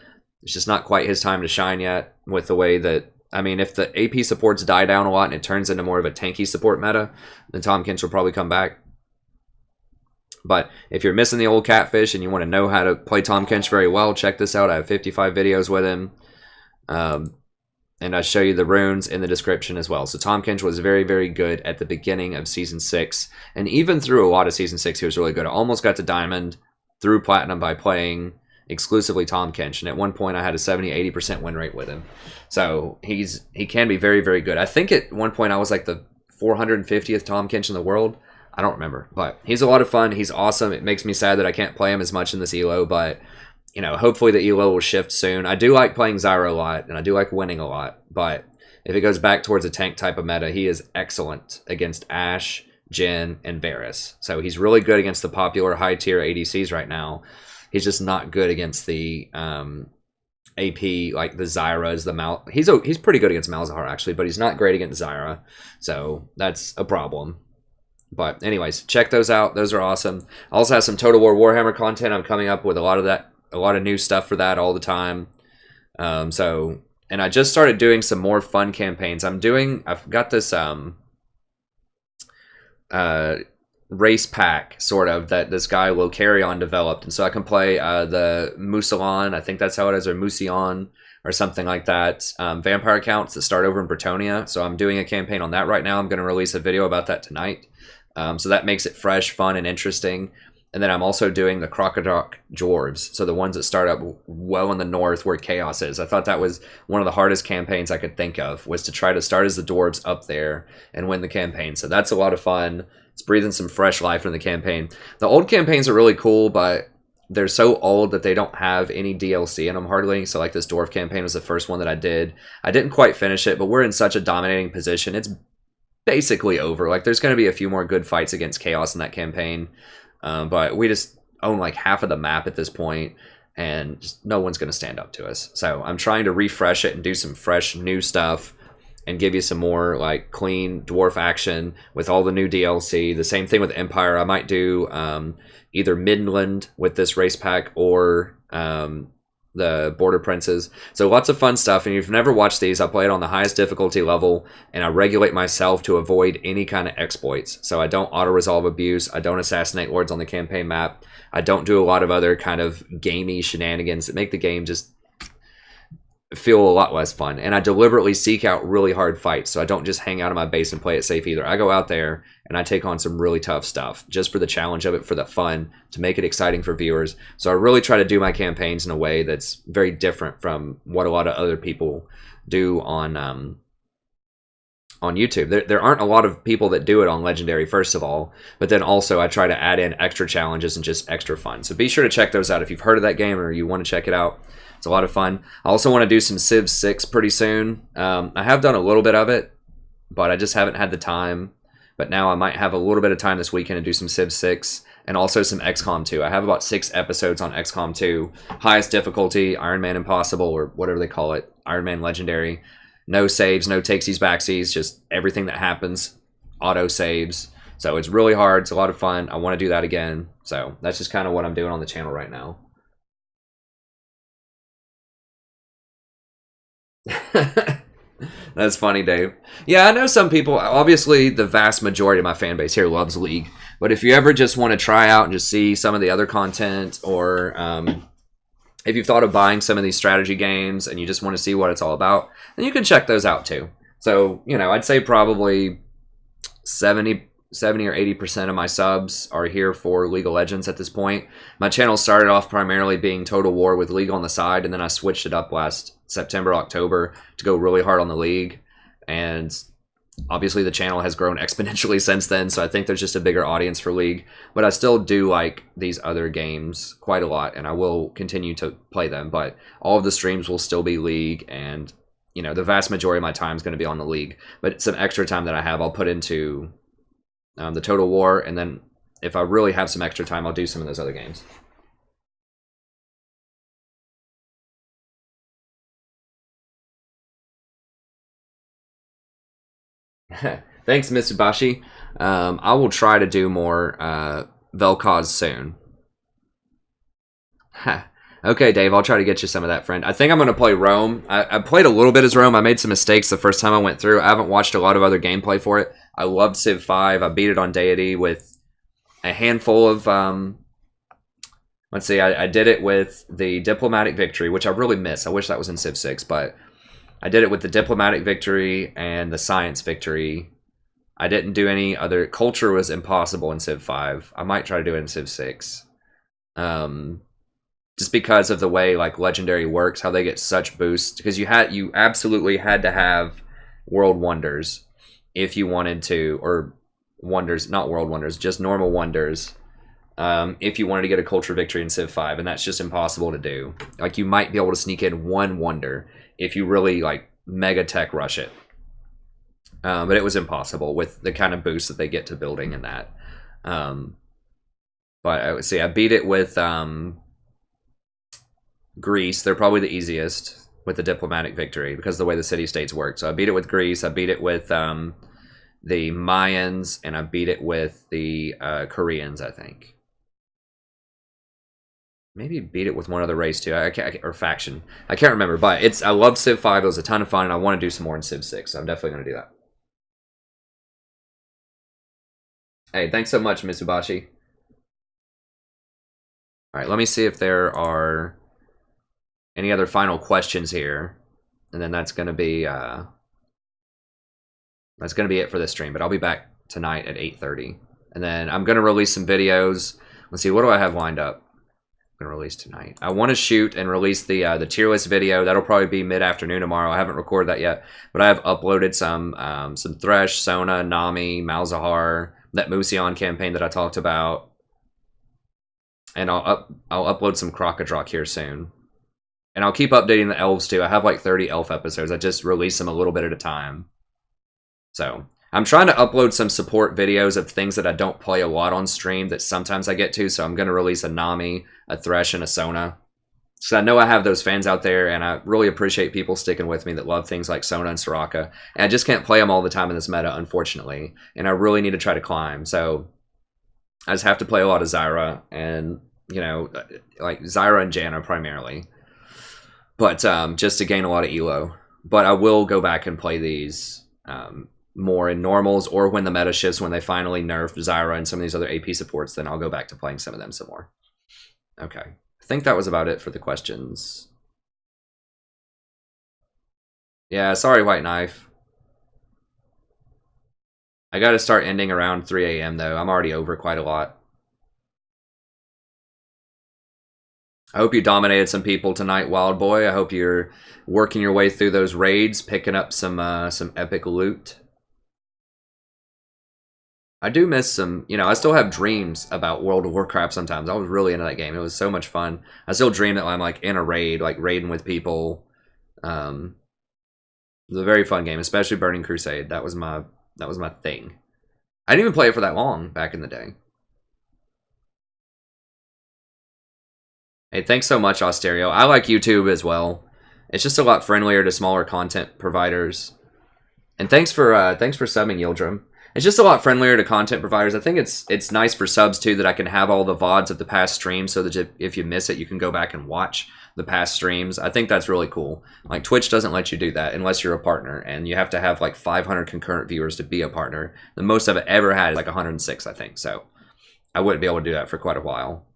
It's just not quite his time to shine yet with the way that, if the AP supports die down a lot and it turns into more of a tanky support meta, then Tahm Kench will probably come back. But if you're missing the old catfish and you want to know how to play Tahm Kench very well, check this out. I have 55 videos with him. And I show you the runes in the description as well. So Tahm Kench was very, very good at the beginning of Season 6. And even through a lot of Season 6, he was really good. I almost got to Diamond through Platinum by playing exclusively Tahm Kench, and at one point I had a 70-80% win rate with him. So he can be very, very good. I think at one point I was like the 450th Tahm Kench in the world. I don't remember, but he's a lot of fun. He's awesome. It makes me sad that I can't play him as much in this ELO, but you know, hopefully the ELO will shift soon. I do like playing Zyra a lot, and I do like winning a lot, but if it goes back towards a tank type of meta, he is excellent against Ashe, Jhin, and Varus. So he's really good against the popular high-tier ADCs right now. He's just not good against the AP, like the Zyras, the Mal. He's pretty good against Malzahar, actually, but he's not great against Zyra. So that's a problem. But anyways, check those out. Those are awesome. I also have some Total War Warhammer content. I'm coming up with a lot of new stuff for that all the time. And I just started doing some more fun campaigns. I've got this race pack sort of that this guy will carry on developed, and so I can play the Musalon, I think that's how it is, or Musion or something like that, vampire accounts that start over in Bretonia. So I'm doing a campaign on that right now. I'm going to release a video about that tonight. So that makes it fresh, fun, and interesting. And then I'm also doing the Crocodile Dwarves, so the ones that start up well in the north where Chaos is. I thought that was one of the hardest campaigns I could think of, was to try to start as the Dwarves up there and win the campaign. So that's a lot of fun. It's breathing some fresh life into the campaign. The old campaigns are really cool, but they're so old that they don't have any DLC in them hardly. So like this Dwarf campaign was the first one that I did. I didn't quite finish it, but we're in such a dominating position. It's basically over. Like there's going to be a few more good fights against Chaos in that campaign. But we just own like half of the map at this point, and just no one's going to stand up to us. So I'm trying to refresh it and do some fresh new stuff and give you some more like clean dwarf action with all the new DLC. The same thing with Empire. I might do either Midland with this race pack or the Border Princes. So lots of fun stuff. And if you've never watched these, I play it on the highest difficulty level, and I regulate myself to avoid any kind of exploits. So I don't auto-resolve abuse. I don't assassinate lords on the campaign map. I don't do a lot of other kind of gamey shenanigans that make the game just feel a lot less fun. And I deliberately seek out really hard fights, so I don't just hang out in my base and play it safe either. I go out there and I take on some really tough stuff just for the challenge of it, for the fun, to make it exciting for viewers. So I really try to do my campaigns in a way that's very different from what a lot of other people do on YouTube. There aren't a lot of people that do it on Legendary, first of all, but then also I try to add in extra challenges and just extra fun. So be sure to check those out if you've heard of that game or you want to check it out. It's a lot of fun. I also want to do some Civ 6 pretty soon. I have done a little bit of it, but I just haven't had the time. But now I might have a little bit of time this weekend to do some Civ 6 and also some XCOM 2. I have about 6 episodes on XCOM 2. Highest difficulty, Iron Man Impossible, or whatever they call it, Iron Man Legendary. No saves, no takesies, backsies, just everything that happens, auto saves. So it's really hard. It's a lot of fun. I want to do that again. So that's just kind of what I'm doing on the channel right now. That's funny, Dave. Yeah, I know some people, obviously the vast majority of my fan base here loves League, but if you ever just want to try out and just see some of the other content, or if you've thought of buying some of these strategy games and you just want to see what it's all about, then you can check those out too. So, you know, I'd say probably 70 or 80% of my subs are here for League of Legends at this point. My channel started off primarily being Total War with League on the side, and then I switched it up last September, October to go really hard on the League. And obviously the channel has grown exponentially since then, so I think there's just a bigger audience for League. But I still do like these other games quite a lot, and I will continue to play them. But all of the streams will still be League, and you know, the vast majority of my time is going to be on the League. But some extra time that I have, I'll put into the Total War, and then if I really have some extra time, I'll do some of those other games. Thanks, Mitsubashi. I will try to do more Vel'Koz soon. Okay, Dave, I'll try to get you some of that, friend. I think I'm going to play Rome. I played a little bit as Rome. I made some mistakes the first time I went through. I haven't watched a lot of other gameplay for it. I loved Civ 5. I beat it on Deity with a handful of... let's see, I did it with the Diplomatic Victory, which I really miss. I wish that was in Civ 6, but I did it with the Diplomatic Victory and the Science Victory. I didn't do any other... Culture was impossible in Civ 5. I might try to do it in Civ 6. just because of the way like Legendary works, how they get such boosts. Because you absolutely had to have World Wonders if you wanted to, or Wonders, not World Wonders, just normal Wonders. If you wanted to get a Culture Victory in Civ 5, and that's just impossible to do. Like, you might be able to sneak in one Wonder if you really, like, Mega Tech Rush it. But it was impossible with the kind of boost that they get to building and that. But I would say I beat it with Greece. They're probably the easiest with the Diplomatic Victory because of the way the city-states work. So I beat it with Greece, I beat it with the Mayans, and I beat it with the Koreans, I think. Maybe beat it with one other race too, or faction. I can't remember, but I loved Civ 5. It was a ton of fun, and I want to do some more in Civ 6, so I'm definitely going to do that. Hey, thanks so much, Mitsubashi. All right, let me see if there are any other final questions here, and then that's going to be it for this stream. But I'll be back tonight at 8:30, and then I'm going to release some videos. Let's see, what do I have lined up? I'm going to release tonight. I want to shoot and release the tier list video. That'll probably be mid-afternoon tomorrow. I haven't recorded that yet, but I have uploaded some Thresh, Sona, Nami, Malzahar, that Musion campaign that I talked about, and I'll upload some Crocodrock here soon. And I'll keep updating the elves too. I have like 30 elf episodes. I just release them a little bit at a time. So I'm trying to upload some support videos of things that I don't play a lot on stream that sometimes I get to. So I'm going to release a Nami, a Thresh, and a Sona. So I know I have those fans out there, and I really appreciate people sticking with me that love things like Sona and Soraka. And I just can't play them all the time in this meta, unfortunately. And I really need to try to climb. So I just have to play a lot of Zyra, and, you know, like Zyra and Janna primarily. But just to gain a lot of elo. But I will go back and play these more in normals, or when the meta shifts, when they finally nerf Zyra and some of these other AP supports, then I'll go back to playing some of them some more. Okay. I think that was about it for the questions. Yeah, sorry, White Knife. I gotta start ending around 3 a.m. though. I'm already over quite a lot. I hope you dominated some people tonight, Wild Boy. I hope you're working your way through those raids, picking up some epic loot. I do miss some, you know, I still have dreams about World of Warcraft sometimes. I was really into that game. It was so much fun. I still dream that I'm like in a raid, like raiding with people. It was a very fun game, especially Burning Crusade. That was my thing. I didn't even play it for that long back in the day. Hey, thanks so much, Austerio. I like YouTube as well. It's just a lot friendlier to smaller content providers. And thanks for subbing, Yildrim. It's just a lot friendlier to content providers. I think it's nice for subs too that I can have all the VODs of the past streams, so that if you miss it, you can go back and watch the past streams. I think that's really cool. Like, Twitch doesn't let you do that unless you're a partner, and you have to have like 500 concurrent viewers to be a partner. The most I've ever had is like 106, I think. So I wouldn't be able to do that for quite a while.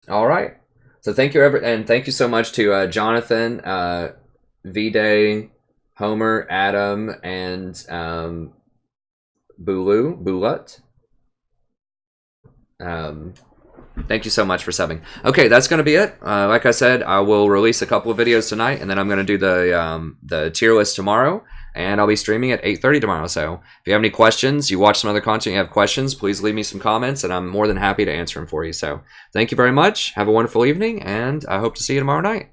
All right. So thank you, and thank you so much to Jonathan, V-Day, Homer, Adam, and Bulut. Thank you so much for subbing. Okay, that's going to be it. Like I said, I will release a couple of videos tonight, and then I'm going to do the tier list tomorrow, and I'll be streaming at 8:30 tomorrow. So if you have any questions, you watch some other content, you have questions, please leave me some comments, and I'm more than happy to answer them for you. So thank you very much. Have a wonderful evening, and I hope to see you tomorrow night.